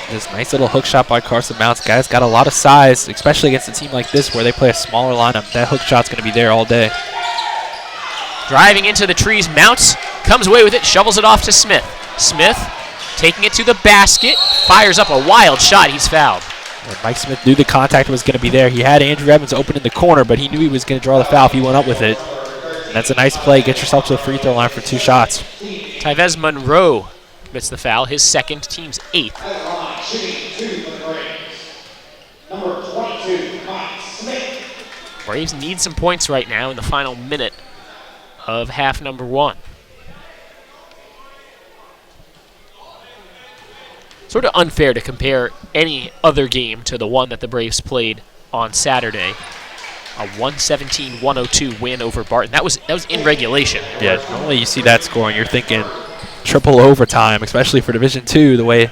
Speaker 2: This nice little hook shot by Carson Mounts. Guy's got a lot of size, especially against a team like this where they play a smaller lineup. That hook shot's going to be there all day.
Speaker 1: Driving into the trees, Mounts comes away with it, shovels it off to Smith. Smith taking it to the basket, fires up a wild shot. He's fouled.
Speaker 2: And Mike Smith knew the contact was going to be there. He had Andrew Evans open in the corner, but he knew he was going to draw the foul if he went up with it. And that's a nice play. Get yourself to the free throw line for 2 shots.
Speaker 1: Tyvez Monroe commits the foul, his second, team's 8th. Braves need some points right now in the final minute of half number 1. Sort of unfair to compare any other game to the one that the Braves played on Saturday. A 117-102 win over Barton. That was in regulation.
Speaker 2: Yeah, normally you see that score and you're thinking triple overtime, especially for Division II, the way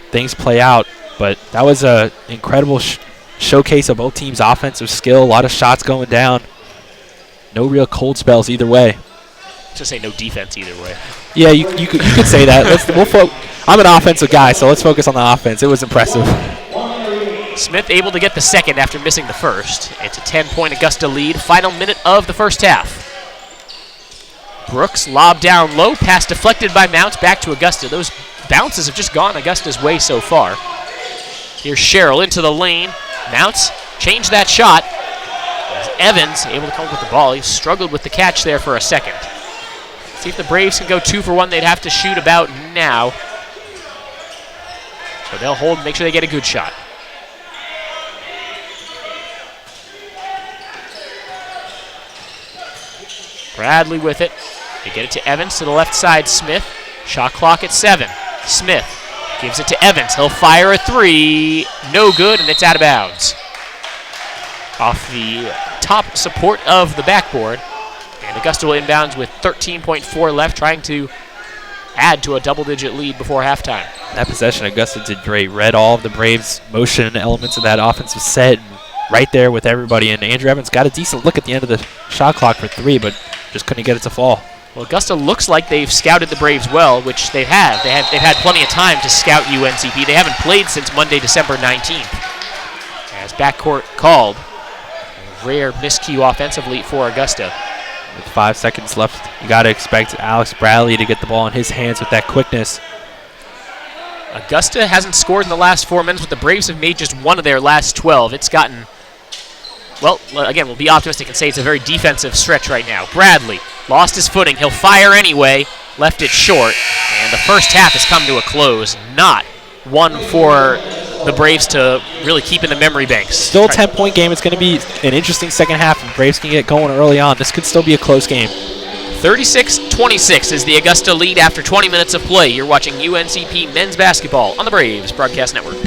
Speaker 2: things play out. But that was an incredible showcase of both teams' offensive skill. A lot of shots going down. No real cold spells either way.
Speaker 1: Just say no defense either way.
Speaker 2: Yeah, you could say that. I'm an offensive guy, so let's focus on the offense. It was impressive.
Speaker 1: Smith able to get the second after missing the first. It's a 10-point Augusta lead. Final minute of the first half. Brooks lob down low. Pass deflected by Mounts. Back to Augusta. Those bounces have just gone Augusta's way so far. Here's Sherrill into the lane. Mounts changed that shot. As Evans able to come up with the ball. He struggled with the catch there for a second. See if the Braves can go 2 for 1. They'd have to shoot about now. So they'll hold and make sure they get a good shot. Bradley with it. They get it to Evans to the left side. Smith. Shot clock at 7. Smith gives it to Evans. He'll fire a 3. No good, and it's out of bounds. Off the top support of the backboard. And Augusta will inbounds with 13.4 left, trying to add to a double-digit lead before halftime.
Speaker 2: That possession, Augusta did great. Read all of the Braves' motion elements of that offensive set, and right there with everybody. And Andrew Evans got a decent look at the end of the shot clock for 3, but just couldn't get it to fall.
Speaker 1: Well, Augusta looks like they've scouted the Braves well, which they have. They've had plenty of time to scout UNCP. They haven't played since Monday, December 19th. As backcourt called, a rare miscue offensively for Augusta.
Speaker 2: With 5 seconds left, you got to expect Alex Bradley to get the ball in his hands with that quickness.
Speaker 1: Augusta hasn't scored in the last 4 minutes, but the Braves have made just one of their last 12. It's gotten, well, again, we'll be optimistic and say it's a very defensive stretch right now. Bradley lost his footing. He'll fire anyway. Left it short. And the first half has come to a close. Not one for the Braves to really keep in the memory banks.
Speaker 2: Still a 10-point game. It's going to be an interesting second half. If the Braves can get going early on, this could still be a close game.
Speaker 1: 36-26 is the Augusta lead after 20 minutes of play. You're watching UNCP men's basketball on the Braves Broadcast Network.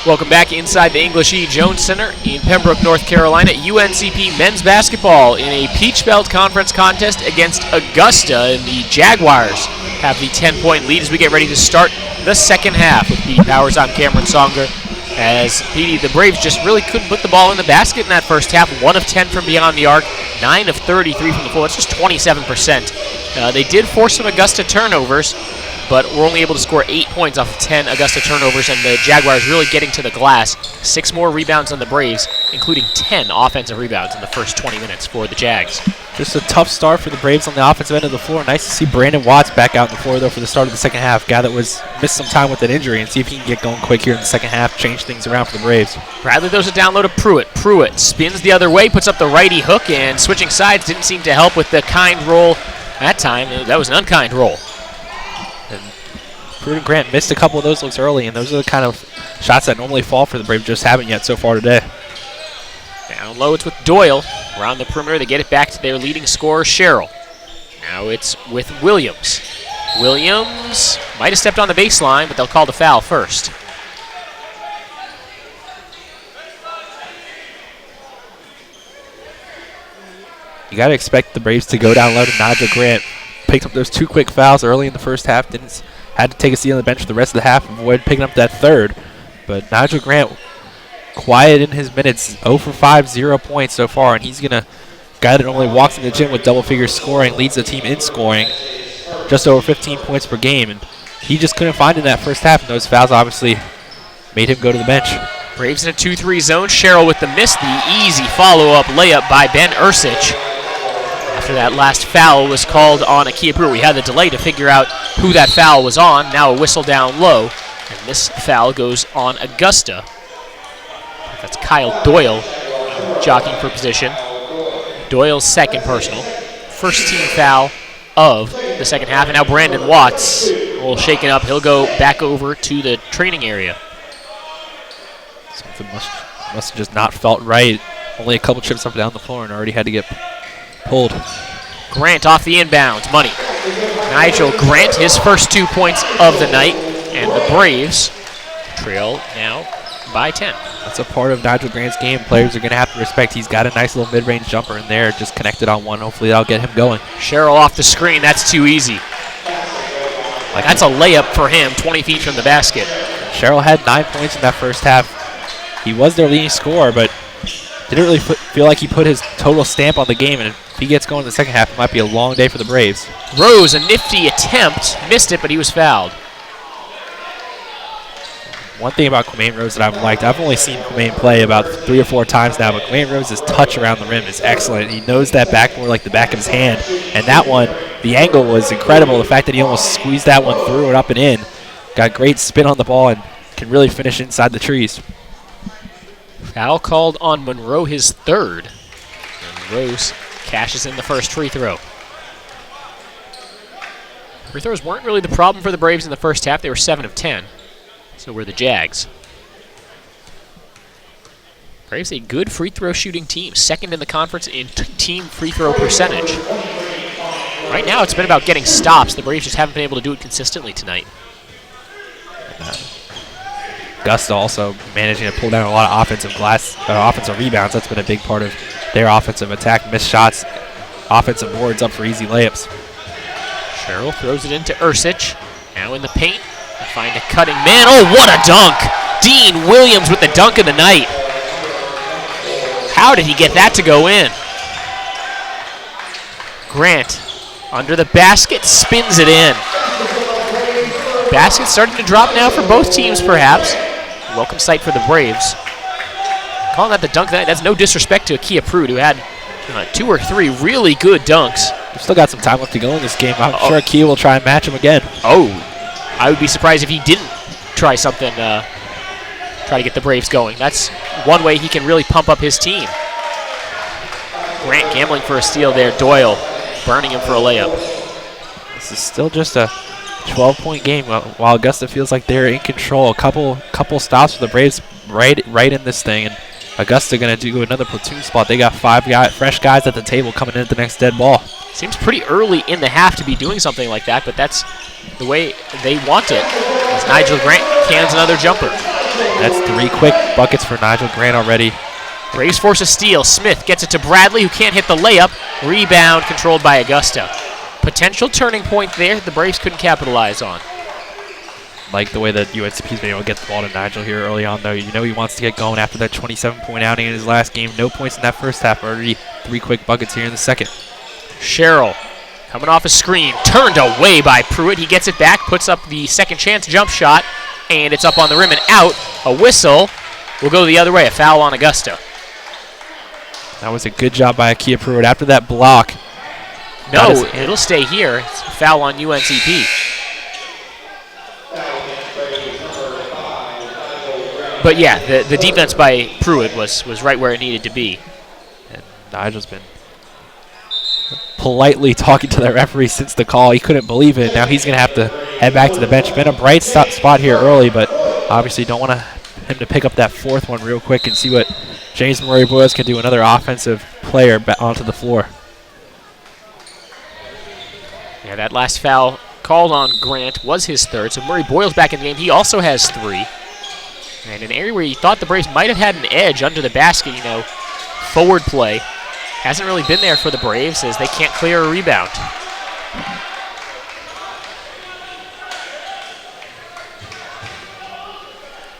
Speaker 1: Welcome back inside the English E. Jones Center in Pembroke, North Carolina. UNCP men's basketball in a Peach Belt Conference contest against Augusta, and the Jaguars have the 10-point lead as we get ready to start the second half with Petey Powers. I'm Cameron Songer. As Petey, the Braves just really couldn't put the ball in the basket in that first half. 1 of 10 from beyond the arc, 9 of 33 from the floor. That's just 27%. They did force some Augusta turnovers, but we're only able to score 8 points off of 10 Augusta turnovers, and the Jaguars really getting to the glass. 6 more rebounds than the Braves, including 10 offensive rebounds in the first 20 minutes for the Jags.
Speaker 2: Just a tough start for the Braves on the offensive end of the floor. Nice to see Brandon Watts back out on the floor, though, for the start of the second half. Guy that was missed some time with an injury, and see if he can get going quick here in the second half, change things around for the Braves.
Speaker 1: Bradley throws a down low to Pruitt. Pruitt spins the other way, puts up the righty hook, and switching sides didn't seem to help with the kind roll that time. That was an unkind roll.
Speaker 2: And Pruitt and Grant missed a couple of those looks early, and those are the kind of shots that normally fall for the Braves, just haven't yet so far today.
Speaker 1: Down low, it's with Doyle. Around the perimeter, they get it back to their leading scorer, Sherrill. Now it's with Williams. Williams might have stepped on the baseline, but they'll call the foul first.
Speaker 2: You got to expect the Braves to go down low to Nigel Grant. Picked up those 2 quick fouls early in the first half. Had to take a seat on the bench for the rest of the half, avoid picking up that third. But Nigel Grant, quiet in his minutes, 0 for 5, 0 points so far, and he's gonna guy that normally walks in the gym with double figure scoring, leads the team in scoring, just over 15 points per game, and he just couldn't find it in that first half, and those fouls obviously made him go to the bench.
Speaker 1: Braves in a 2-3 zone. Sherrill with the miss, the easy follow-up layup by Ben Ursich. After that last foul was called on Akia Brewer, we had the delay to figure out who that foul was on. Now a whistle down low, and this foul goes on Augusta. That's Kyle Doyle jockeying for position. Doyle's second personal. First team foul of the second half, and now Brandon Watts will shake it up. He'll go back over to the training area.
Speaker 2: Something must have just not felt right. Only a couple trips up and down the floor and already had to get pulled.
Speaker 1: Grant off the inbounds. Money. Nigel Grant, his first 2 points of the night, and the Braves trail now by 10.
Speaker 2: That's a part of Nigel Grant's game. Players are going to have to respect. He's got a nice little mid-range jumper in there, just connected on one. Hopefully that'll get him going.
Speaker 1: Sherrill off the screen. That's too easy. That's a layup for him, 20 feet from the basket.
Speaker 2: Sherrill had 9 points in that first half. He was their leading scorer, but didn't really feel like he put his total stamp on the game, and if he gets going in the second half, it might be a long day for the Braves.
Speaker 1: Rose, a nifty attempt. Missed it, but he was fouled.
Speaker 2: One thing about Quamaine Rose that I've liked, I've only seen Quamaine play about 3 or 4 times now, but Quamaine Rose's touch around the rim is excellent. He knows that backboard like the back of his hand, and that one, the angle was incredible. The fact that he almost squeezed that one through and up and in. Got great spin on the ball and can really finish inside the trees.
Speaker 1: Foul called on Monroe, his third. And Rose cashes in the first free throw. Free throws weren't really the problem for the Braves in the first half. They were 7 of 10. So were the Jags. Braves a good free throw shooting team, second in the conference in team free throw percentage. Right now it's been about getting stops. The Braves just haven't been able to do it consistently tonight.
Speaker 2: Augusta also managing to pull down a lot of offensive rebounds. That's been a big part of their offensive attack. Missed shots, offensive boards up for easy layups.
Speaker 1: Sherrill throws it into Ursich. Now in the paint. Find a cutting man. Oh, what a dunk! Dean Williams with the dunk of the night. How did he get that to go in? Grant under the basket, spins it in. Basket starting to drop now for both teams, perhaps. Welcome sight for the Braves. Calling that the dunk of the night. That's no disrespect to Akia Pruitt, who had 2 or 3 really good dunks.
Speaker 2: We've still got some time left to go in this game. I'm sure Akia will try and match him again.
Speaker 1: Oh, I would be surprised if he didn't try something, try to get the Braves going. That's one way he can really pump up his team. Grant gambling for a steal there. Doyle burning him for a layup.
Speaker 2: This is still just a 12-point game while Augusta feels like they're in control. A couple stops for the Braves right in this thing, and Augusta going to do another platoon spot. They got 5 fresh guys at the table coming in at the next dead ball.
Speaker 1: Seems pretty early in the half to be doing something like that, but that's the way they want it. As Nigel Grant cans another jumper.
Speaker 2: That's 3 quick buckets for Nigel Grant already.
Speaker 1: Braves force a steal. Smith gets it to Bradley, who can't hit the layup. Rebound controlled by Augusta. Potential turning point there the Braves couldn't capitalize on.
Speaker 2: Like the way that UNCP's been able to get the ball to Nigel here early on, though. You know he wants to get going after that 27-point outing in his last game. No points in that first half. Already 3 quick buckets here in the second.
Speaker 1: Sherrill coming off a screen. Turned away by Pruitt. He gets it back, puts up the second chance jump shot, and it's up on the rim and out. A whistle will go the other way. A foul on Augusta.
Speaker 2: That was a good job by Akia Pruitt. After that block.
Speaker 1: No, it'll stay here. It's a foul on UNCP. But yeah, the defense by Pruitt was right where it needed to be.
Speaker 2: And Nigel's been politely talking to the referee since the call. He couldn't believe it. Now he's going to have to head back to the bench. Been a bright spot here early, but obviously don't want him to pick up that fourth one real quick and see what James Murray Boyles can do. Another offensive player onto the floor.
Speaker 1: Yeah, that last foul called on Grant was his third, so Murray Boyles back in the game. He also has 3. And an area where you thought the Braves might have had an edge under the basket, forward play. Hasn't really been there for the Braves as they can't clear a rebound.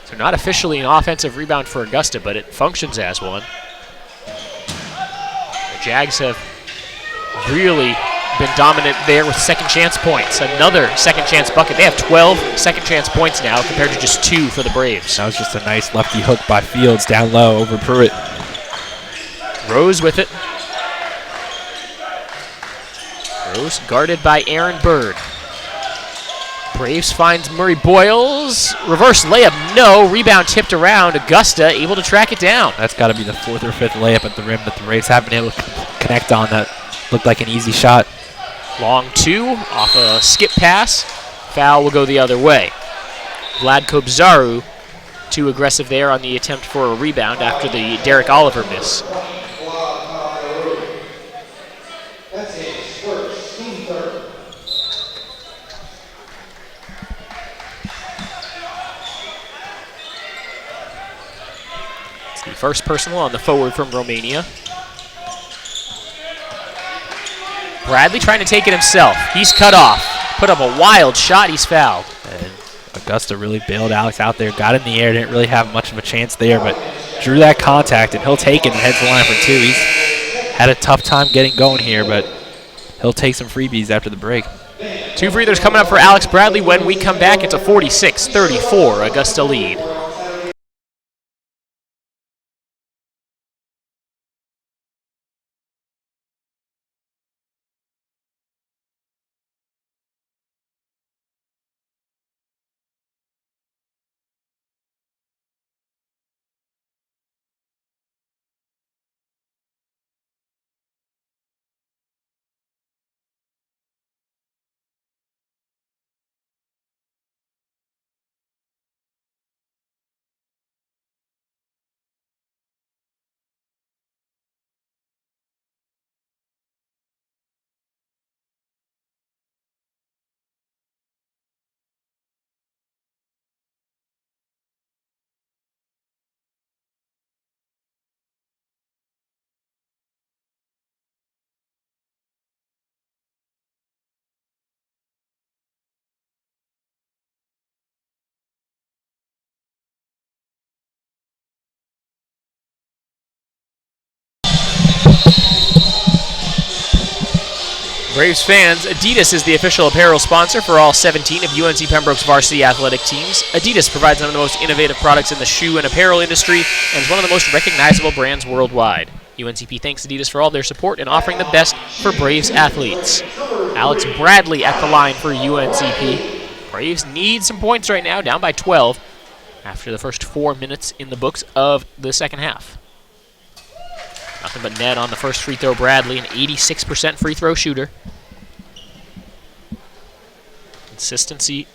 Speaker 1: So not officially an offensive rebound for Augusta, but it functions as one. The Jags have really been dominant there with second chance points. Another second chance bucket. They have 12 second chance points now compared to just 2 for the Braves.
Speaker 2: That was just a nice lefty hook by Fields down low over Pruitt.
Speaker 1: Rose with it. Rose guarded by Aaron Bird. Braves finds Murray Boyles. Reverse layup, no. Rebound tipped around. Augusta able to track it down.
Speaker 2: That's got to be the 4th or 5th layup at the rim that the Braves haven't been able to connect on. That looked like an easy shot.
Speaker 1: Long 2 off a skip pass. Foul will go the other way. Vlad Kobzaru too aggressive there on the attempt for a rebound after the Derek Oliver miss. It's the first personal on the forward from Romania. Bradley trying to take it himself. He's cut off. Put up a wild shot. He's fouled.
Speaker 2: And Augusta really bailed Alex out there. Got in the air. Didn't really have much of a chance there, but drew that contact, and he'll take it and head to the line for 2. He's had a tough time getting going here, but he'll take some freebies after the break.
Speaker 1: 2 free throws coming up for Alex Bradley. When we come back, it's a 46-34 Augusta lead. Braves fans, Adidas is the official apparel sponsor for all 17 of UNC Pembroke's varsity athletic teams. Adidas provides one of the most innovative products in the shoe and apparel industry and is one of the most recognizable brands worldwide. UNCP thanks Adidas for all their support in offering the best for Braves athletes. Alex Bradley at the line for UNCP. Braves need some points right now, down by 12 after the first 4 minutes in the books of the second half. Nothing but net on the first free throw. Bradley, an 86% free throw shooter. Consistency,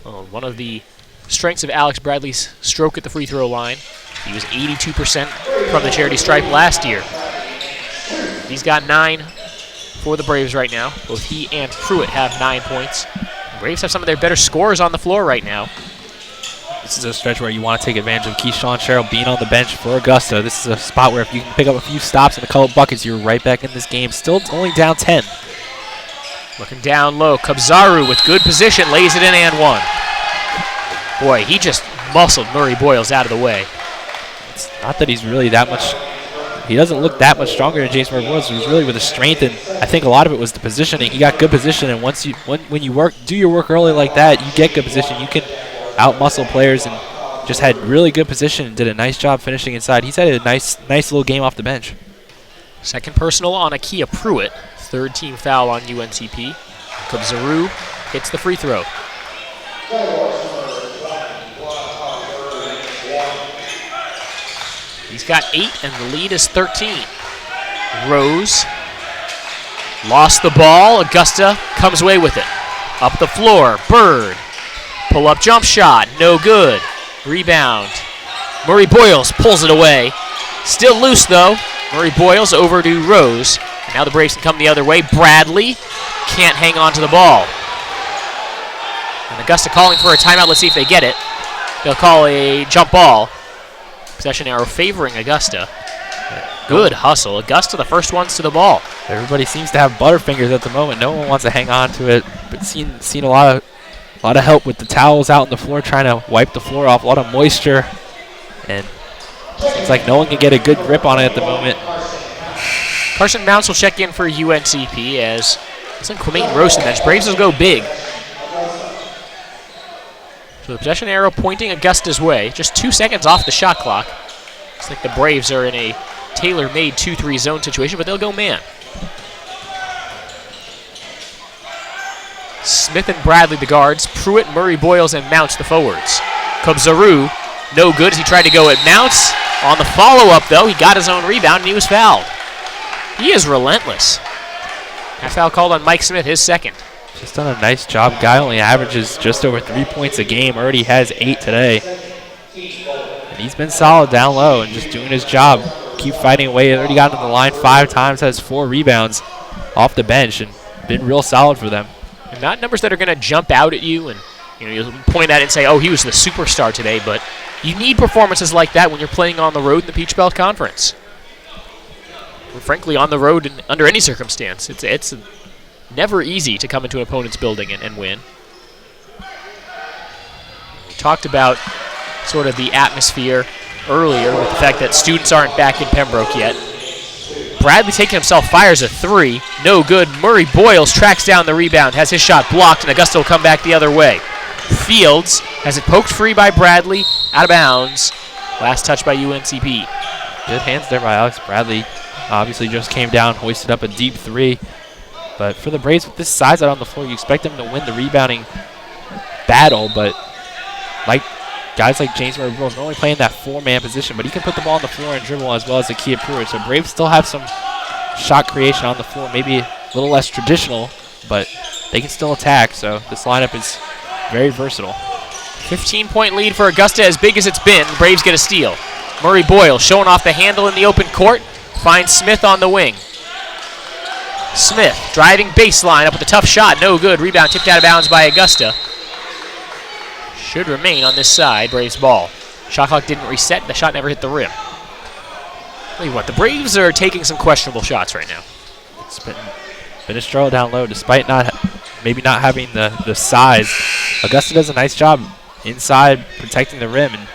Speaker 1: one of the strengths of Alex Bradley's stroke at the free throw line. He was 82% from the charity stripe last year. He's got 9 for the Braves right now. Both he and Pruitt have 9 points. The Braves have some of their better scorers on the floor right now.
Speaker 2: This is a stretch where you want to take advantage of Keyshawn Sherrill being on the bench for Augusta. This is a spot where if you can pick up a few stops and a couple buckets, you're right back in this game. Still only down 10.
Speaker 1: Looking down low, Kabzaru with good position, lays it in and one. Boy, he just muscled Murray Boyles out of the way.
Speaker 2: It's not that he's really that much. He doesn't look that much stronger than James Murray Boyles. It was really with his strength, and I think a lot of it was the positioning. He got good position, and when you do your work early like that, you get good position. You can out-muscle players, and just had really good position and did a nice job finishing inside. He's had a nice little game off the bench.
Speaker 1: Second personal on Akia Pruitt. Third team foul on UNCP. Kabzaru hits the free throw. He's got 8, and the lead is 13. Rose lost the ball. Augusta comes away with it. Up the floor, Bird. Pull-up jump shot, no good. Rebound. Murray Boyles pulls it away. Still loose, though. Murray Boyles over to Rose. Now the Braves can come the other way. Bradley can't hang on to the ball. And Augusta calling for a timeout. Let's see if they get it. They'll call a jump ball. Possession arrow favoring Augusta. Good hustle. Augusta the first ones to the ball.
Speaker 2: Everybody seems to have butterfingers at the moment. No one wants to hang on to it. But seen a lot of help with the towels out on the floor, trying to wipe the floor off. A lot of moisture, and seems like no one can get a good grip on it at the moment.
Speaker 1: Carson Mounts will check in for UNCP as Quamaine Rose bench. Braves will go big. So the possession arrow pointing Augusta's way. Just 2 seconds off the shot clock. Looks like the Braves are in a tailor-made 2-3 zone situation, but they'll go man. Smith and Bradley the guards. Pruitt, Murray Boyles, and Mounts the forwards. Kabzaru, no good as he tried to go at Mounts. On the follow-up, though, he got his own rebound and he was fouled. He is relentless. That foul called on Mike Smith, his second.
Speaker 2: Just done a nice job. Guy only averages just over 3 points a game. Already has 8 today. And he's been solid down low and just doing his job. Keep fighting away. Already got to the line 5 times. Has 4 rebounds off the bench and been real solid for them.
Speaker 1: And not numbers that are going to jump out at you and you'll point at it and say, oh, he was the superstar today. But you need performances like that when you're playing on the road in the Peach Belt Conference. Or frankly, on the road under any circumstance. It's never easy to come into an opponent's building and win. We talked about sort of the atmosphere earlier with the fact that students aren't back in Pembroke yet. Bradley taking himself, fires a 3. No good. Murray Boyles tracks down the rebound, has his shot blocked, and Augusta will come back the other way. Fields has it poked free by Bradley, out of bounds. Last touch by UNCP.
Speaker 2: Good hands there by Alex Bradley. Obviously just came down, hoisted up a deep 3. But for the Braves, with this size out on the floor, you expect them to win the rebounding battle. But like guys like James Murray Boyles, only playing that 4-man position, but he can put the ball on the floor and dribble as well as Akia Pruitt. So Braves still have some shot creation on the floor, maybe a little less traditional, but they can still attack. So this lineup is very versatile.
Speaker 1: 15-point lead for Augusta, as big as it's been. The Braves get a steal. Murray Boyles showing off the handle in the open court. Finds Smith on the wing. Smith driving baseline up with a tough shot. No good. Rebound tipped out of bounds by Augusta. Should remain on this side. Braves ball. Shot clock didn't reset. The shot never hit the rim. Tell you what, the Braves are taking some questionable shots right now.
Speaker 2: It's been a struggle down low despite maybe not having the size. Augusta does a nice job inside protecting the rim. And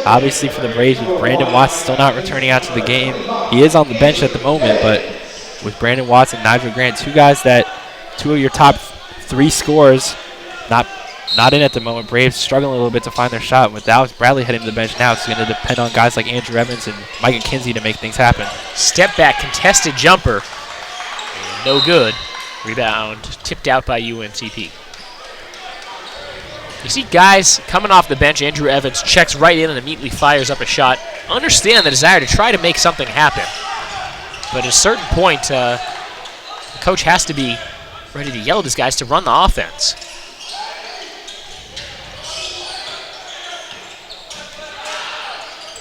Speaker 2: obviously for the Braves, with Brandon Watts still not returning out to the game. He is on the bench at the moment, but with Brandon Watts and Nigel Grant, two of your top 3 scorers, not in at the moment. Braves struggling a little bit to find their shot. With Alex Bradley heading to the bench now, it's going to depend on guys like Andrew Evans and Micah Kinsey to make things happen.
Speaker 1: Step back, contested jumper. No good. Rebound tipped out by UNCP. You see guys coming off the bench. Andrew Evans checks right in and immediately fires up a shot. Understand the desire to try to make something happen. But at a certain point, the coach has to be ready to yell at his guys to run the offense.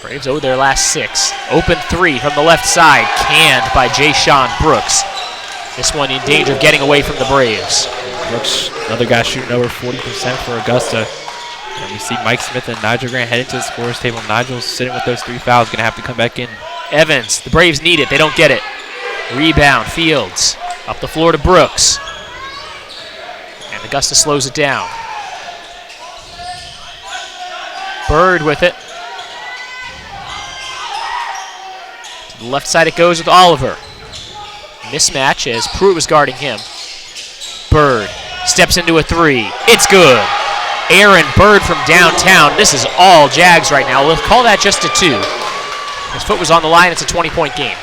Speaker 1: Braves owe their last 6. Open 3 from the left side. Canned by Jay-Sean Brooks. This one in danger of getting away from the Braves.
Speaker 2: Brooks, another guy shooting over 40% for Augusta. And we see Mike Smith and Nigel Grant heading to the scorer's table. Nigel's sitting with those 3 fouls, going to have to come back in.
Speaker 1: Evans, the Braves need it. They don't get it. Rebound, Fields. Up the floor to Brooks. And Augusta slows it down. Bird with it. To the left side it goes with Oliver. Mismatch as Pruitt was guarding him. Bird steps into a 3. It's good. Aaron Bird from downtown. This is all Jags right now. We'll call that just a 2. His foot was on the line. It's a 20-point game.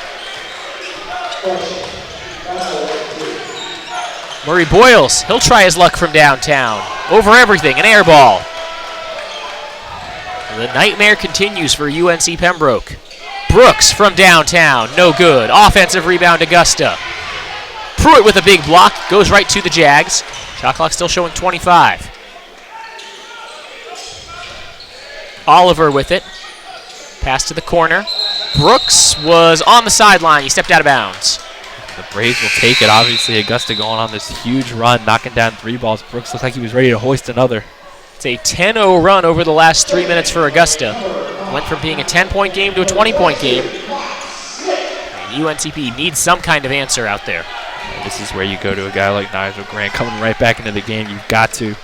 Speaker 1: Murray Boyles, he'll try his luck from downtown. Over everything, an air ball. The nightmare continues for UNC Pembroke. Brooks from downtown, no good. Offensive rebound, Augusta. Pruitt with a big block, goes right to the Jags. Shot clock still showing 25. Oliver with it. Pass to the corner. Brooks was on the sideline. He stepped out of bounds.
Speaker 2: The Braves will take it. Obviously, Augusta going on this huge run, knocking down 3 balls. Brooks looked like he was ready to hoist another.
Speaker 1: It's a 10-0 run over the last 3 minutes for Augusta. Went from being a 10-point game to a 20-point game. And UNCP needs some kind of answer out there.
Speaker 2: And this is where you go to a guy like Nigel Grant coming right back into the game. You've got to.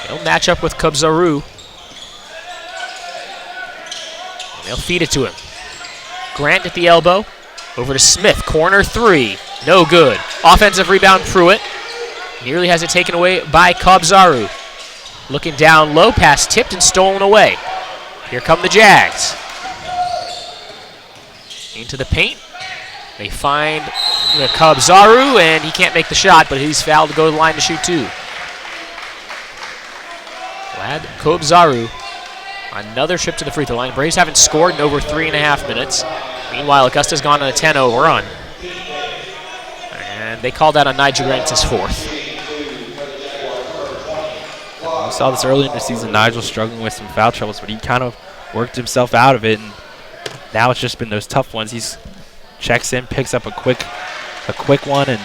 Speaker 1: They'll match up with Kubzaru. They'll feed it to him. Grant at the elbow. Over to Smith. Corner 3. No good. Offensive rebound, Pruitt. Nearly has it taken away by Kubzaru. Looking down low. Pass tipped and stolen away. Here come the Jags. Into the paint. They find the Kubzaru, and he can't make the shot, but he's fouled to go to the line to shoot 2. Vlad Kubzaru. Another trip to the free throw line. Braves haven't scored in over 3.5 minutes. Meanwhile, Augusta's gone on a 10-0 run. And they called that on Nigel Grant, his 4th.
Speaker 2: We saw this early in the season. Nigel struggling with some foul troubles, but he kind of worked himself out of it. And now it's just been those tough ones. He's checks in, picks up a quick one, and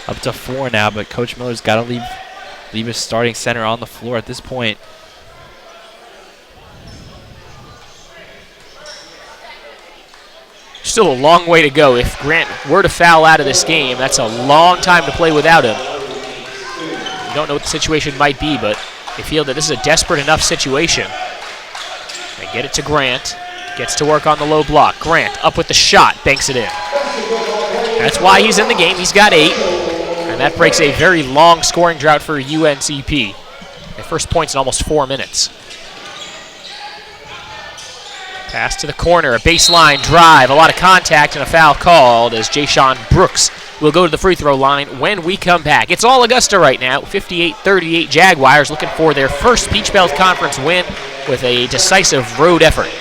Speaker 2: up to 4 now. But Coach Miller's got to leave his starting center on the floor at this point.
Speaker 1: Still a long way to go. If Grant were to foul out of this game, that's a long time to play without him. We don't know what the situation might be, but they feel that this is a desperate enough situation. They get it to Grant. Gets to work on the low block. Grant up with the shot. Banks it in. That's why he's in the game. He's got 8. And that breaks a very long scoring drought for UNCP. Their first points in almost 4 minutes. Pass to the corner, a baseline drive, a lot of contact, and a foul called as Jayshawn Brooks will go to the free throw line when we come back. It's all Augusta right now, 58-38 Jaguars looking for their first Peach Belt Conference win with a decisive road effort.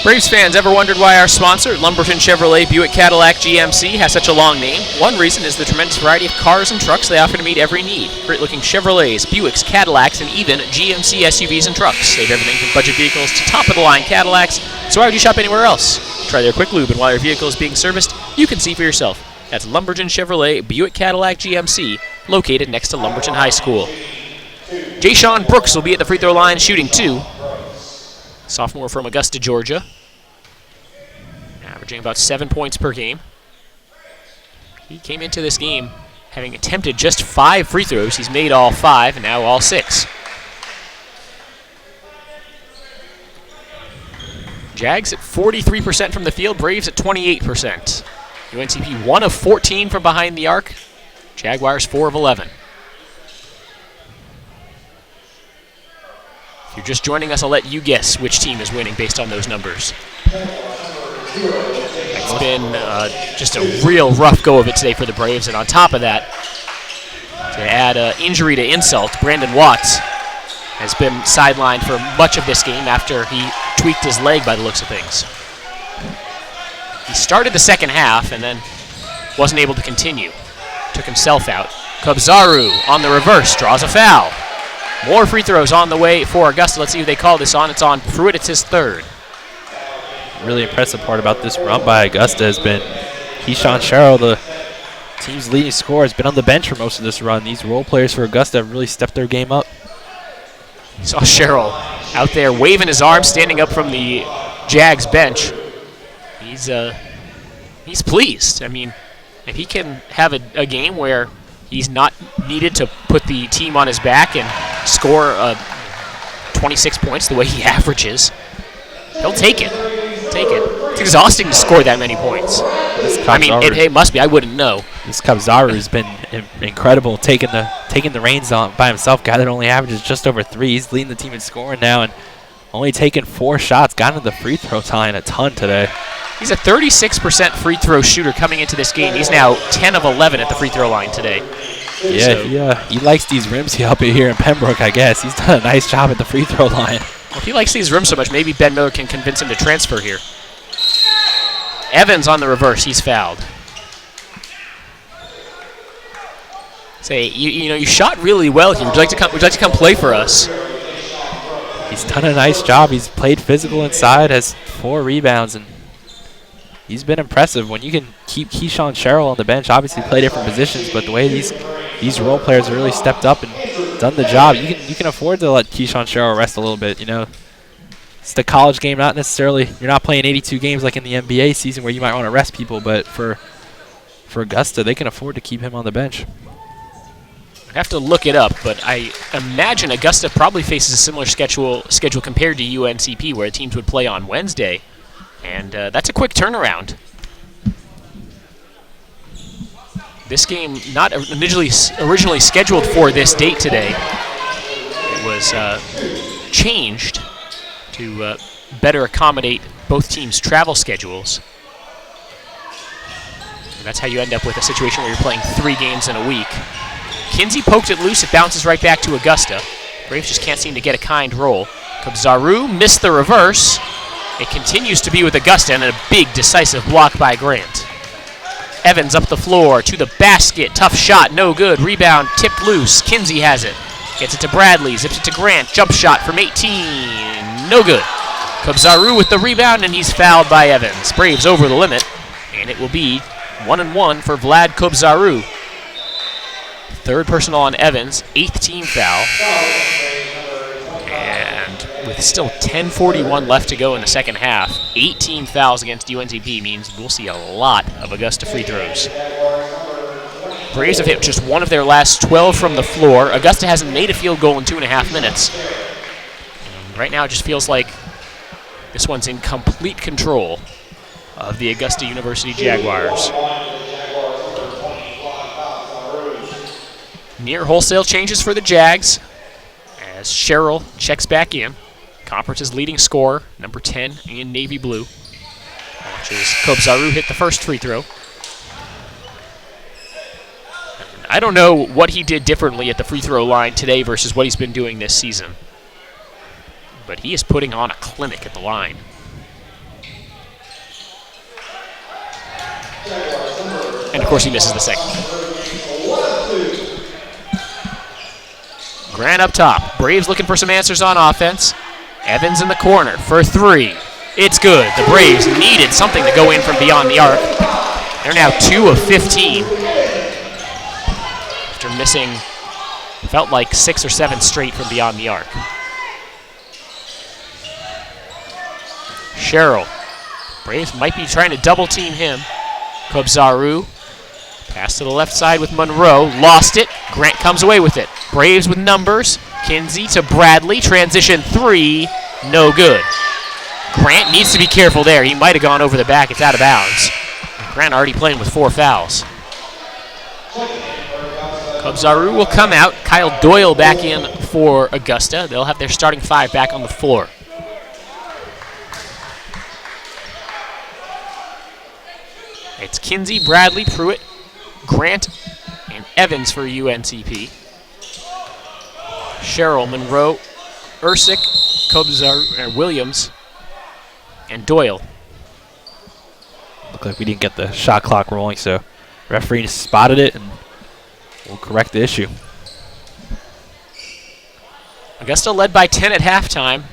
Speaker 1: Braves fans ever wondered why our sponsor, Lumberton Chevrolet Buick Cadillac GMC, has such a long name? One reason is the tremendous variety of cars and trucks they offer to meet every need. Great-looking Chevrolets, Buicks, Cadillacs, and even GMC SUVs and trucks. They have everything from budget vehicles to top-of-the-line Cadillacs, so why would you shop anywhere else? Try their quick lube, and while your vehicle is being serviced, you can see for yourself. That's Lumberton Chevrolet Buick Cadillac GMC, located next to Lumberton High School. Jayshawn Brooks will be at the free throw line shooting 2. Sophomore from Augusta, Georgia. averaging about 7 points per game. He came into this game having attempted just 5 free throws. He's made all 5, and now all 6. Jags at 43% from the field, Braves at 28%. UNCP 1 of 14 from behind the arc. Jaguars 4 of 11. If you're just joining us, I'll let you guess which team is winning based on those numbers. It's been just a real rough go of it today for the Braves, and on top of that, to add injury to insult, Brandon Watts has been sidelined for much of this game after he tweaked his leg by the looks of things. He started the second half and then wasn't able to continue. Took himself out. Kobzaru on the reverse, draws a foul. More free throws on the way for Augusta. Let's see who they call this on. It's on Pruitt. It's his third.
Speaker 2: Really impressive part about this run by Augusta has been Keyshawn Sherrill, the team's leading scorer, has been on the bench for most of this run. These role players for Augusta have really stepped their game up.
Speaker 1: You saw Sherrill out there waving his arms, standing up from the Jags bench. He's pleased. I mean, if he can have a game where he's not needed to put the team on his back and score 26 points the way he averages, he'll take it. It's exhausting to score that many points. I mean, it must be. I wouldn't know.
Speaker 2: This Kobzaru has been incredible, taking the reins on by himself. Guy that only averages just over 3. He's leading the team in scoring now and only taking 4 shots. Got into the free throw line a ton today.
Speaker 1: He's a 36% free throw shooter coming into this game. He's now 10 of 11 at the free throw line today.
Speaker 2: Yeah, he likes these rims up here in Pembroke, I guess. He's done a nice job at the free throw line.
Speaker 1: Well, if he likes these rims so much, maybe Ben Miller can convince him to transfer here. Evans on the reverse. He's fouled. Say, you shot really well here. Would you like to come play for us?
Speaker 2: He's done a nice job. He's played physical inside, has 4 rebounds, and he's been impressive. When you can keep Keyshawn Sherrill on the bench, obviously play different positions, but the way these role players have really stepped up and done the job, you can afford to let Keyshawn Sherrill rest a little bit. It's the college game, not necessarily. You're not playing 82 games like in the NBA season where you might want to rest people, but for Augusta, they can afford to keep him on the bench.
Speaker 1: I have to look it up, but I imagine Augusta probably faces a similar schedule compared to UNCP, where teams would play on Wednesday, and that's a quick turnaround. This game not originally scheduled for this date today. It was changed to better accommodate both teams' travel schedules. And that's how you end up with a situation where you're playing 3 games in a week. Kinsey poked it loose. It bounces right back to Augusta. Braves just can't seem to get a kind roll. Kobzaru missed the reverse. It continues to be with Augusta, and a big decisive block by Grant. Evans up the floor to the basket. Tough shot, no good. Rebound tipped loose. Kinsey has it. Gets it to Bradley, zips it to Grant. Jump shot from 18. No good. Kobzaru with the rebound, and he's fouled by Evans. Braves over the limit, and it will be 1-1 for Vlad Kobzaru. 3rd personal on Evans, 8th team foul. And with still 10:41 left to go in the second half, 18 fouls against UNCP means we'll see a lot of Augusta free throws. Braves have hit just 1 of their last 12 from the floor. Augusta hasn't made a field goal in 2.5 minutes. And right now it just feels like this one's in complete control of the Augusta University Jaguars. Near wholesale changes for the Jags as Sherrill checks back in. Conference's leading scorer, number 10 in navy blue. Watches Kobzaru hit the first free throw. I don't know what he did differently at the free throw line today versus what he's been doing this season, but he is putting on a clinic at the line. And of course he misses the second. Grant up top. Braves looking for some answers on offense. Evans in the corner for 3. It's good. The Braves needed something to go in from beyond the arc. They're now 2 of 15. After missing, felt like 6 or 7 straight from beyond the arc. Sherrill Braves might be trying to double team him. Kobzaru. Pass to the left side with Monroe. Lost it. Grant comes away with it. Braves with numbers. Kinsey to Bradley. Transition 3. No good. Grant needs to be careful there. He might have gone over the back. It's out of bounds. Grant already playing with 4 fouls. Kobzaru will come out. Kyle Doyle back in for Augusta. They'll have their starting 5 back on the floor. It's Kinsey, Bradley, Pruitt, Grant, and Evans for UNCP. Sherrill, Monroe, Ersick, Kobzaru, Williams, and Doyle.
Speaker 2: Looked like we didn't get the shot clock rolling, so referee spotted it and we'll correct the issue.
Speaker 1: Augusta led by 10 at halftime.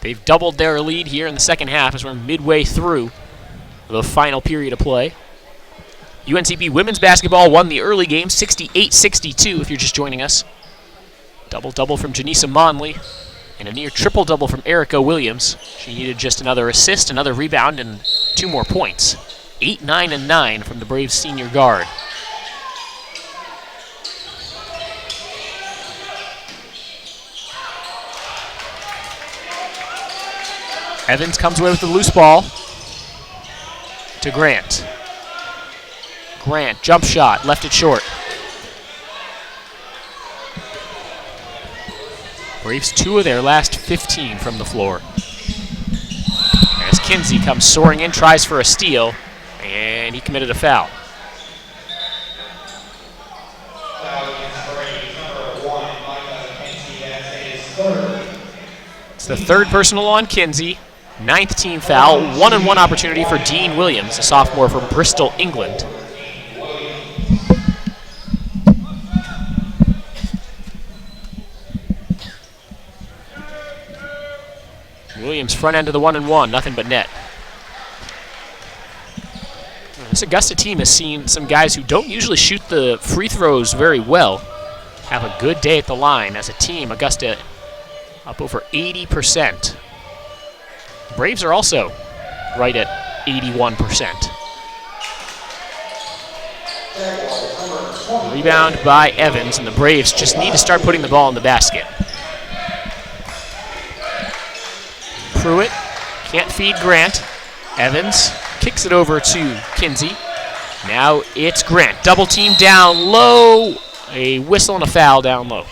Speaker 1: They've doubled their lead here in the second half as we're midway through the final period of play. UNCP women's basketball won the early game 68-62 if you're just joining us. Double-double from Janisa Monley and a near triple-double from Erica Williams. She needed just another assist, another rebound, and 2 more points. 8, 9, and 9 from the Braves senior guard. Evans comes away with the loose ball to Grant. Grant, jump shot, left it short. Braves 2 of their last 15 from the floor. As Kinsey comes soaring in, tries for a steal, and he committed a foul. It's the 3rd personal on Kinsey. 9th team foul, 1-on-1 opportunity for Dean Williams, a sophomore from Bristol, England. Williams front end of the 1-on-1, nothing but net. This Augusta team has seen some guys who don't usually shoot the free throws very well have a good day at the line. As a team, Augusta up over 80%. Braves are also right at 81%. Rebound by Evans, and the Braves just need to start putting the ball in the basket. Pruitt can't feed Grant. Evans kicks it over to Kinsey. Now it's Grant. Double team down low. A whistle and a foul down low.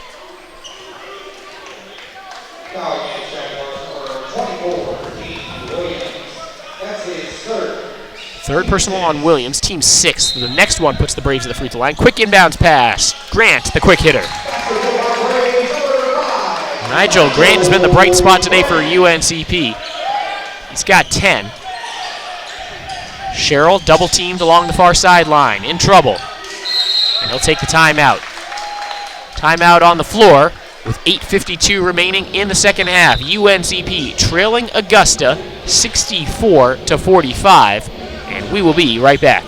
Speaker 1: Third personal on Williams, team 6th. The next one puts the Braves at the free throw line. Quick inbounds pass. Grant, the quick hitter. Nigel Grant has been the bright spot today for UNCP. He's got 10. Sherrill double teamed along the far sideline, in trouble. And he'll take the timeout. Timeout on the floor with 8:52 remaining in the second half. UNCP trailing Augusta 64-45. And we will be right back.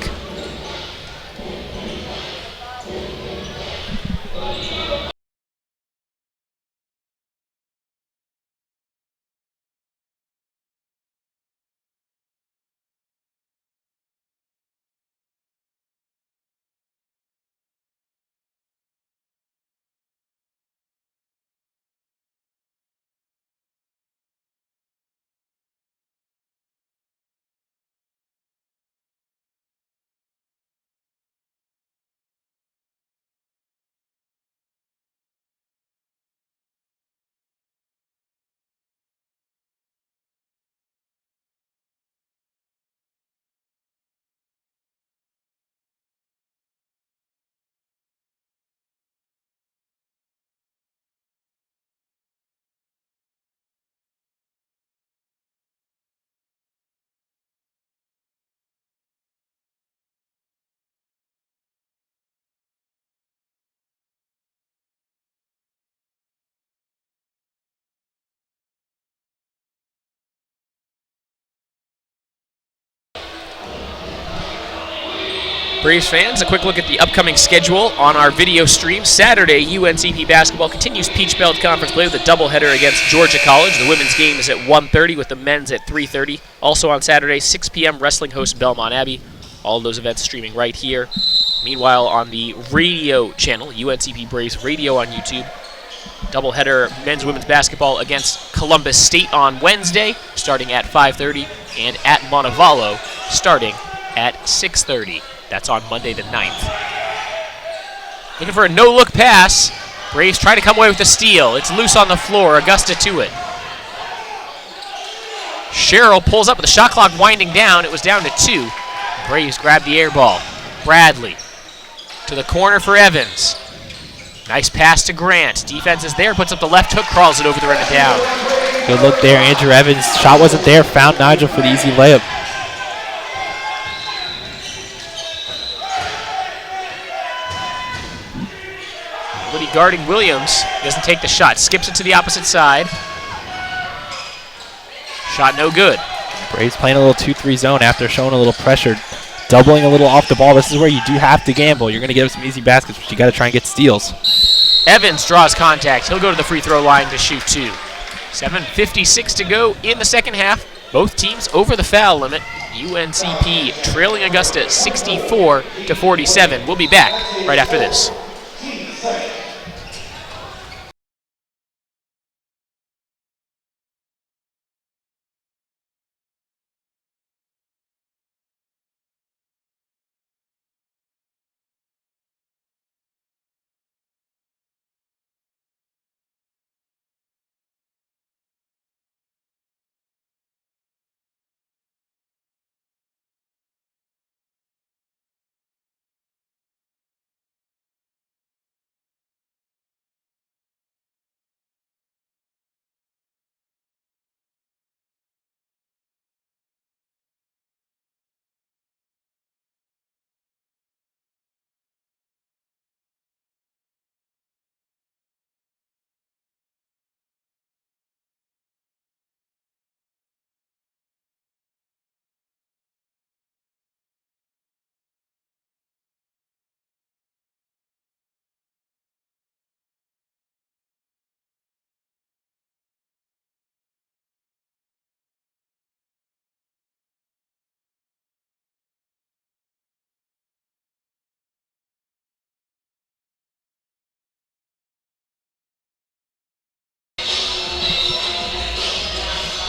Speaker 1: Braves fans, a quick look at the upcoming schedule on our video stream. Saturday, UNCP basketball continues Peach Belt Conference play with a doubleheader against Georgia College. The women's game is at 1:30 with the men's at 3:30. Also on Saturday, 6 p.m., wrestling hosts Belmont Abbey. All those events streaming right here. Meanwhile, on the radio channel, UNCP Braves Radio on YouTube, doubleheader men's women's basketball against Columbus State on Wednesday, starting at 5:30, and at Montevallo, starting at 6:30. That's on Monday the 9th. Looking for a no-look pass. Braves try to come away with the steal. It's loose on the floor. Augusta to it. Sherrill pulls up with the shot clock winding down. It was down to 2. Braves grab the air ball. Bradley to the corner for Evans. Nice pass to Grant. Defense is there, puts up the left hook, crawls it over the rim and down.
Speaker 2: Good look there, Andrew Evans. Shot wasn't there, found Nigel for the easy layup.
Speaker 1: Woody guarding Williams. Doesn't take the shot, skips it to the opposite side. Shot no good.
Speaker 2: Braves playing a little 2-3 zone after showing a little pressure. Doubling a little off the ball. This is where you do have to gamble. You're going to give some easy baskets, but you got to try and get steals.
Speaker 1: Evans draws contact. He'll go to the free throw line to shoot 2. 7:56 to go in the second half. Both teams over the foul limit. UNCP trailing Augusta 64-47. We'll be back right after this.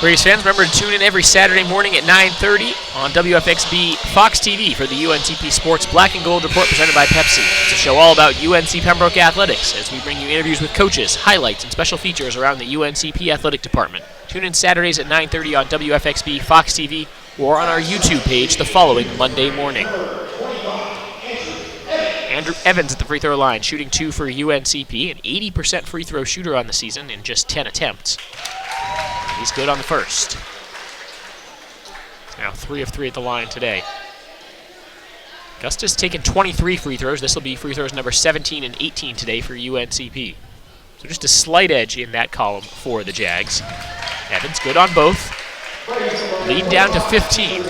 Speaker 1: Braves fans, remember to tune in every Saturday morning at 9:30 on WFXB Fox TV for the UNCP Sports Black and Gold Report presented by Pepsi. It's a show all about UNC Pembroke athletics as we bring you interviews with coaches, highlights, and special features around the UNCP athletic department. Tune in Saturdays at 9:30 on WFXB Fox TV or on our YouTube page the following Monday morning. Andrew Evans at the free throw line, shooting 2 for UNCP, an 80% free throw shooter on the season in just 10 attempts. He's good on the first. Now 3 of 3 at the line today. Augusta's taken 23 free throws. This will be free throws number 17 and 18 today for UNCP. So just a slight edge in that column for the Jags. Evans good on both. Lead down to 15.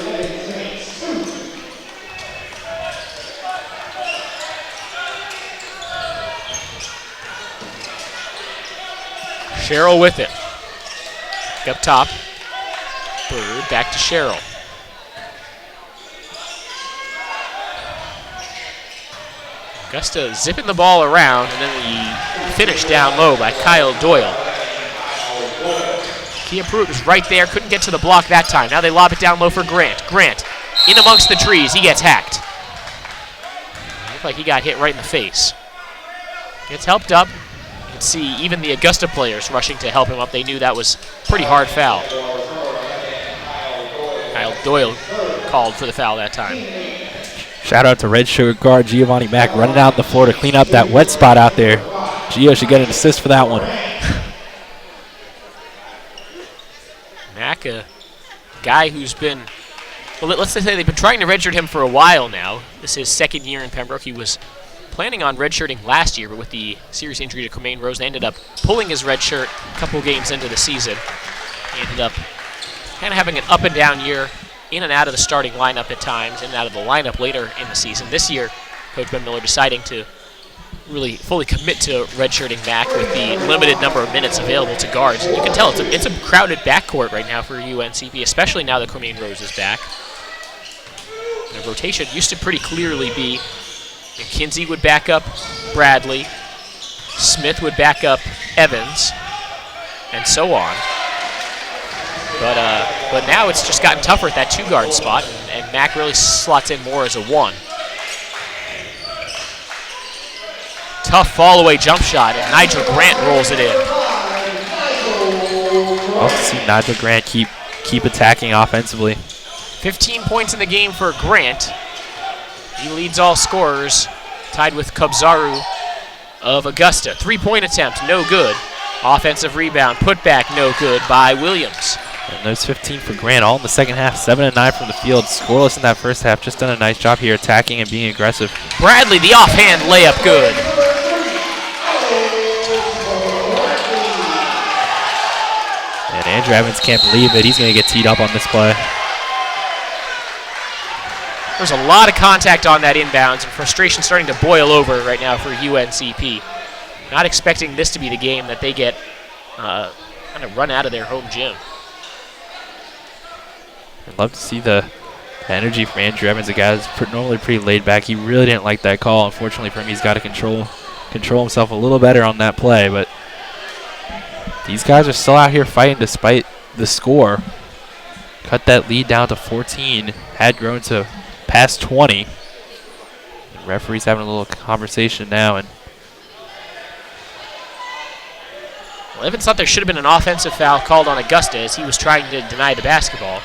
Speaker 1: Sherrill with it. Up top. Bird back to Sherrill. Augusta zipping the ball around, and then the finish down low by Kyle Doyle. Kia Pruitt was right there, couldn't get to the block that time. Now they lob it down low for Grant. Grant in amongst the trees, he gets hacked. Looked like he got hit right in the face. Gets helped up. You can see even the Augusta players rushing to help him up. They knew that was a pretty hard foul. Kyle Doyle called for the foul that time.
Speaker 2: Shout out to redshirt guard Giovanni Mack running out the floor to clean up that wet spot out there. Gio should get an assist for that one.
Speaker 1: Mack, a guy who's been, well, let's say they've been trying to redshirt him for a while now. This is his second year in Pembroke. He was planning on redshirting last year, but with the serious injury to Comaine Rose, they ended up pulling his red shirt a couple games into the season. He ended up kind of having an up and down year in and out of the starting lineup at times, in and out of the lineup later in the season. This year, Coach Ben Miller deciding to really fully commit to redshirting back with the limited number of minutes available to guards. And you can tell it's a crowded backcourt right now for UNCP, especially now that Cormaine Rose is back. The rotation used to pretty clearly be Kinsey would back up Bradley, Smith would back up Evans, and so on. But now it's just gotten tougher at that 2-guard spot, and Mack really slots in more as a 1. Tough fall-away jump shot, and Nigel Grant rolls it in.
Speaker 2: Love to see Nigel Grant keep attacking offensively.
Speaker 1: 15 points in the game for Grant. He leads all scorers, tied with Kabzaru of Augusta. 3-point attempt, no good. Offensive rebound, put back, no good by Williams.
Speaker 2: And there's 15 for Grant, all in the second half. 7 and 9 from the field. Scoreless in that first half. Just done a nice job here attacking and being aggressive.
Speaker 1: Bradley, the offhand layup, good.
Speaker 2: And Andrew Evans can't believe it. He's going to get teed up on this play.
Speaker 1: There's a lot of contact on that inbounds, and frustration starting to boil over right now for UNCP. Not expecting this to be the game that they get kind of run out of their home gym.
Speaker 2: I'd love to see the energy from Andrew Evans, a guy that's normally pretty laid back. He really didn't like that call. Unfortunately for him, he's got to control himself a little better on that play. But these guys are still out here fighting despite the score. Cut that lead down to 14. Had grown to past 20. The referee's having a little conversation now. And
Speaker 1: well, Evans thought there should have been an offensive foul called on Augusta as he was trying to deny the basketball.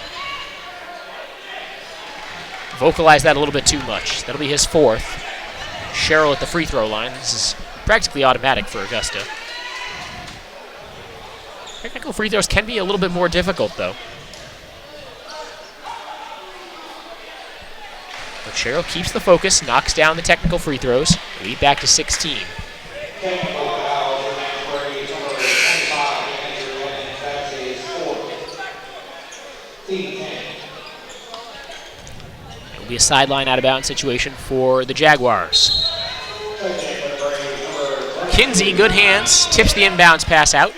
Speaker 1: Vocalized that a little bit too much. That'll be his 4th. Sherrill at the free throw line. This is practically automatic for Augusta. Technical free throws can be a little bit more difficult, though. But Sherrill keeps the focus, knocks down the technical free throws. Lead back to 16. It'll be a sideline out-of-bounds situation for the Jaguars. Kinsey, good hands, tips the inbounds pass out.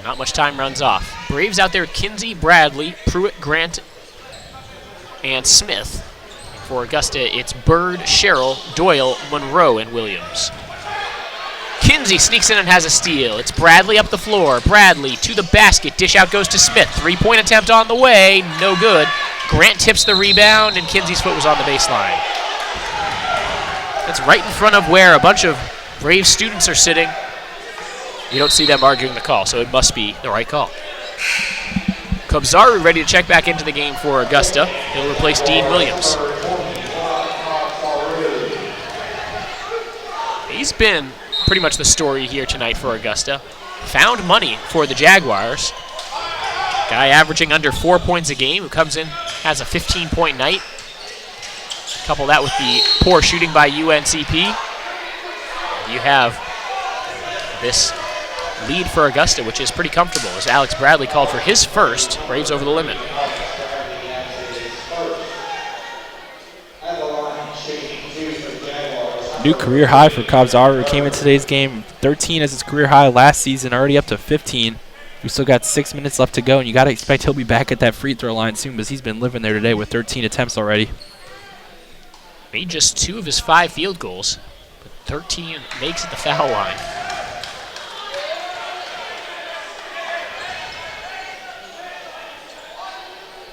Speaker 1: Not much time runs off. Braves out there, Kinsey, Bradley, Pruitt, Grant, and Smith. For Augusta, it's Bird, Sherrill, Doyle, Monroe, and Williams. Kinsey sneaks in and has a steal. It's Bradley up the floor. Bradley to the basket. Dish out goes to Smith. 3-point attempt on the way. No good. Grant tips the rebound, and Kinsey's foot was on the baseline. That's right in front of where a bunch of Brave students are sitting. You don't see them arguing the call, so it must be the right call. Kabzaru ready to check back into the game for Augusta. He'll replace Dean Williams. He's been pretty much the story here tonight for Augusta. Found money for the Jaguars. Guy averaging under 4 points a game who comes in, has a 15-point night. Couple that with the poor shooting by UNCP. You have this lead for Augusta, which is pretty comfortable, as Alex Bradley called for his first. Braves over the limit.
Speaker 2: New career high for Kabzaru, who came in today's game. 13 as his career high last season, already up to 15. We still got 6 minutes left to go, and you got to expect he'll be back at that free throw line soon, because he's been living there today with 13 attempts already.
Speaker 1: Made just 2 of his 5 field goals, but 13 makes it the foul line.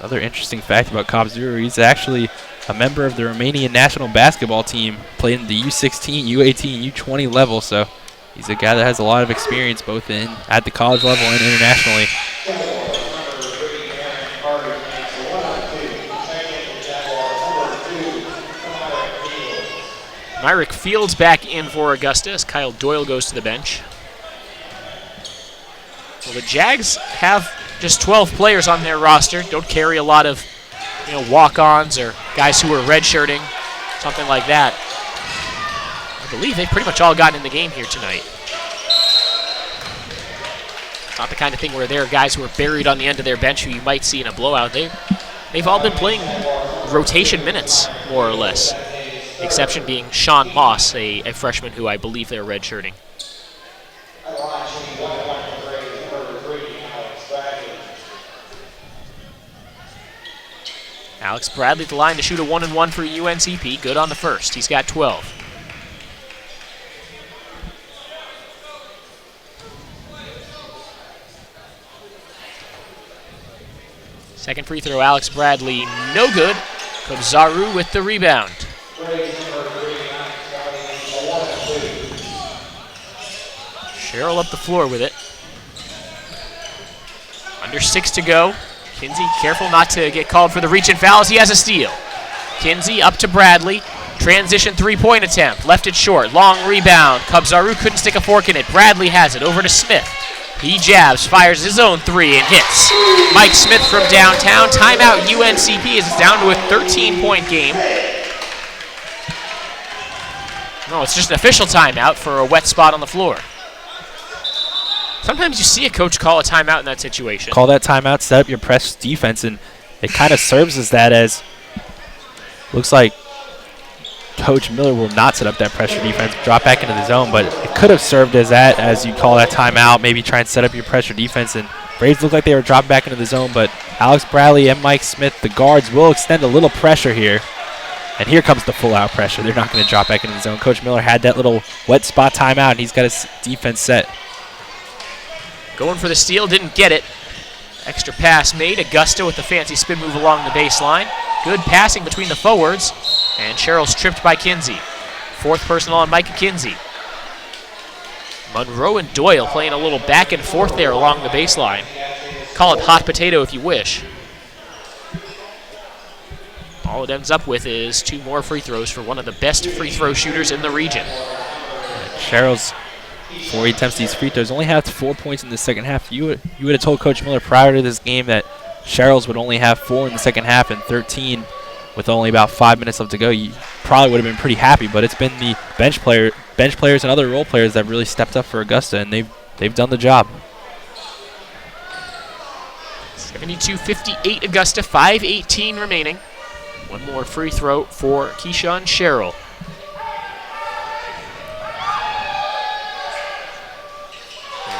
Speaker 2: Another interesting fact about Kabzaru, he's actually a member of the Romanian national basketball team, played in the U16, U18, U20 level, so he's a guy that has a lot of experience both at the college level and internationally.
Speaker 1: Myrick Fields back in for Augusta as Kyle Doyle goes to the bench. Well, the Jags have just 12 players on their roster. Don't carry a lot of walk-ons or guys who are redshirting, something like that. I believe they've pretty much all gotten in the game here tonight. It's not the kind of thing where there are guys who are buried on the end of their bench who you might see in a blowout. They they've all been playing rotation minutes, more or less. The exception being Sean Moss, a freshman who I believe they're redshirting. Alex Bradley at the line to shoot a 1-and-1 for UNCP. Good on the first. He's got 12. Second free throw, Alex Bradley, no good. Kobzaru with the rebound. Sherrill up the floor with it. Under 6 to go. Kinsey careful not to get called for the reach and foul as he has a steal. Kinsey up to Bradley. Transition three-point attempt. Left it short. Long rebound. Kobzaru couldn't stick a fork in it. Bradley has it. Over to Smith. He jabs, fires his own three, and hits. Mike Smith from downtown. Timeout UNCP as it's down to a 13-point game. No, it's just an official timeout for a wet spot on the floor. Sometimes you see a coach call a timeout in that situation.
Speaker 2: Call that timeout, set up your press defense, and it kind of serves as that, as looks like Coach Miller will not set up that pressure defense, drop back into the zone, but it could have served as that, as you call that timeout, maybe try and set up your pressure defense. And Braves look like they were dropped back into the zone, but Alex Bradley and Mike Smith, the guards, will extend a little pressure here. And here comes the full-out pressure. They're not going to drop back into the zone. Coach Miller had that little wet spot timeout, and he's got his defense set.
Speaker 1: Going for the steal, didn't get it. Extra pass made. Augusta with the fancy spin move along the baseline. Good passing between the forwards. And Sherrill's tripped by Kinsey. Fourth personal on Micah Kinsey. Monroe and Doyle playing a little back and forth there along the baseline. Call it hot potato if you wish. All it ends up with is 2 more free throws for one of the best free throw shooters in the region.
Speaker 2: Sherrill's, before he attempts these free throws, only had 4 points in the second half. You would have told Coach Miller prior to this game that Sherrill's would only have 4 in the second half and 13 with only about 5 minutes left to go. You probably would have been pretty happy, but it's been the bench players and other role players that really stepped up for Augusta, and they've done the job.
Speaker 1: 72-58 Augusta, 5:18 remaining. One more free throw for Keyshawn Sherrill.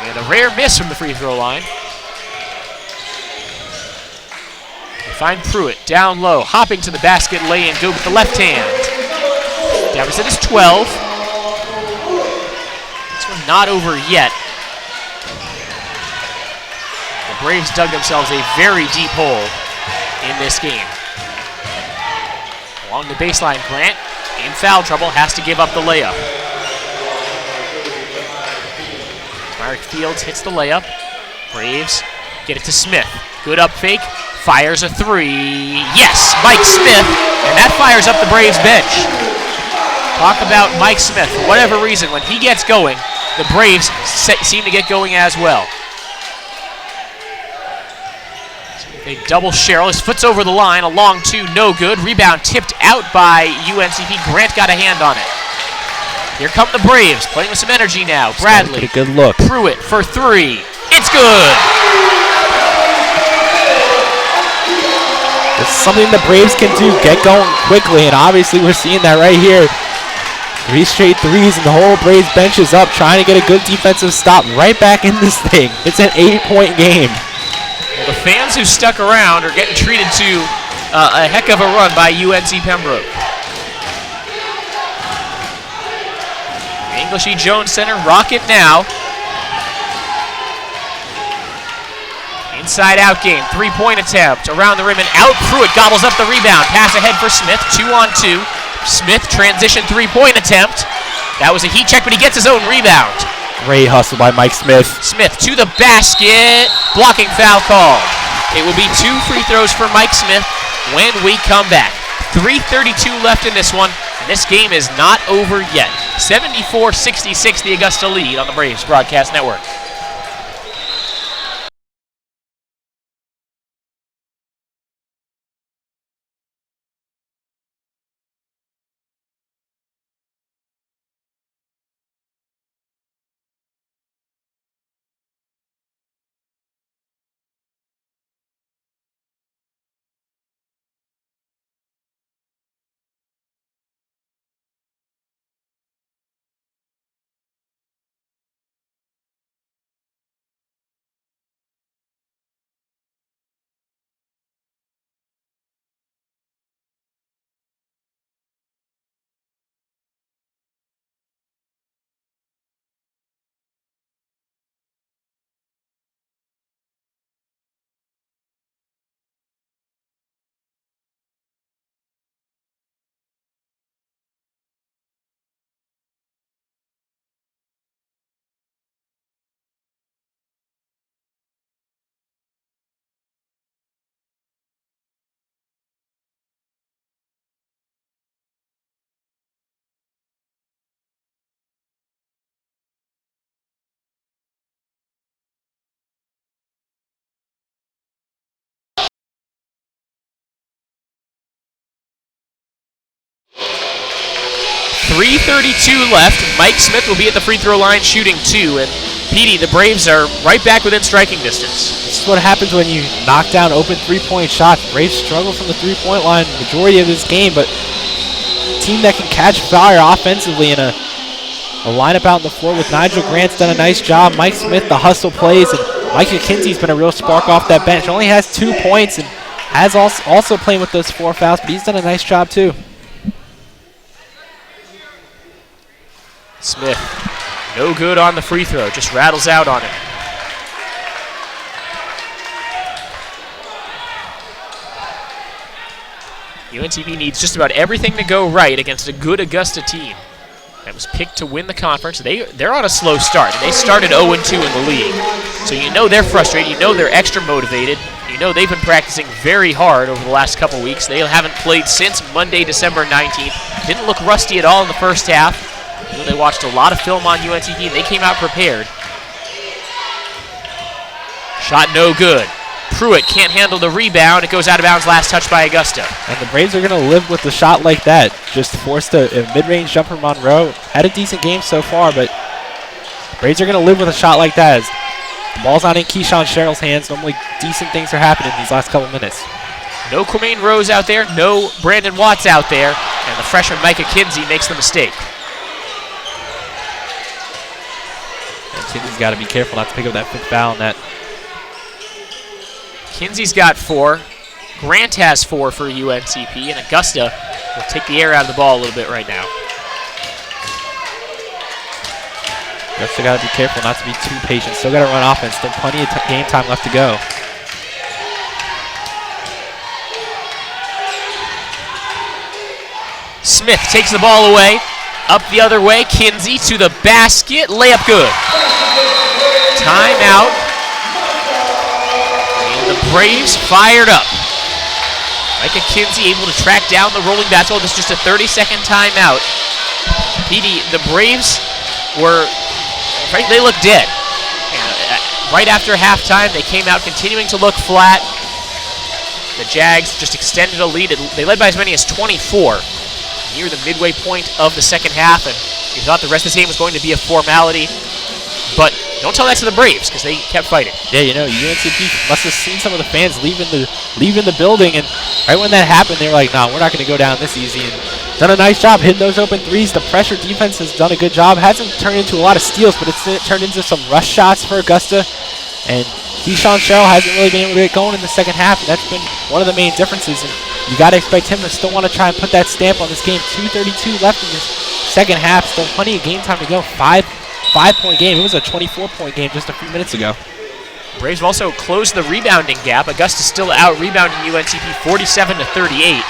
Speaker 1: And a rare miss from the free throw line. They find Pruitt down low, hopping to the basket, lay in, good with the left hand. Deficit is 12. This one not over yet. The Braves dug themselves a very deep hole in this game. Along the baseline, Grant in foul trouble, has to give up the layup. Marek Fields hits the layup. Braves get it to Smith. Good up fake, fires a three. Yes, Mike Smith, and that fires up the Braves bench. Talk about Mike Smith. For whatever reason, when he gets going, the Braves seem to get going as well. They double Sherrill. His foot's over the line. A long 2, no good. Rebound tipped out by UNCP. Grant got a hand on it. Here come the Braves, playing with some energy now. Bradley.
Speaker 2: Get a good look.
Speaker 1: Pruitt for 3. It's good.
Speaker 2: This is something the Braves can do. Get going quickly, and obviously we're seeing that right here. 3 straight threes, and the whole Braves bench is up, trying to get a good defensive stop right back in this thing. It's an 8-point game.
Speaker 1: Well, the fans who stuck around are getting treated to a heck of a run by UNC Pembroke. English E. Jones Center, rock it now. Inside out game, 3-point attempt, around the rim and out. Pruitt gobbles up the rebound, pass ahead for Smith, 2-on-2. Smith transition 3-point attempt. That was a heat check, but he gets his own rebound.
Speaker 2: Great hustle by Mike Smith.
Speaker 1: Smith to the basket, blocking foul call. It will be 2 free throws for Mike Smith when we come back. 3:32 left in this one, and this game is not over yet. 74-66 the Augusta lead on the Braves Broadcast Network. 3:32 left. Mike Smith will be at the free throw line shooting 2. And Petey, the Braves are right back within striking distance.
Speaker 2: This is what happens when you knock down open three-point shots. Braves struggle from the three-point line the majority of this game, but a team that can catch fire offensively in a lineup out on the floor with Nigel Grant's done a nice job. Mike Smith, the hustle plays, and Mike McKenzie's been a real spark off that bench. Only has 2 points and has also playing with those 4 fouls, but he's done a nice job too.
Speaker 1: Smith, no good on the free throw, just rattles out on it. UNCP needs just about everything to go right against a good Augusta team that was picked to win the conference. They're on a slow start. They started 0-2 in the league. So you know they're frustrated. You know they're extra motivated. You know they've been practicing very hard over the last couple weeks. They haven't played since Monday, December 19th. Didn't look rusty at all in the first half. You know, they watched a lot of film on UNCP, and they came out prepared. Shot no good. Pruitt can't handle the rebound. It goes out of bounds, last touch by Augusta.
Speaker 2: And the Braves are going to live with a shot like that. Just forced a mid-range jumper. Monroe had a decent game so far, but the Braves are going to live with a shot like that. As the ball's not in Keyshawn Sherrill's hands. Normally decent things are happening these last couple minutes.
Speaker 1: No Quamaine Rose out there. No Brandon Watts out there. And the freshman Micah Kinsey makes the mistake.
Speaker 2: And Kinsey's got to be careful not to pick up that 5th foul on that.
Speaker 1: Kinsey's got 4. Grant has 4 for UNCP, and Augusta will take the air out of the ball a little bit right now.
Speaker 2: Augusta got to be careful not to be too patient. Still got to run offense. Still plenty of game time left to go.
Speaker 1: Smith takes the ball away. Up the other way. Kinsey to the basket. Layup good. Timeout. The Braves fired up. Micah Kinsey able to track down the rolling basketball. This is just a 30-second timeout. PD, the Braves they looked dead. Right after halftime, they came out continuing to look flat. The Jags just extended a lead. They led by as many as 24 near the midway point of the second half, and you thought the rest of the game was going to be a formality. But don't tell that to the Braves, because they kept fighting.
Speaker 2: Yeah, you know, UNCP must have seen some of the fans leaving the building, and right when that happened, they were like, "Nah, we're not going to go down this easy." And done a nice job hitting those open threes. The pressure defense has done a good job. Hasn't turned into a lot of steals, but it's turned into some rush shots for Augusta. And Keyshawn Sherrill hasn't really been able to get going in the second half, and that's been one of the main differences. And you got to expect him to still want to try and put that stamp on this game. 2:32 left in this second half. Still plenty of game time to go. Five-point game. It was a 24-point game just a few minutes ago.
Speaker 1: Braves have also closed the rebounding gap. Augusta's still out-rebounding UNCP 47-38.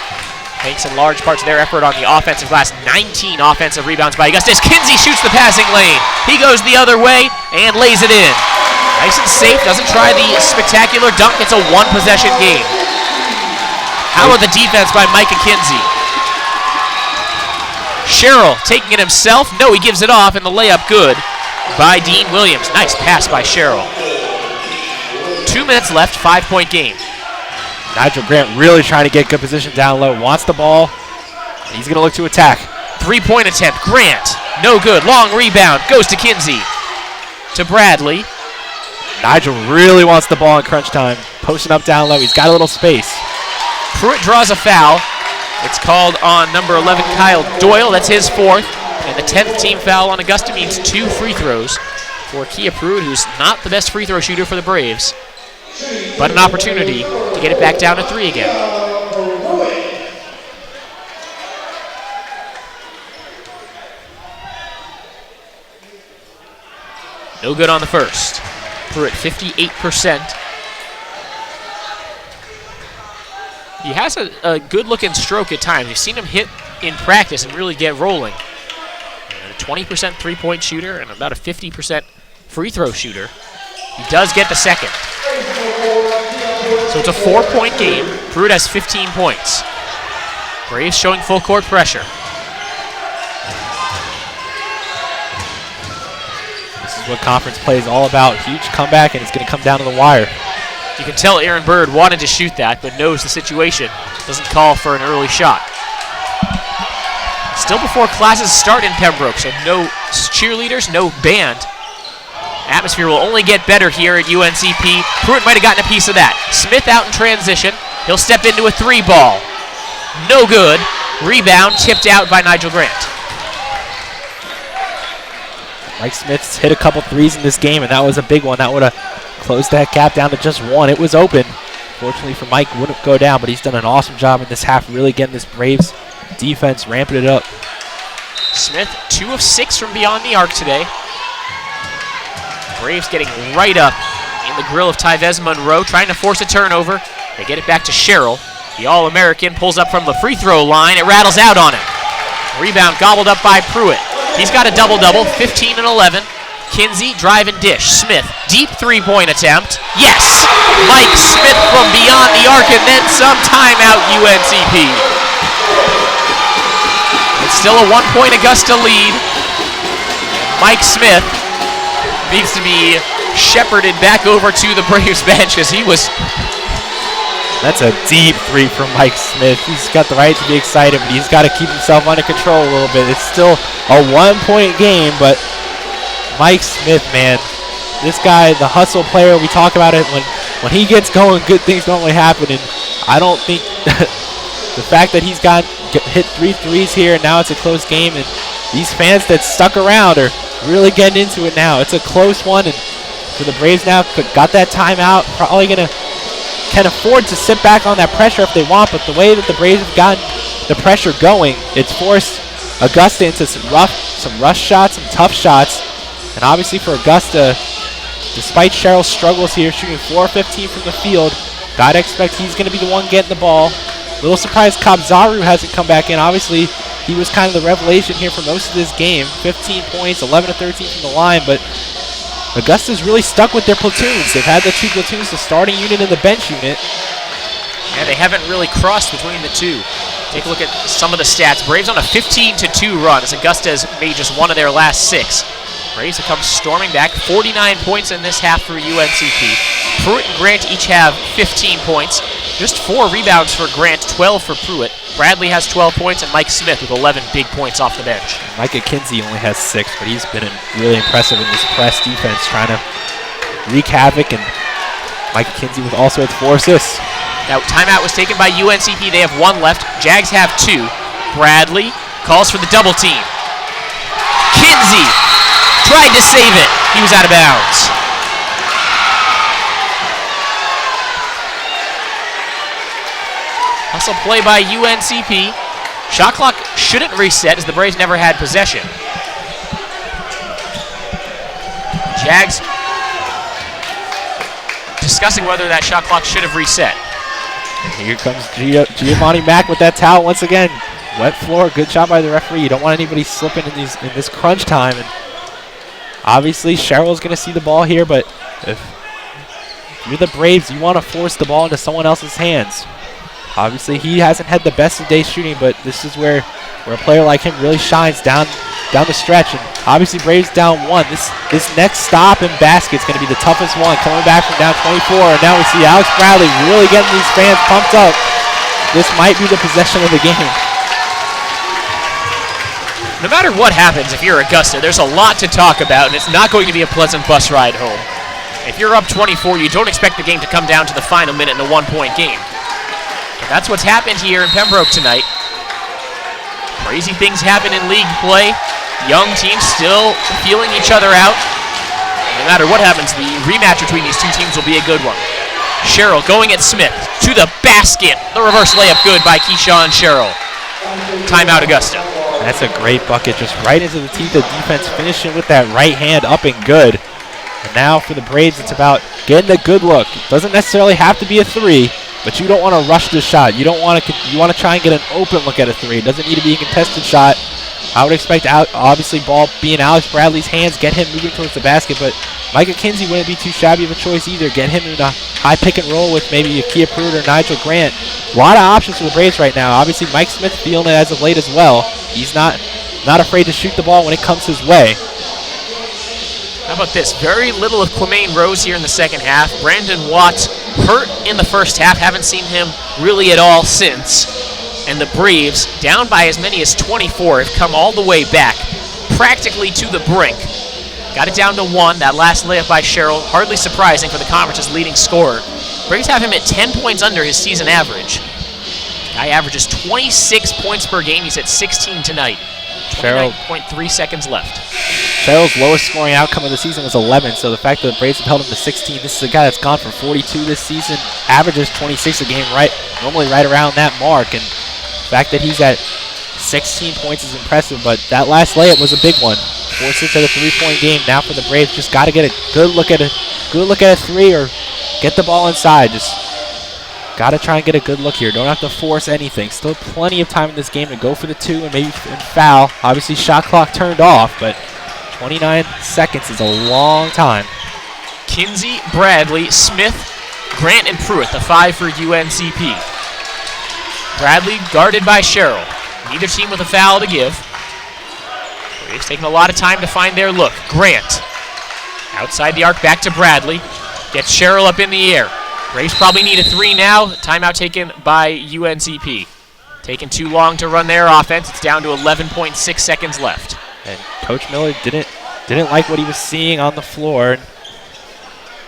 Speaker 1: Thanks in large part to their effort on the offensive glass. 19 offensive rebounds by Augusta. Kinsey shoots the passing lane. He goes the other way and lays it in. Nice and safe. Doesn't try the spectacular dunk. It's a one-possession game. How about the defense by Micah Kinsey? Sherrill taking it himself. No, he gives it off, and the layup good by Dean Williams. Nice pass by Sherrill. 2 minutes left, 5-point game.
Speaker 2: Nigel Grant really trying to get good position down low. Wants the ball. He's going to look to attack.
Speaker 1: 3-point attempt. Grant. No good. Long rebound. Goes to Kinsey. To Bradley.
Speaker 2: Nigel really wants the ball in crunch time. Posting up down low. He's got a little space.
Speaker 1: Pruitt draws a foul. It's called on number 11, Kyle Doyle. That's his 4th. And the 10th team foul on Augusta means 2 free throws for Kia Pruitt, who's not the best free throw shooter for the Braves, but an opportunity to get it back down to 3 again. No good on the first. Pruitt 58%. He has a good-looking stroke at times. You've seen him hit in practice and really get rolling. And a 20% three-point shooter and about a 50% free throw shooter. He does get the second. So it's a 4-point game. Pruitt has 15 points. Braves showing full court pressure.
Speaker 2: This is what conference play is all about. Huge comeback, and it's going to come down to the wire.
Speaker 1: You can tell Aaron Bird wanted to shoot that, but knows the situation doesn't call for an early shot. Still before classes start in Pembroke, so no cheerleaders, no band. Atmosphere will only get better here at UNCP. Pruitt might have gotten a piece of that. Smith out in transition. He'll step into a 3-ball. No good. Rebound tipped out by Nigel Grant.
Speaker 2: Mike Smith's hit a couple threes in this game, and that was a big one. That would have closed that gap down to just one. It was open. Fortunately for Mike, wouldn't go down, but he's done an awesome job in this half, really getting this Braves defense, ramping it up.
Speaker 1: Smith, 2 of 6 from beyond the arc today. Braves getting right up in the grill of Tyvez Monroe, trying to force a turnover. They get it back to Sherrill. The All-American pulls up from the free throw line. It rattles out on him. Rebound gobbled up by Pruitt. He's got a double-double, 15 and 11. Kinsey, drive and dish. Smith, deep three-point attempt. Yes! Mike Smith from beyond the arc, and then some timeout, UNCP. It's still a 1-point Augusta lead. Mike Smith needs to be shepherded back over to the Braves bench as he was...
Speaker 2: That's a deep three from Mike Smith. He's got the right to be excited, but he's got to keep himself under control a little bit. It's still a 1-point game, but Mike Smith, man, this guy, the hustle player, we talk about it, when he gets going, good things normally happen, and I don't think the fact that he's hit 3 threes here, and now it's a close game, and these fans that stuck around are really getting into it now. It's a close one, and for the Braves now, got that timeout, probably going to can afford to sit back on that pressure if they want, but the way that the Braves have gotten the pressure going, it's forced Augusta into some rush shots, some tough shots. And obviously for Augusta, despite Sherrill's struggles here, shooting 4-15 from the field, gotta expect he's going to be the one getting the ball. A little surprised Kabzaru hasn't come back in. Obviously, he was kind of the revelation here for most of this game. 15 points, 11 to 13 from the line, but Augusta's really stuck with their platoons. They've had the 2 platoons, the starting unit and the bench unit.
Speaker 1: Yeah, they haven't really crossed between the two. Take a look at some of the stats. Braves on a 15-2 run as Augusta has made just one of their last 6. Braves have come storming back. 49 points in this half for UNCP. Pruitt and Grant each have 15 points. Just 4 rebounds for Grant, 12 for Pruitt. Bradley has 12 points, and Mike Smith with 11 big points off the bench.
Speaker 2: Micah Kinsey only has 6, but he's been really impressive in this press defense, trying to wreak havoc, and Micah Kinsey with also its 4 assists.
Speaker 1: Now, timeout was taken by UNCP. They have 1 left. Jags have 2. Bradley calls for the double team. Kinsey tried to save it. He was out of bounds. Hustle play by UNCP. Shot clock shouldn't reset as the Braves never had possession. Jags discussing whether that shot clock should have reset.
Speaker 2: Here comes Giovanni Mack with that towel once again. Wet floor, good job by the referee. You don't want anybody slipping in this crunch time. And obviously, Sherrill's going to see the ball here, but if you're the Braves, you want to force the ball into someone else's hands. Obviously, he hasn't had the best of days shooting, but this is where a player like him really shines down the stretch. And obviously, Braves down 1. This next stop and basket is going to be the toughest one, coming back from down 24. And now we see Alex Bradley really getting these fans pumped up. This might be the possession of the game.
Speaker 1: No matter what happens, if you're Augusta, there's a lot to talk about, and it's not going to be a pleasant bus ride home. If you're up 24, you don't expect the game to come down to the final minute in a 1-point game. But that's what's happened here in Pembroke tonight. Crazy things happen in league play. Young teams still feeling each other out. No matter what happens, the rematch between these two teams will be a good one. Sherrill going at Smith to the basket. The reverse layup good by Keyshawn Sherrill. Timeout Augusta.
Speaker 2: That's a great bucket, just right into the teeth of defense, finishing with that right hand up and good. And now for the Braves, it's about getting a good look. It doesn't necessarily have to be a 3, but you don't want to rush the shot. You want to try and get an open look at a 3. It doesn't need to be a contested shot. I would expect, obviously, ball being Alex Bradley's hands, get him moving towards the basket, but Micah Kinsey wouldn't be too shabby of a choice either. Get him in a high pick and roll with maybe Akia Pruitt or Nigel Grant. A lot of options for the Braves right now. Obviously, Mike Smith feeling it as of late as well. He's not afraid to shoot the ball when it comes his way.
Speaker 1: How about this? Very little of Quamaine Rose here in the second half. Brandon Watts hurt in the first half. Haven't seen him really at all since. and the Braves, down by as many as 24, have come all the way back, practically to the brink. Got it down to 1. That last layup by Sherrill, hardly surprising for the conference's leading scorer. Braves have him at 10 points under his season average. Guy averages 26 points per game. He's at 16 tonight. 29.3 seconds left.
Speaker 2: Sherrill's lowest scoring outcome of the season was 11, so the fact that the Braves have held him to 16, this is a guy that's gone from 42 this season, averages 26 a game, normally right around that mark, and the fact that he's at 16 points is impressive, but that last layup was a big one. 4-6 at a three-point game. Now for the Braves, just got to get a good look at a three or get the ball inside. Just got to try and get a good look here. Don't have to force anything. Still plenty of time in this game to go for the 2 and maybe foul. Obviously, shot clock turned off, but 29 seconds is a long time.
Speaker 1: Kinsey, Bradley, Smith, Grant, and Pruitt, the 5 for UNCP. Bradley guarded by Sherrill. Neither team with a foul to give. Braves taking a lot of time to find their look. Grant, outside the arc, back to Bradley. Gets Sherrill up in the air. Braves probably need a 3 now. Timeout taken by UNCP. Taking too long to run their offense. It's down to 11.6 seconds left.
Speaker 2: And Coach Miller didn't like what he was seeing on the floor.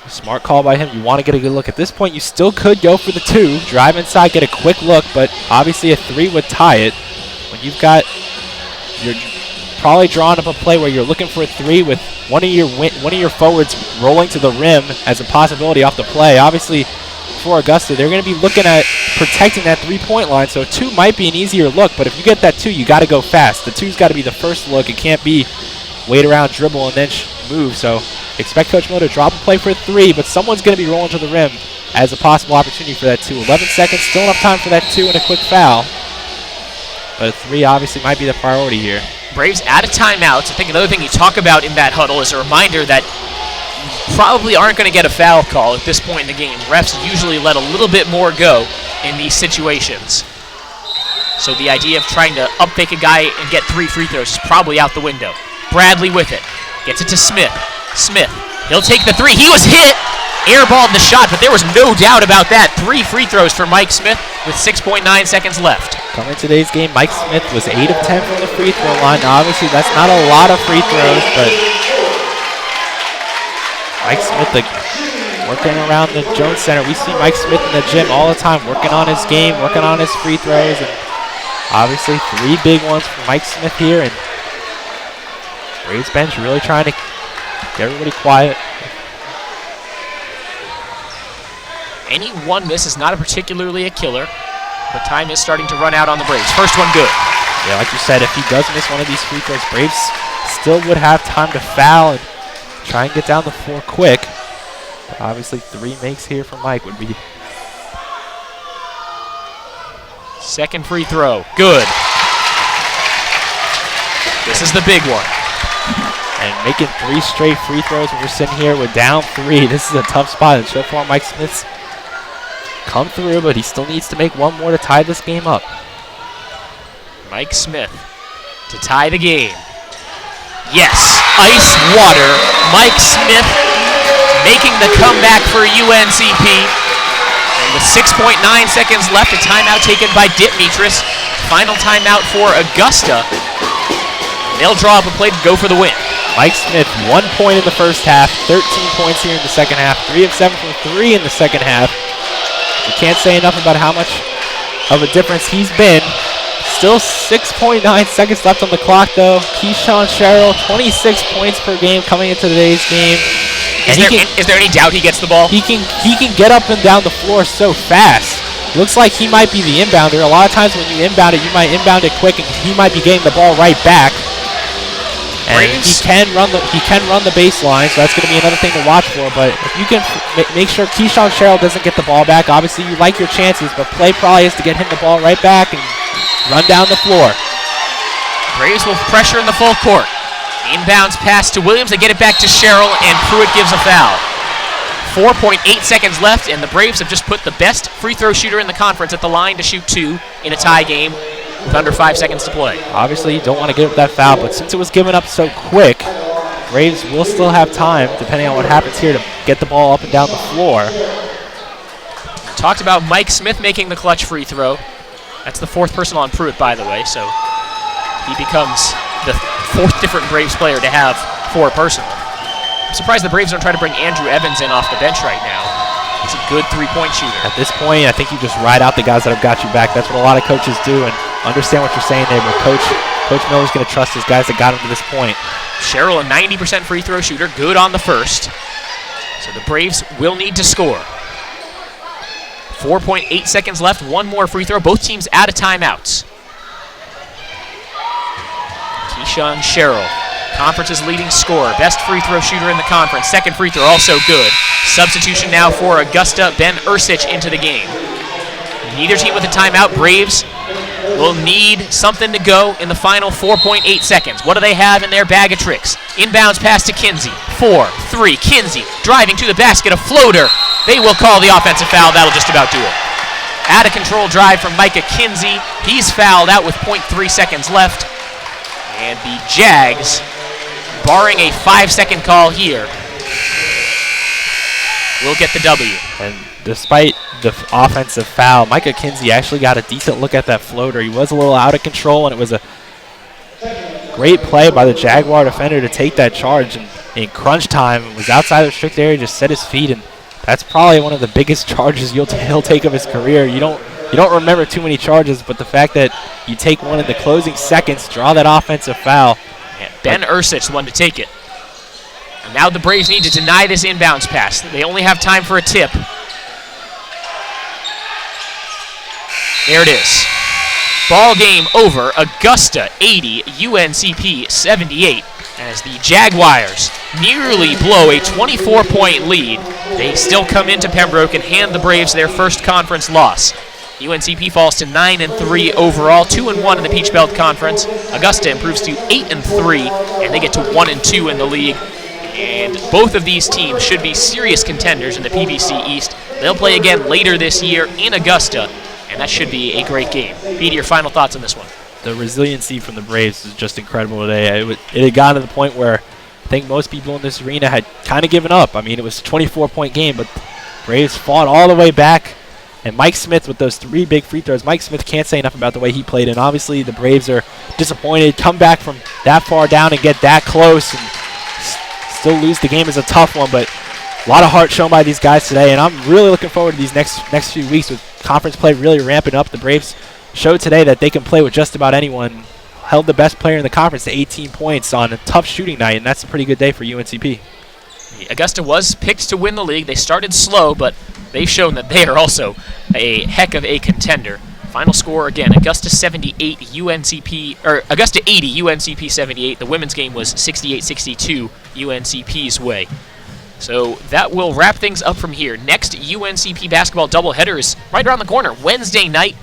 Speaker 2: Smart call by him. You want to get a good look. At this point, you still could go for the 2. Drive inside, get a quick look, but obviously a 3 would tie it. When you're probably drawing up a play where you're looking for a 3 with one of your forwards rolling to the rim as a possibility off the play. Obviously, for Augusta, they're going to be looking at protecting that 3-point line, so 2 might be an easier look, but if you get that 2, you got to go fast. The 2's got to be the first look. It can't be wait around, dribble, and then move. So expect Coach Miller to drop a play for a 3, but someone's going to be rolling to the rim as a possible opportunity for that 2. 11 seconds, still enough time for that 2 and a quick foul. But a 3 obviously might be the priority here.
Speaker 1: Braves out of timeouts. I think another thing you talk about in that huddle is a reminder that you probably aren't going to get a foul call at this point in the game. Refs usually let a little bit more go in these situations. So the idea of trying to up-fake a guy and get 3 free throws is probably out the window. Bradley with it. Gets it to Smith. Smith, he'll take the 3. He was hit! Airballed the shot, but there was no doubt about that. 3 free throws for Mike Smith with 6.9 seconds left.
Speaker 2: Coming to today's game, Mike Smith was 8 of 10 from the free throw line. Now, obviously, that's not a lot of free throws, but Mike Smith working around the Jones Center. We see Mike Smith in the gym all the time, working on his game, working on his free throws, and obviously 3 big ones for Mike Smith here. And Braves bench really trying to get everybody quiet.
Speaker 1: Any one miss is not particularly a killer, but time is starting to run out on the Braves. First one good.
Speaker 2: Yeah, like you said, if he does miss one of these free throws, Braves still would have time to foul and try and get down the floor quick. But obviously 3 makes here for Mike would be.
Speaker 1: Second free throw, good. This is the big one.
Speaker 2: And making 3 straight free throws when we're sitting here with down 3. This is a tough spot. And so far, Mike Smith's come through, but he still needs to make 1 more to tie this game up.
Speaker 1: Mike Smith to tie the game. Yes, ice water. Mike Smith making the comeback for UNCP. And with 6.9 seconds left, a timeout taken by Dimitris. Final timeout for Augusta. They'll draw up a play to go for the win.
Speaker 2: Mike Smith, 1 point in the first half, 13 points here in the second half, 3 of 7 from 3 in the second half. We can't say enough about how much of a difference he's been. Still 6.9 seconds left on the clock, though. Keyshawn Sherrill, 26 points per game coming into today's game.
Speaker 1: Is there any doubt he gets the ball?
Speaker 2: He can get up and down the floor so fast. Looks like he might be the inbounder. A lot of times when you inbound it, you might inbound it quick, and he might be getting the ball right back. And he can run the baseline, so that's going to be another thing to watch for. But if you can make sure Keyshawn Sherrill doesn't get the ball back, obviously you like your chances, but play probably is to get him the ball right back and run down the floor.
Speaker 1: Braves will pressure in the full court. Inbounds pass to Williams. They get it back to Sherrill, and Pruitt gives a foul. 4.8 seconds left, and the Braves have just put the best free throw shooter in the conference at the line to shoot 2 in a tie game with under 5 seconds to play.
Speaker 2: Obviously, you don't want to give up that foul, but since it was given up so quick, Braves will still have time, depending on what happens here, to get the ball up and down the floor.
Speaker 1: Talked about Mike Smith making the clutch free throw. That's the 4th personal on Pruitt, by the way, so he becomes the 4th different Braves player to have 4 personal. I'm surprised the Braves don't try to bring Andrew Evans in off the bench right now. He's a good 3-point shooter.
Speaker 2: At this point, I think you just ride out the guys that have got you back. That's what a lot of coaches do, and understand what you're saying there, but Coach Miller's going to trust his guys that got him to this point.
Speaker 1: Sherrill, a 90% free throw shooter, good on the first. So the Braves will need to score. 4.8 seconds left, 1 more free throw. Both teams out of timeouts. Keyshawn Sherrill, conference's leading scorer, best free throw shooter in the conference. Second free throw also good. Substitution now for Augusta, Ben Ursich into the game. Neither team with a timeout. Braves will need something to go in the final 4.8 seconds. What do they have in their bag of tricks? Inbounds pass to Kinsey. 4-3. Kinsey driving to the basket, a floater. They will call the offensive foul. That'll just about do it. Out of control drive from Micah Kinsey. He's fouled out with 0.3 seconds left. And the Jags, barring a 5-second call here, will get the W.
Speaker 2: And despite the offensive foul, Micah Kinsey actually got a decent look at that floater. He was a little out of control, and it was a great play by the Jaguar defender to take that charge. And in crunch time, was outside the restricted area, just set his feet, and that's probably one of the biggest charges he'll take of his career. You don't remember too many charges, but the fact that you take one in the closing seconds, draw that offensive foul.
Speaker 1: And Ben Ursich, the one to take it. And now the Braves need to deny this inbounds pass. They only have time for a tip. There it is. Ball game over. Augusta 80, UNCP 78. As the Jaguars nearly blow a 24-point lead, they still come into Pembroke and hand the Braves their first conference loss. UNCP falls to 9-3 overall, 2-1 in the Peach Belt Conference. Augusta improves to 8-3, and they get to 1-2 in the league. And both of these teams should be serious contenders in the PBC East. They'll play again later this year in Augusta, and that should be a great game. Petey, your final thoughts on this one?
Speaker 2: The resiliency from the Braves is just incredible today. It had gotten to the point where I think most people in this arena had kind of given up. I mean, it was a 24-point game, but Braves fought all the way back. And Mike Smith with those 3 big free throws. Mike Smith can't say enough about the way he played. And obviously the Braves are disappointed. Come back from that far down and get that close and still lose the game is a tough one. But a lot of heart shown by these guys today. And I'm really looking forward to these next few weeks with conference play really ramping up. The Braves showed today that they can play with just about anyone. Held the best player in the conference to 18 points on a tough shooting night. And that's a pretty good day for UNCP.
Speaker 1: Augusta was picked to win the league. They started slow, but they've shown that they are also a heck of a contender. Final score again: Augusta 78, Augusta 80, UNCP 78. The women's game was 68-62 UNCP's way. So that will wrap things up from here. Next UNCP basketball doubleheader is right around the corner, Wednesday night,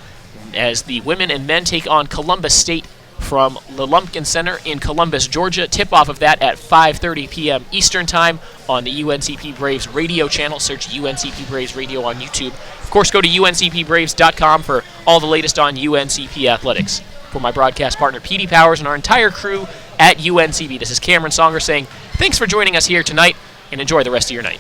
Speaker 1: as the women and men take on Columbus State from the Lumpkin Center in Columbus, Georgia. Tip-off of that at 5:30 p.m. Eastern Time on the UNCP Braves radio channel. Search UNCP Braves Radio on YouTube. Of course, go to uncpbraves.com for all the latest on UNCP athletics. For my broadcast partner, Petey Powers, and our entire crew at UNCP, this is Cameron Songer saying thanks for joining us here tonight, and enjoy the rest of your night.